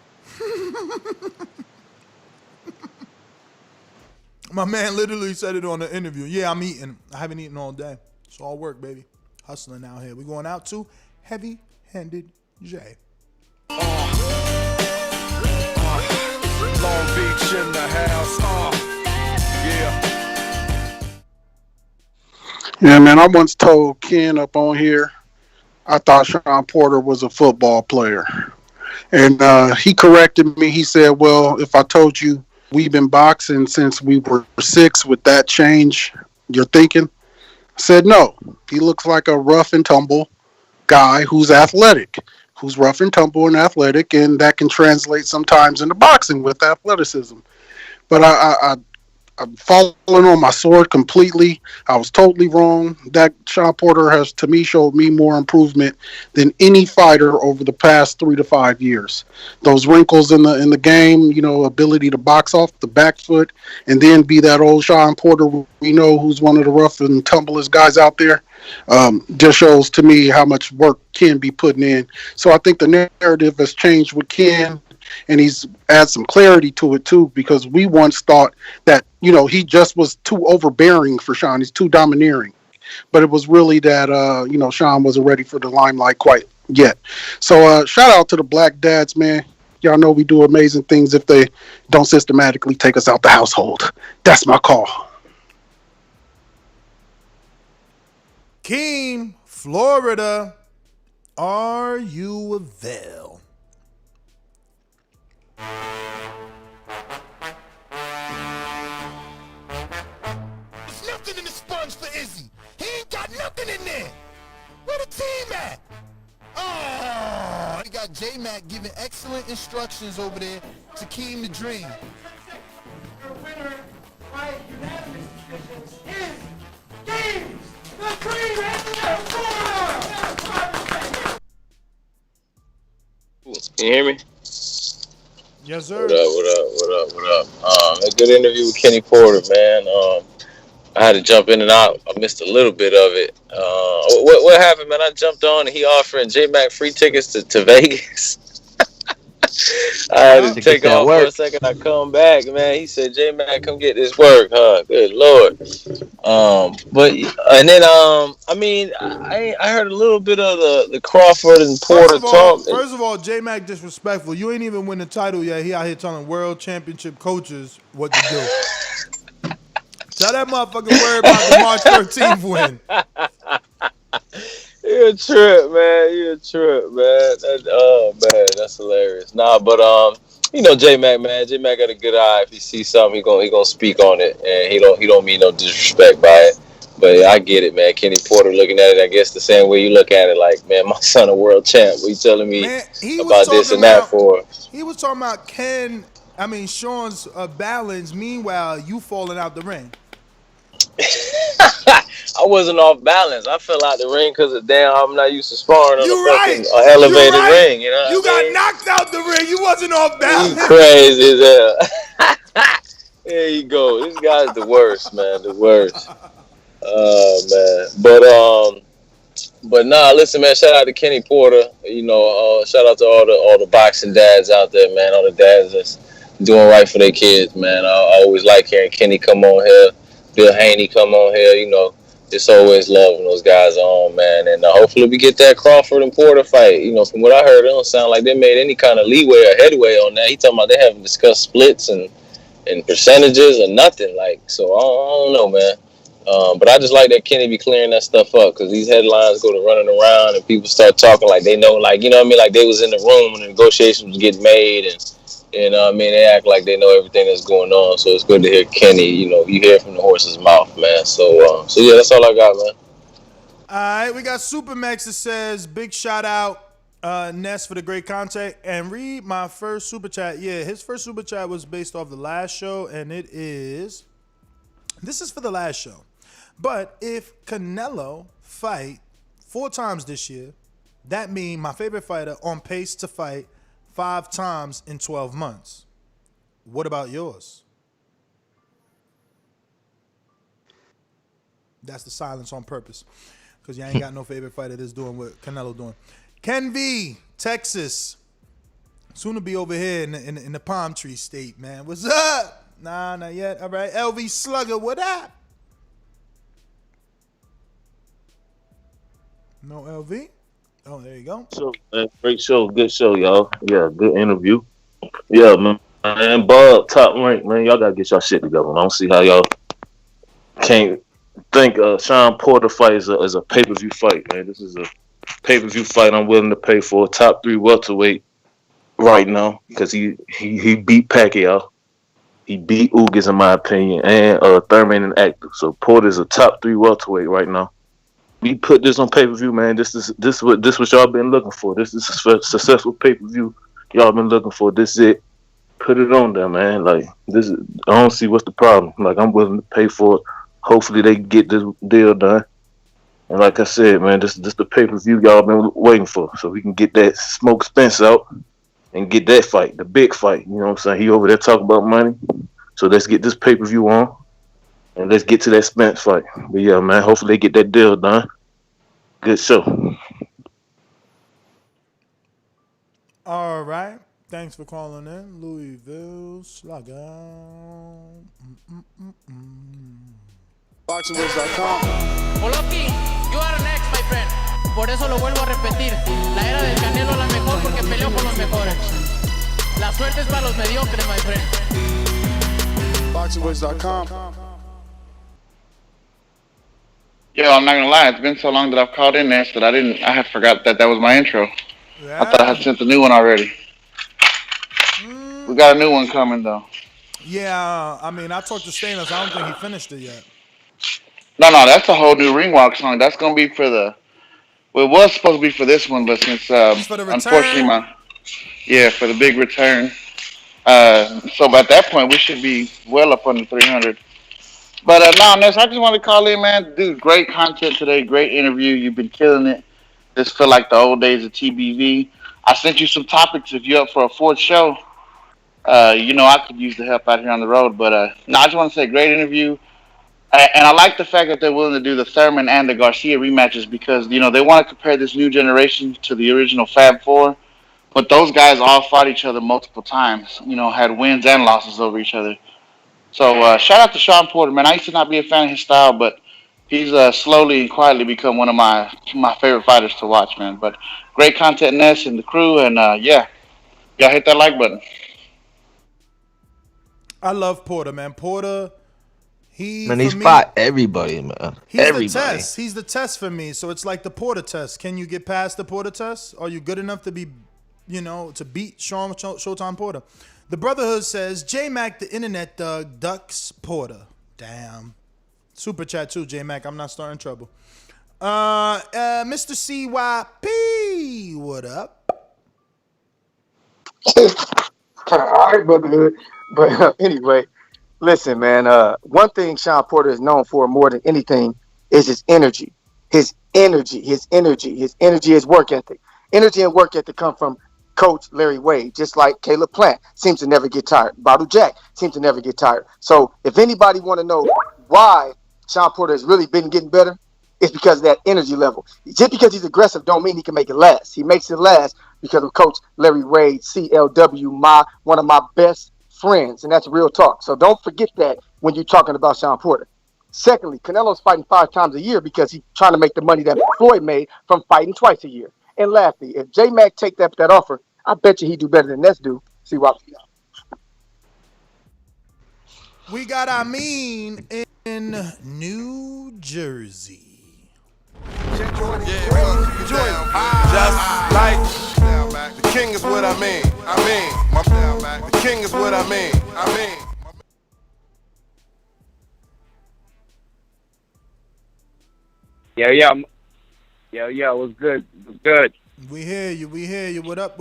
My man literally said it on the interview. Yeah, I'm eating. I haven't eaten all day. It's all work, baby. Hustling out here. We're going out to Heavy-Handed J. Long Beach in the house. Yeah, man, I once told Ken up on here, I thought Shawn Porter was a football player. And he corrected me. He said, well, if I told you we've been boxing since we were 6, would that change your thinking? I said, no. He looks like a rough and tumble guy who's athletic, who's rough and tumble and athletic, and that can translate sometimes into boxing with athleticism. But I'm falling on my sword completely. I was totally wrong. That Shawn Porter has, to me, showed me more improvement than any fighter over the past 3 to 5 years. Those wrinkles in the game, you know, ability to box off the back foot and then be that old Shawn Porter we know who's one of the rough and tumblest guys out there, just shows to me how much work Ken be putting in. So I think the narrative has changed with Ken. And he's added some clarity to it, too, because we once thought that, you know, he just was too overbearing for Shawn. He's too domineering. But it was really that, you know, Shawn wasn't ready for the limelight quite yet. So shout out to the Black Dads, man. Y'all know we do amazing things if they don't systematically take us out the household. That's my call. Keem, Florida, are you avail? There's nothing in the sponge for Izzy. He ain't got nothing in there. Where the team at? Oh, we got J-Mac giving excellent instructions over there to Keem the Dream. Your winner by unanimous decisions is Keem the Dream Can you hear me? Yes, sir. What up? A good interview with Kenny Porter, man. I had to jump in and out. I missed a little bit of it. What happened, man? I jumped on and he offering J-Mac free tickets to Vegas. I had to take off for a second. I come back, man. He said, J-Mac, come get this work, huh? Good Lord. I mean, I heard a little bit of the Crawford and Porter talk. First of all, J-Mac disrespectful. You ain't even win the title yet. He out here telling world championship coaches what to do. Tell that motherfucker worry about the March 13th win. You're a trip, man. Oh man, that's hilarious. Nah, but you know J-Mac, man. J-Mac got a good eye. If he sees something, he gonna speak on it, and he don't mean no disrespect by it. But yeah, I get it, man. Kenny Porter looking at it, I guess the same way you look at it, like, man, my son a world champ. What you telling me about this and that for? He was talking about Shawn's balance. Meanwhile, you falling out the ring. I wasn't off balance. I fell out the ring because I'm not used to sparring on a fucking elevated ring. You know, you got knocked out the ring. You wasn't off balance. You crazy as hell. There you go. This guy's the worst, man. The worst. Man. But nah. Listen, man. Shout out to Kenny Porter. You know, shout out to all the boxing dads out there, man. All the dads that's doing right for their kids, man. I always like hearing Kenny come on here. Bill Haney come on here, you know, it's always love when those guys are on, man. And hopefully we get that Crawford and Porter fight. You know, from what I heard, it don't sound like they made any kind of leeway or headway on that. He talking about they haven't discussed splits and percentages or nothing. Like, so I don't know, man. But I just like that Kenny be clearing that stuff up because these headlines go to running around and people start talking like they know, like, you know what I mean? Like they was in the room when the negotiations was getting made and, you know what I mean? They act like they know everything that's going on. So it's good to hear Kenny, you know, you hear it from the horse's mouth, man. So yeah, that's all I got, man. All right, we got Supermax that says, big shout out, Ness, for the great content. And read my first super chat. Yeah, his first super chat was based off the last show, and this is for the last show. But if Canelo fight 4 times this year, that means my favorite fighter on pace to fight 5 times in 12 months. What about yours? That's the silence on purpose. Because you ain't got no favorite fighter that's doing what Canelo doing. Ken V, Texas. Soon to be over here in the palm tree state, man. What's up? Nah, not yet. All right. LV Slugger, what up? No LV? Oh, there you go. So, great show, good show, y'all. Yeah, good interview. Yeah, man, Bob, top rank, man. Y'all gotta get y'all shit together. I don't see how y'all can't think Shawn Porter fight is a pay-per-view fight, man. This is a pay-per-view fight I'm willing to pay for. Top 3 welterweight right now because he beat Pacquiao. He beat Ugas in my opinion, and Thurman and Active. So Porter's a top 3 welterweight right now. We put this on pay-per-view, man. This what y'all been looking for. This is a successful pay-per-view y'all been looking for. This is it. Put it on there, man. Like this is, I don't see what's the problem. Like I'm willing to pay for it. Hopefully they get this deal done. And like I said, man, this the pay-per-view y'all been waiting for. So we can get that Smoke Spence out and get that fight, the big fight. You know what I'm saying? He over there talking about money. So let's get this pay-per-view on. And let's get to that Spence fight. But yeah, man, hopefully they get that deal done. Good show. All right. Thanks for calling in. Louisville Slugger. BoxingWords.com. Oloki, you are next, my friend. Por eso lo vuelvo a repetir. La era del Canelo la mejor porque peleó con los mejores. La suerte es para los mediocres, my friend. BoxingWords.com. Yo, I'm not gonna lie. It's been so long that I've called in there that I had forgot that was my intro. Yeah. I thought I had sent the new one already. We got a new one coming though. Yeah, I mean, I talked to Stainless. I don't think he finished it yet. No, that's a whole new ring walk song. That's gonna be for the. Well, it was supposed to be for this one, but since It's for the unfortunately return. for the big return. So at that point we should be well up on the 300. But no, Ness, I just want to call in, man. Dude, great content today. Great interview. You've been killing it. This feel like the old days of TBV. I sent you some topics. If you're up for a fourth show, I could use the help out here on the road. But no, I just want to say great interview. And I like the fact that they're willing to do the Thurman and the Garcia rematches because, they want to compare this new generation to the original Fab Four. But those guys all fought each other multiple times, had wins and losses over each other. So shout out to Shawn Porter, man. I used to not be a fan of his style, but he's slowly and quietly become one of my favorite fighters to watch, man. But great content, Ness and the crew. And, y'all hit that like button. I love Porter, man. Porter, he's fought everybody, man. He's the test. He's the test for me. So it's like the Porter test. Can you get past the Porter test? Are you good enough to be, to beat Showtime Porter? The Brotherhood says, J-Mac, the internet thug, ducks Porter. Damn. Super chat too, J-Mac. I'm not starting trouble. Mr. CYP, what up? All right, Brotherhood. But anyway, listen, man. One thing Shawn Porter is known for more than anything is his energy. His work ethic. Energy and work ethic come from Coach Larry Wade, just like Caleb Plant seems to never get tired. Bottle Jack seems to never get tired. So if anybody want to know why Shawn Porter has really been getting better, it's because of that energy level. Just because he's aggressive don't mean he can make it last. He makes it last because of Coach Larry Wade, CLW, one of my best friends, and that's real talk. So don't forget that when you're talking about Shawn Porter. Secondly, Canelo's fighting 5 times a year because he's trying to make the money that Floyd made from fighting twice a year. And lastly, if J-Mac take that offer, I bet you he do better than Ness do. See what? We got Amin in New Jersey. Just like the king is what I mean. The king is what I mean. Yo, what's good? What's good? We hear you. What up?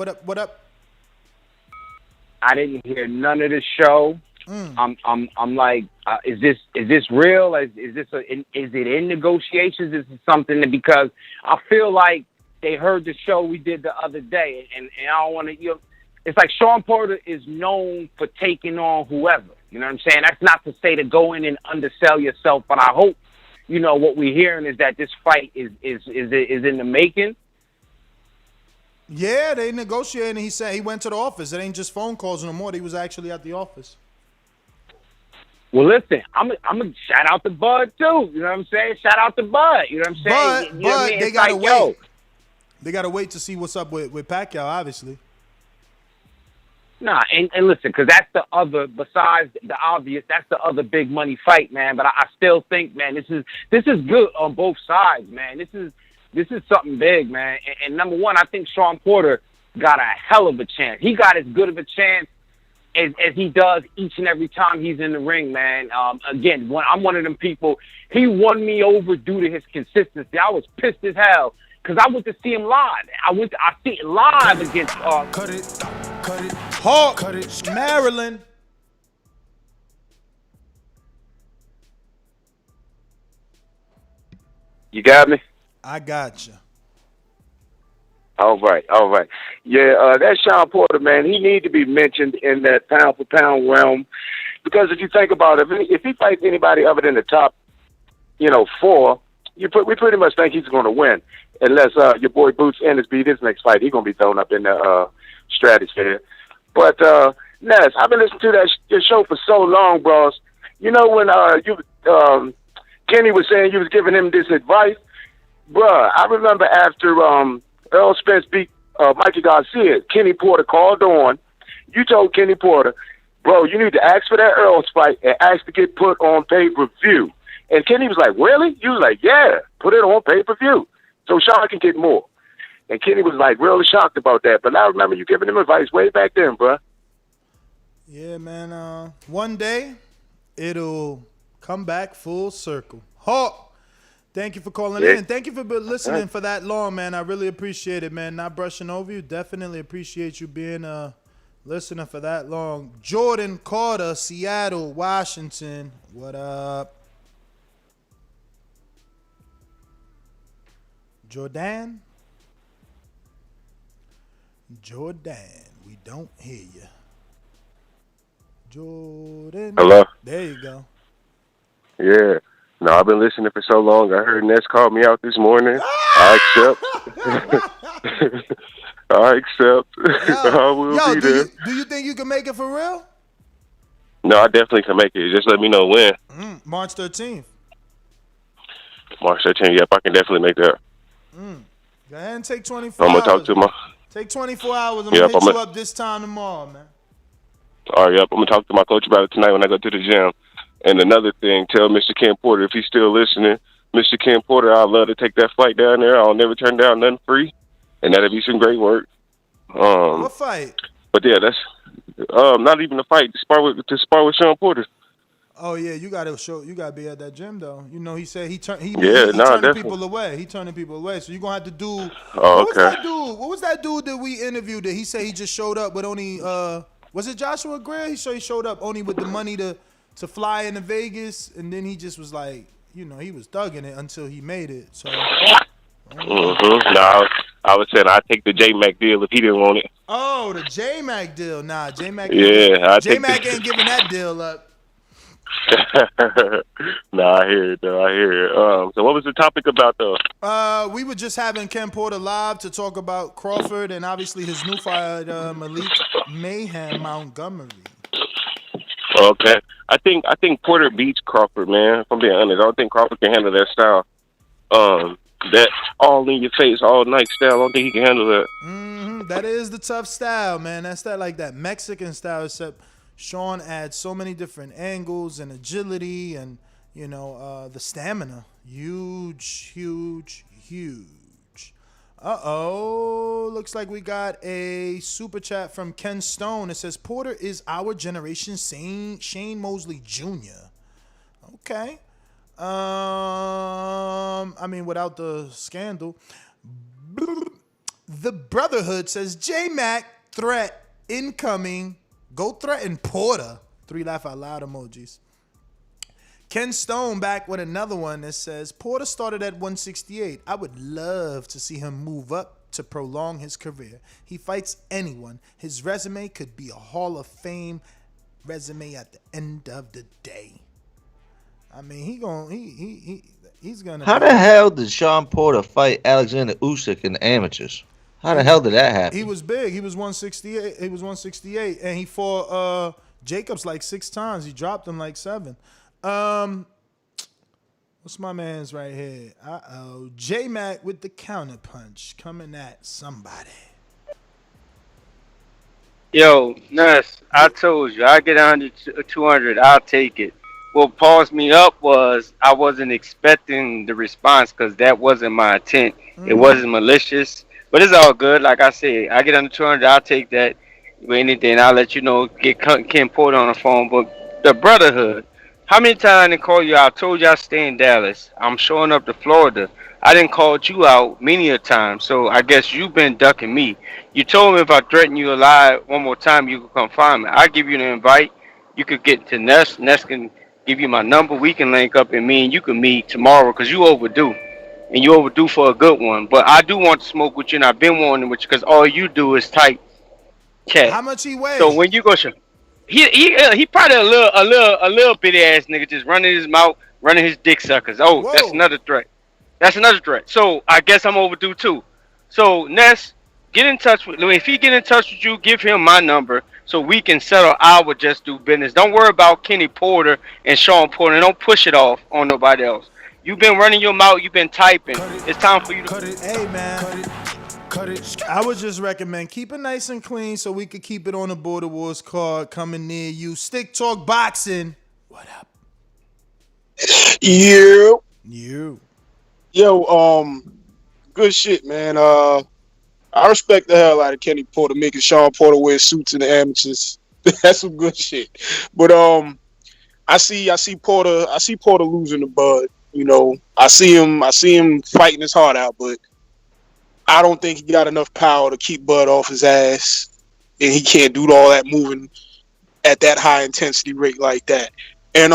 I didn't hear none of the show. I'm like, is this real? Is it in negotiations? Is it something because I feel like they heard the show we did the other day, and I don't want to. It's like Shawn Porter is known for taking on whoever. You know what I'm saying? That's not to say to go in and undersell yourself, but I hope what we're hearing is that this fight is in the making. Yeah, they negotiated. He said he went to the office. It ain't just phone calls no more. He was actually at the office. Well, listen, I'm a shout out to Bud too. You know what I'm saying? Shout out to Bud. You know what I'm saying? But they gotta wait. They gotta wait to see what's up with Pacquiao, obviously. Nah, and listen, because that's the other. Besides the obvious, that's the other big money fight, man. But I still think, man, this is good on both sides, man. This is something big, man. And number one, I think Shawn Porter got a hell of a chance. He got as good of a chance as he does each and every time he's in the ring, man. Again, I'm one of them people. He won me over due to his consistency. I was pissed as hell because I went to see him live. I see it live against Cut it, Hawk, Maryland. You got me? I got you. All right. Yeah, that Shawn Porter, man, he need to be mentioned in that pound-for-pound realm because if you think about it, if he fights anybody other than the top, 4, we pretty much think he's going to win unless your boy Boots Ennis beat his next fight. He's going to be thrown up in the stratosphere. But, Ness, I've been listening to your show for so long, bros. When Kenny was saying you was giving him this advice, bruh, I remember after Earl Spence beat Mikey Garcia, Kenny Porter called on. You told Kenny Porter, bro, you need to ask for that Earl's fight and ask to get put on pay-per-view. And Kenny was like, really? You was like, yeah, put it on pay-per-view so Shawn can get more. And Kenny was like really shocked about that. But I remember you giving him advice way back then, bruh. Yeah, man. One day, it'll come back full circle. Hawk, thank you for calling in. Thank you for listening for that long, man. I really appreciate it, man. Not brushing over you. Definitely appreciate you being a listener for that long. Jordan Carter, Seattle, Washington. What up? Jordan, we don't hear you. Jordan. Hello? There you go. Yeah. No, I've been listening for so long. I heard Ness called me out this morning. I accept. I accept. I will be there. Do you think you can make it for real? No, I definitely can make it. Just let me know when. March 13th. March 13th. Yep, I can definitely make that. Go ahead and take 24 I'm hours. going to talk to my... Take 24 hours. I'm going to hit you up this time tomorrow, man. All right, yep. I'm going to talk to my coach about it tonight when I go to the gym. And another thing, tell Mr. Ken Porter, if he's still listening, Mr. Ken Porter, I'd love to take that flight down there. I'll never turn down nothing free. And that'll be some great work. What fight? But yeah, that's not even a fight. To spar with Shawn Porter. Oh yeah, you gotta be at that gym though. You know, he said he turning people away. He turning people away. So you're gonna have to do What was that dude that we interviewed that he said he just showed up with only was it Joshua Greer? He showed up only with the money to fly into Vegas, and then he just was like, you know, he was thugging it until he made it. So No, I was saying I'd take the J-Mac deal if he didn't want it. Oh, the J-Mac deal. Nah, J-Mac J-Mac ain't giving that deal up. No, I hear it though. I hear it. So what was the topic about though? We were just having Ken Porter live to talk about Crawford and obviously his new fight, Malik Mayhem Montgomery. Okay, I think Porter beats Crawford, man. If I'm being honest, I don't think Crawford can handle that style. That all in your face all night style. I don't think he can handle that. That is the tough style, man. That's that Mexican style, except Shawn adds so many different angles and agility and, you know, the stamina. Huge. Uh-oh. Looks like we got a super chat from Ken Stone. It says, Porter is our generation Shane Mosley Jr. Okay. I mean, without the scandal. The Brotherhood says, J-Mac threat incoming. Go threaten Porter. 3 laugh out loud emojis. Ken Stone back with another one that says, Porter started at 168. I would love to see him move up to prolong his career. He fights anyone. His resume could be a Hall of Fame resume at the end of the day. I mean, he's gonna. How the hell did Shawn Porter fight Alexander Usyk in the amateurs? How the hell did that happen? He was big. He was 168. And he fought Jacobs like 6 times. He dropped him like 7. What's my man's right here? J-Mac with the counter punch coming at somebody. Yo, Ness, I told you, I get 100, 200, I'll take it. What paused me up was I wasn't expecting the response because that wasn't my intent. It wasn't malicious. But it's all good. Like I said, I get under 200, I'll take that. With anything, I'll let you know. Get Ken Porter on the phone. But the Brotherhood, how many times I didn't call you out? I told you I stay in Dallas. I'm showing up to Florida. I didn't call you out many a time. So I guess you've been ducking me. You told me if I threaten you alive one more time, you could come find me. I'll give you an invite. You could get to Ness. Ness can give you my number. We can link up, and me and you can meet tomorrow because you overdue. And you overdue for a good one. But I do want to smoke with you, and I've been wanting with you because all you do is type chat. How much he weighs? So when you go show, he probably a little bitty ass nigga just running his mouth, running his dick suckers. Oh, whoa. That's another threat. That's another threat. So I guess I'm overdue too. So Ness, get in touch with. If he get in touch with you, give him my number so we can settle our just do business. Don't worry about Kenny Porter and Shawn Porter. Don't push it off on nobody else. You've been running your mouth. You've been typing. It's time for you to. Hey, man. Cut it. I would just recommend keep it nice and clean so we could keep it on the Border Wars card coming near you. Stick Talk Boxing. What up? You. Yo, good shit, man. I respect the hell out of Kenny Porter making Shawn Porter wear suits in the amateurs. That's some good shit. But I see Porter losing the Bud. You know, I see him fighting his heart out, but I don't think he got enough power to keep Bud off his ass, and he can't do all that moving at that high intensity rate like that. And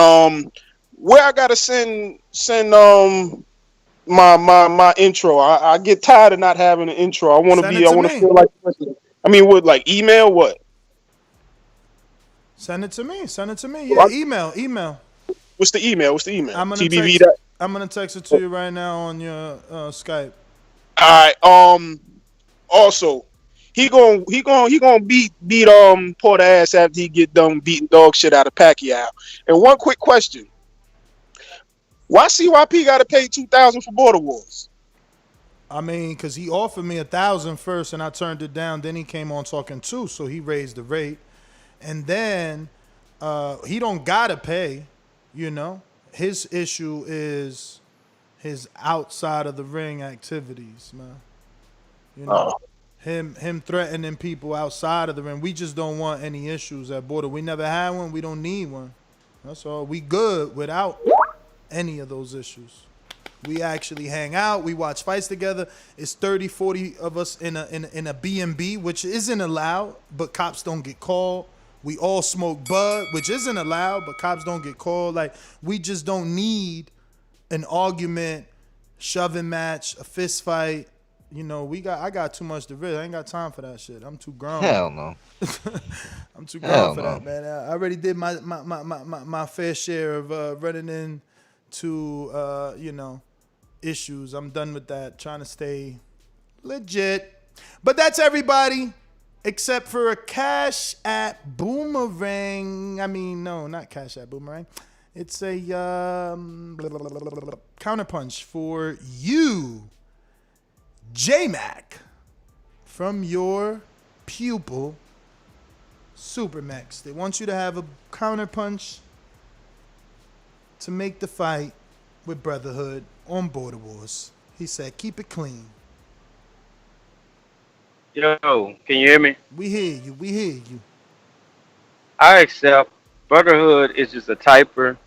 where I gotta send my intro. I get tired of not having an intro. I want to Send be. it I to want to me. feel like. I mean, what, like email? What? Send it to me. Send it to me. Well, Yeah, email. What's the email? What's the email? I'm gonna TBV. text. I'm gonna text it to you right now on your Skype. All right. Also, he gonna beat Porter ass after he get done beating dog shit out of Pacquiao. And one quick question: why CYP got to pay $2,000 for Border Wars? I mean, because he offered me 1,000 first, and I turned it down. Then he came on talking 2, so he raised the rate. And then he don't gotta pay. You know, his issue is his outside of the ring activities, man. You know, him threatening people outside of the ring. We just don't want any issues at Border. We never had one. We don't need one. That's all. We good without any of those issues. We actually hang out. We watch fights together. It's 30, 40 of us in a B&B, which isn't allowed, but cops don't get called. We all smoke bud, which isn't allowed, but cops don't get called. Like, we just don't need an argument, shoving match, a fist fight. You know, I got too much to risk. I ain't got time for that shit. I'm too grown. Hell no. I'm too grown for that, man. I already did my fair share of running into issues. I'm done with that. Trying to stay legit. But that's everybody except for a Cash App Boomerang. I mean, no, not Cash App Boomerang. It's a counterpunch for you, J-Mac, from your pupil, Supermax. They want you to have a counterpunch to make the fight with Brotherhood on Border Wars. He said, keep it clean. Yo, can you hear me? We hear you. I accept. Brotherhood is just a typer.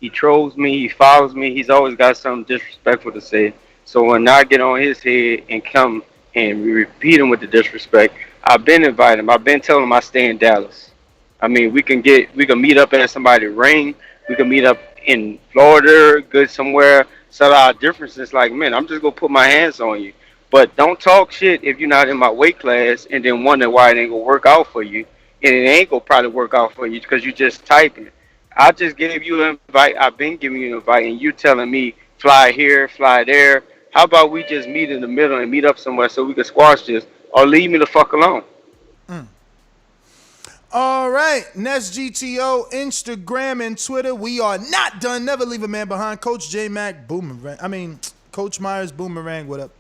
He trolls me. He follows me. He's always got something disrespectful to say. So when I get on his head and come and repeat him with the disrespect, I've been inviting him. I've been telling him I stay in Dallas. I mean, we can meet up at somebody's ring. We can meet up in Florida, good somewhere. Set our differences. Like, man, I'm just gonna put my hands on you. But don't talk shit if you're not in my weight class, and then wonder why it ain't gonna work out for you, and it ain't gonna probably work out for you because you just typing. I just gave you an invite. I've been giving you an invite, and you telling me fly here, fly there. How about we just meet in the middle and meet up somewhere so we can squash this, or leave me the fuck alone? All right, Nest GTO, Instagram and Twitter. We are not done. Never leave a man behind. Coach J Mac Boomerang. I mean, Coach Myers Boomerang. What up?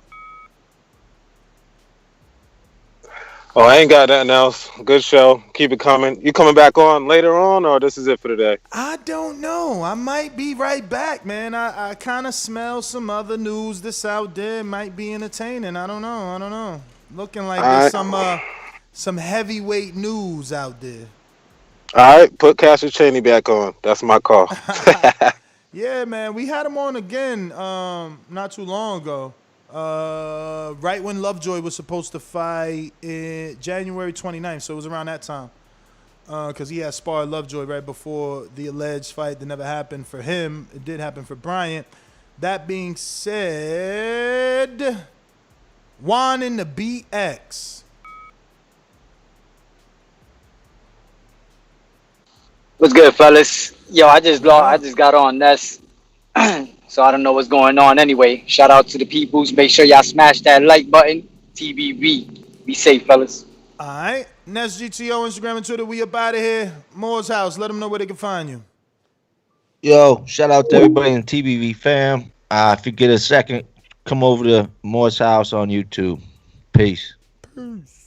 Oh, I ain't got nothing else. Good show. Keep it coming. You coming back on later on, or this is it for today? I don't know. I might be right back, man. I kind of smell some other news that's out there. Might be entertaining. I don't know. Looking like there's some heavyweight news out there. All right, put Cassius Chaney back on. That's my call. Yeah, man. We had him on again not too long ago. Right when Lovejoy was supposed to fight in January 29th, so it was around that time. Because he had sparred Lovejoy right before the alleged fight that never happened for him. It did happen for Bryant. That being said, Juan in the BX. What's good, fellas? Yo, I just got on Nest, so I don't know what's going on anyway. Shout out to the peoples. Make sure y'all smash that like button. TBV. Be safe, fellas. All right. Nest GTO, Instagram and Twitter. We up out of here. Moore's house. Let them know where they can find you. Yo, shout out to everybody in TBV fam. If you get a second, come over to Moore's house on YouTube. Peace. Peace.